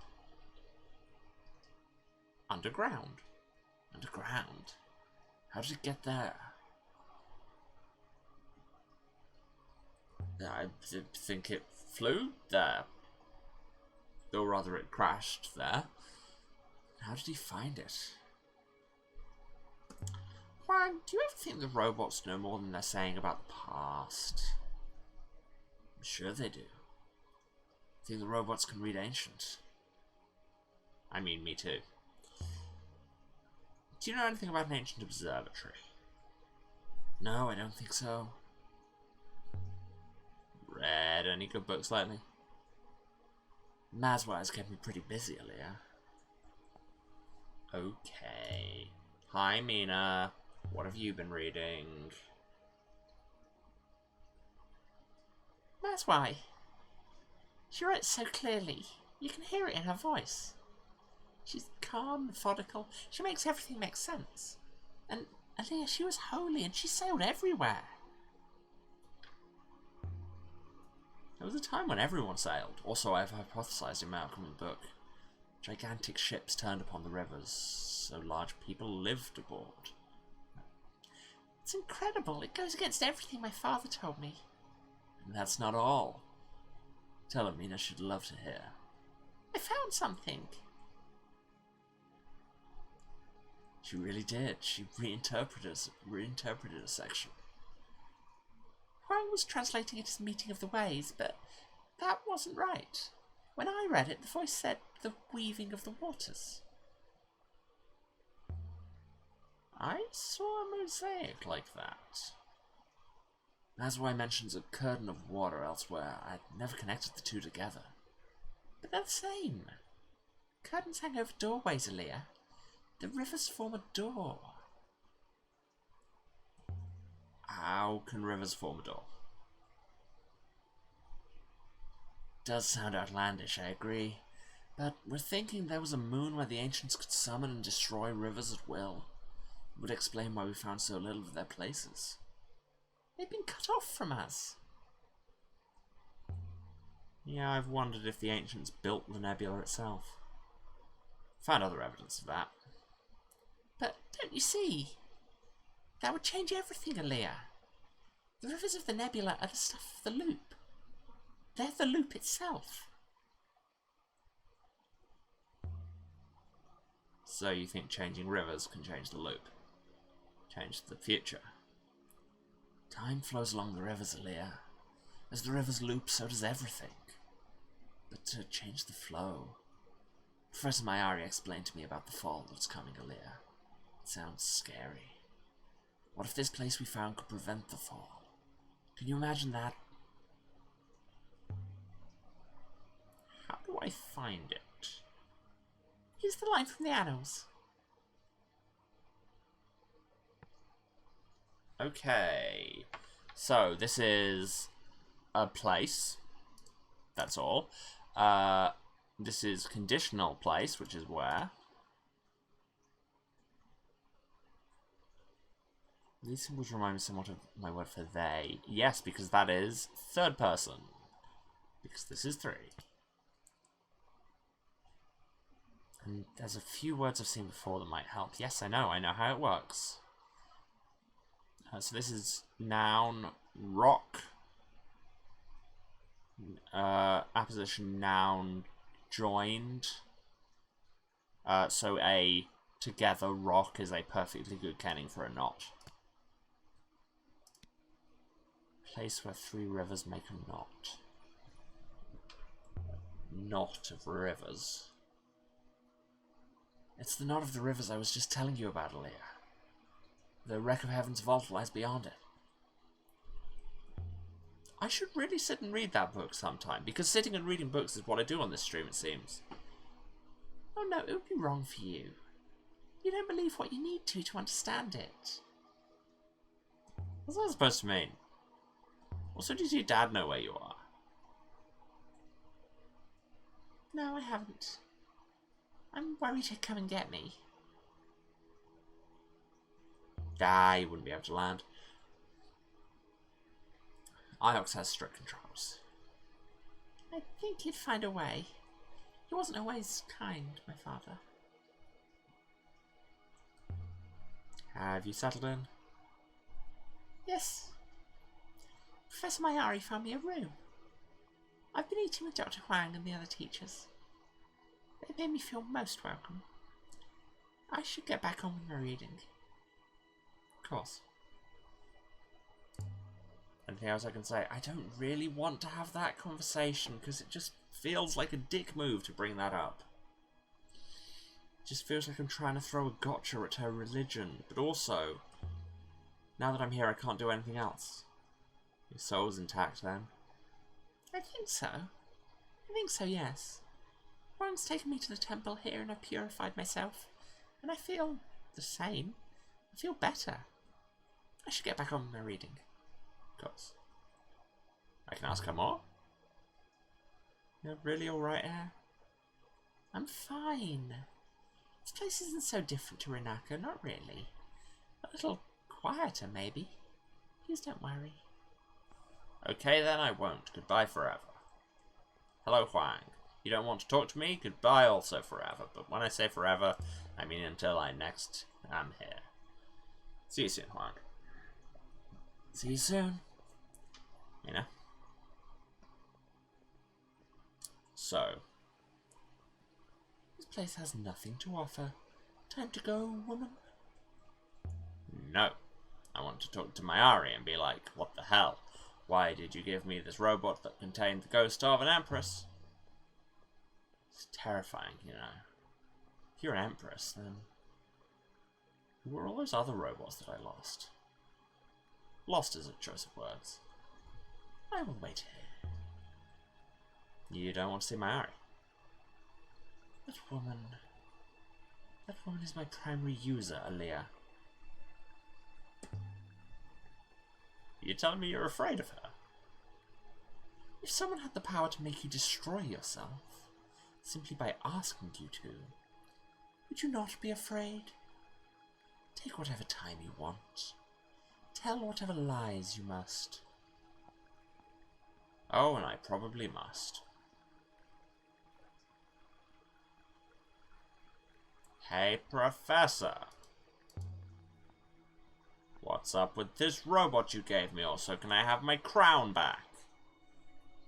Underground. Underground? How did it get there? I think it flew there. Or rather, it crashed there. How did he find it? Juan, do you ever think the robots know more than they're saying about the past? I'm sure they do. I think the robots can read ancient. I mean, me too. Do you know anything about an ancient observatory? No, I don't think so. Read any good books lately? Mazwai's kept me pretty busy, Aaliyah. Okay. Hi, Mina. What have you been reading? Mazwai. She writes so clearly. You can hear it in her voice. She's calm, methodical. She makes everything make sense. And Aaliyah, she was holy and she sailed everywhere. There was a time when everyone sailed. Also, I've hypothesized in my upcoming book. Gigantic ships turned upon the rivers, so large people lived aboard. It's incredible. It goes against everything my father told me. And that's not all. Tell her, Mina should love to hear. I found something. She really did. She reinterpreted a section. Huang was translating it as Meeting of the Ways, but that wasn't right. When I read it, the voice said the weaving of the waters. I saw a mosaic like that. That's why it mentions a curtain of water elsewhere. I'd never connected the two together. But they're the same. Curtains hang over doorways, Aaliyah. The rivers form a door. How can rivers form a door? Does sound outlandish, I agree. But we're thinking there was a moon where the ancients could summon and destroy rivers at will. It would explain why we found so little of their places. They've been cut off from us. Yeah, I've wondered if the ancients built the nebula itself. Found other evidence of that. But don't you see? That would change everything, Aaliyah. The rivers of the nebula are the stuff of the loop. They're the loop itself. So you think changing rivers can change the loop? Change the future? Time flows along the rivers, Aaliyah. As the rivers loop, so does everything. But to change the flow... Professor Mayari explained to me about the fall that's coming, Aaliyah. It sounds scary. What if this place we found could prevent the fall? Can you imagine that? How do I find it? Here's the line from the annals. Okay. So, this is a place. That's all. This is conditional place, which is where. These symbols remind me somewhat of my word for they. Yes, because that is third person. Because this is 3. And there's a few words I've seen before that might help. Yes, I know how it works. So this is noun, rock. Apposition, noun, joined. So a together rock is a perfectly good kenning for a knot. Place where 3 rivers make a knot. Knot of rivers. It's the knot of the rivers I was just telling you about, Aaliyah. The wreck of Heaven's vault lies beyond it. I should really sit and read that book sometime, because sitting and reading books is what I do on this stream, it seems. Oh no, it would be wrong for you. You don't believe what you need to understand it. What's that supposed to mean? Also, does your dad know where you are? No, I haven't. I'm worried he'd come and get me. Ah, you wouldn't be able to land. Iox has strict controls. I think he'd find a way. He wasn't always kind, my father. Have you settled in? Yes. Professor Mayari found me a room. I've been eating with Dr. Huang and the other teachers. They made me feel most welcome. I should get back on with my reading. Of course. Anything else I can say? I don't really want to have that conversation because it just feels like a dick move to bring that up. It just feels like I'm trying to throw a gotcha at her religion, but also, now that I'm here I can't do anything else. Your soul's intact then? I think so. I think so, yes. Huang's taken me to the temple here and I've purified myself. And I feel the same. I feel better. I should get back on with my reading. Of course. I can ask her more? You're really alright here? I'm fine. This place isn't so different to Renaka, not really. A little quieter, maybe. Please don't worry. Okay then, I won't. Goodbye forever. Hello, Huang. You don't want to talk to me? Goodbye also forever. But when I say forever, I mean until I next am here. See you soon, Huang. See you soon. You know? So. This place has nothing to offer. Time to go, woman? No. I want to talk to Mayari and be like, what the hell? Why did you give me this robot that contained the ghost of an Empress? It's terrifying, you know. If you're an Empress, then who were all those other robots that I lost? Lost is a choice of words. I will wait here. You don't want to see my Ari? That woman is my primary user, Aaliyah. You're telling me you're afraid of her? If someone had the power to make you destroy yourself, simply by asking you to, would you not be afraid? Take whatever time you want. Tell whatever lies you must. Oh, and I probably must. Hey, Professor. What's up with this robot you gave me? Also, can I have my crown back?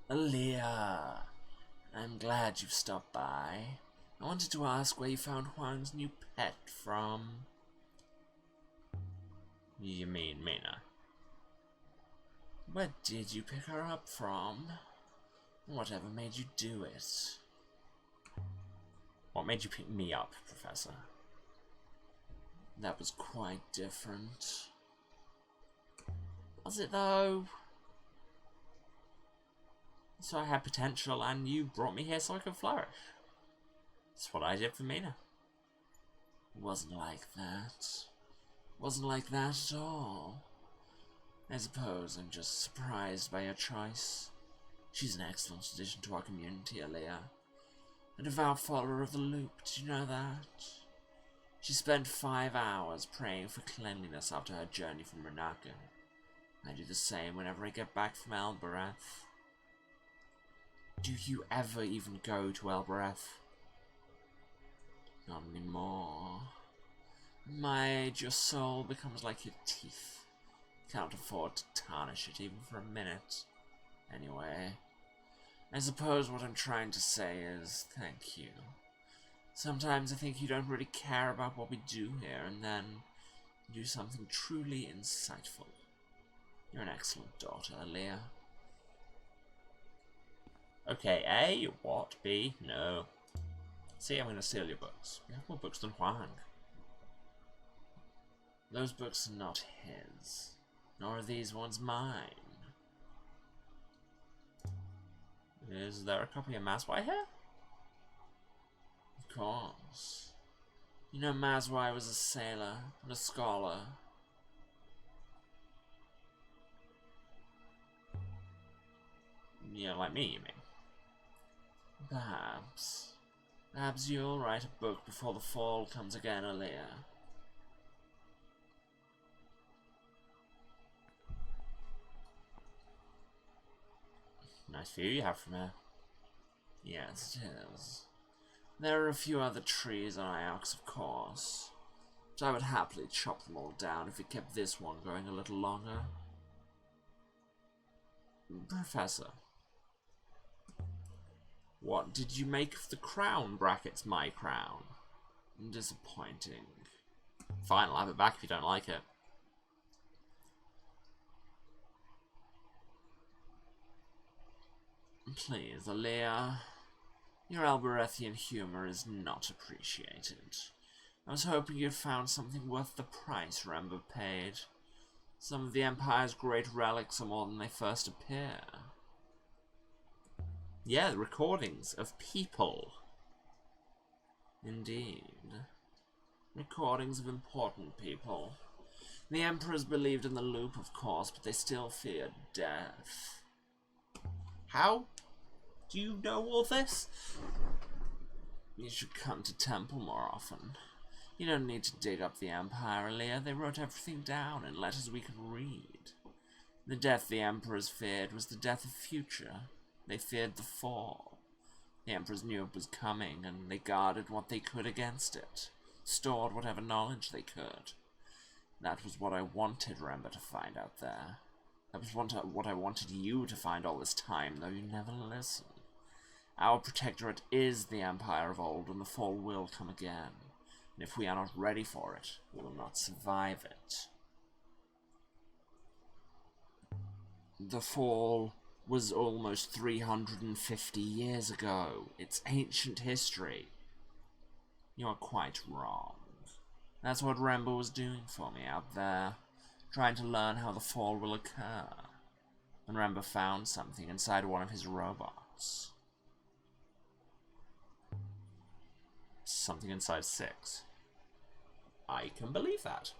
Aaliyah, I'm glad you've stopped by. I wanted to ask where you found Huang's new pet from. You mean Mina? Where did you pick her up from? Whatever made you do it? What made you pick me up, Professor? That was quite different. Was it, though? So I had potential, and you brought me here so I could flourish. That's what I did for Mina. It wasn't like that. Wasn't like that at all. I suppose I'm just surprised by your choice. She's an excellent addition to our community, Aaliyah. A devout follower of the loop, did you know that? She spent 5 hours praying for cleanliness after her journey from Renaka. I do the same whenever I get back from Elbereth. Do you ever even go to Elbereth? Not anymore. My age, your soul becomes like your teeth. Can't afford to tarnish it even for a minute. Anyway, I suppose what I'm trying to say is thank you. Sometimes I think you don't really care about what we do here, and then you do something truly insightful. You're an excellent daughter, Aaliyah. Okay, A, what? B, no. See, I'm going to steal your books. You have more books than Huang. Those books are not his, nor are these ones mine. Is there a copy of Mazwai here? Of course. You know Mazwai was a sailor and a scholar. Yeah, like me, you mean? Perhaps. Perhaps you'll write a book before the fall comes again, Aaliyah. Nice view you have from here. Yes, it is. There are a few other trees on Iox, of course, but I would happily chop them all down if it kept this one going a little longer. Professor, what did you make of the crown brackets my crown? Disappointing. Fine, I'll have it back if you don't like it. Please, Aaliyah. Your Alberethian humor is not appreciated. I was hoping you'd found something worth the price Rember paid. Some of the Empire's great relics are more than they first appear. Yeah, the recordings of people. Indeed. Recordings of important people. The Emperors believed in the loop, of course, but they still feared death. How do you know all this? You should come to Temple more often. You don't need to dig up the Empire, Aaliyah. They wrote everything down in letters we could read. The death the Emperors feared was the death of future. They feared the fall. The Emperors knew it was coming, and they guarded what they could against it. Stored whatever knowledge they could. That was what I wanted Rember to find out there. That was what I wanted you to find all this time, though you never listen. Our protectorate is the Empire of old, and the fall will come again. And if we are not ready for it, we will not survive it. The fall was almost 350 years ago. It's ancient history. You are quite wrong. That's what Rembo was doing for me out there, trying to learn how the fall will occur. And Rembo found something inside one of his robots. Something inside 6. I can believe that.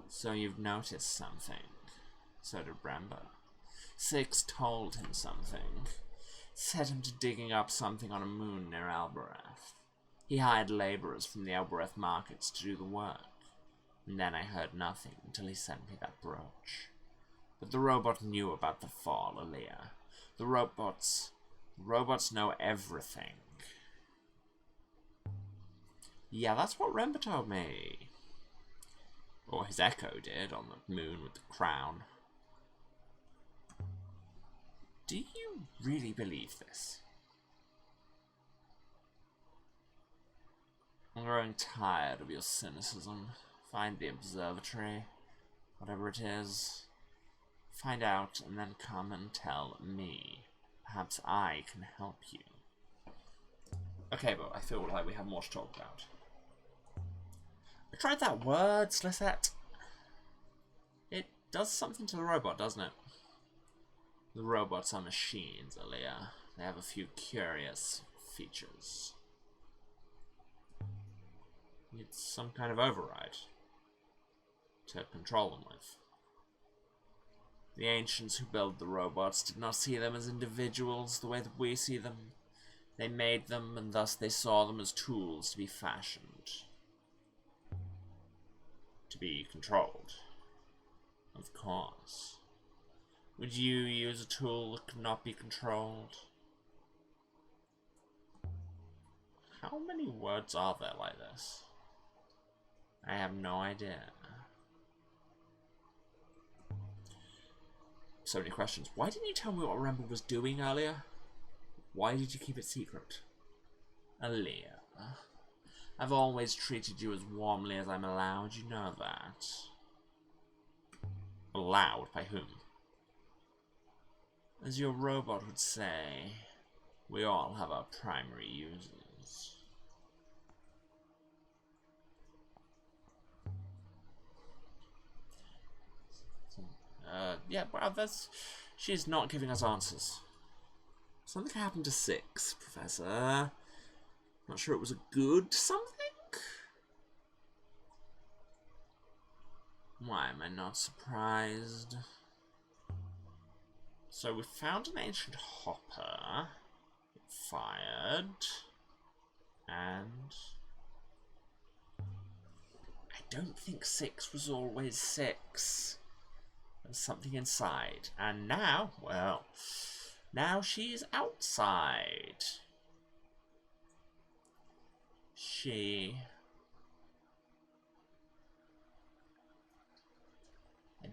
So you've noticed something. So did Rembo. 6 told him something. Set him to digging up something on a moon near Albereth. He hired laborers from the Albereth markets to do the work. And then I heard nothing until he sent me that brooch. But the robot knew about the fall, Aaliyah. The robots know everything. Yeah, that's what Rembo told me. Or his echo did, on the moon with the crown. Do you really believe this? I'm growing tired of your cynicism. Find the observatory, whatever it is. Find out and then come and tell me. Perhaps I can help you. Okay, but I feel like we have more to talk about. I tried that word, Slisette. It does something to the robot, doesn't it? The robots are machines, Aaliyah. They have a few curious features. It's some kind of override to control them with. The ancients who built the robots did not see them as individuals the way that we see them. They made them, and thus they saw them as tools to be fashioned. To be controlled. Of course. Would you use a tool that could not be controlled? How many words are there like this? I have no idea. So many questions. Why didn't you tell me what Rembo was doing earlier? Why did you keep it secret? Aaliyah. I've always treated you as warmly as I'm allowed, you know that. Allowed? By whom? As your robot would say, we all have our primary users. Yeah, well, she's not giving us answers. Something happened to 6, Professor. Not sure it was a good something? Why am I not surprised? So we found an ancient hopper, fired, and I don't think 6 was always 6. There's something inside, and now, well, now she's outside. I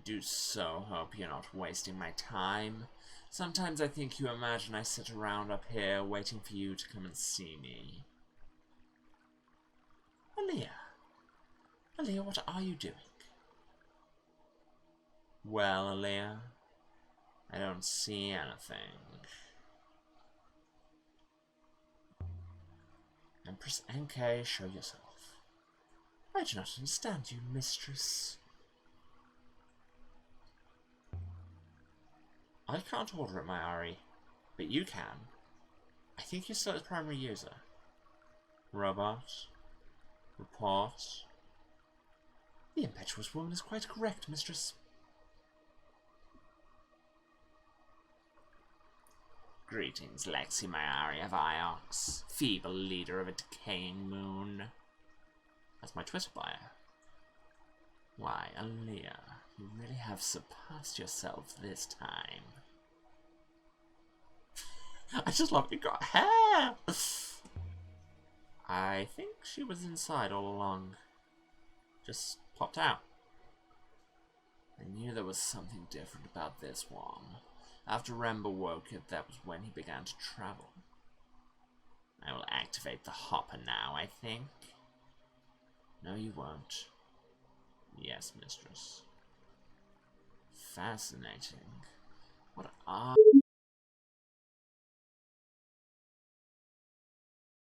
do so hope you're not wasting my time. Sometimes I think you imagine I sit around up here waiting for you to come and see me. Aaliyah, what are you doing? Well, Aaliyah, I don't see anything. Empress NK, show yourself. I do not understand you, mistress. I can't order it, my Ari, but you can. I think you're still its primary user. Robot. Report. The impetuous woman is quite correct, mistress. Greetings, Lexi Mayari of Iox, feeble leader of a decaying moon. That's my Twitter bio. Why, Aaliyah, you really have surpassed yourself this time. I just love it. You got hair! I think she was inside all along. Just popped out. I knew there was something different about this one. After Rembo woke it, that was when he began to travel. I will activate the hopper now, I think. No, you won't. Yes, mistress. Fascinating. What are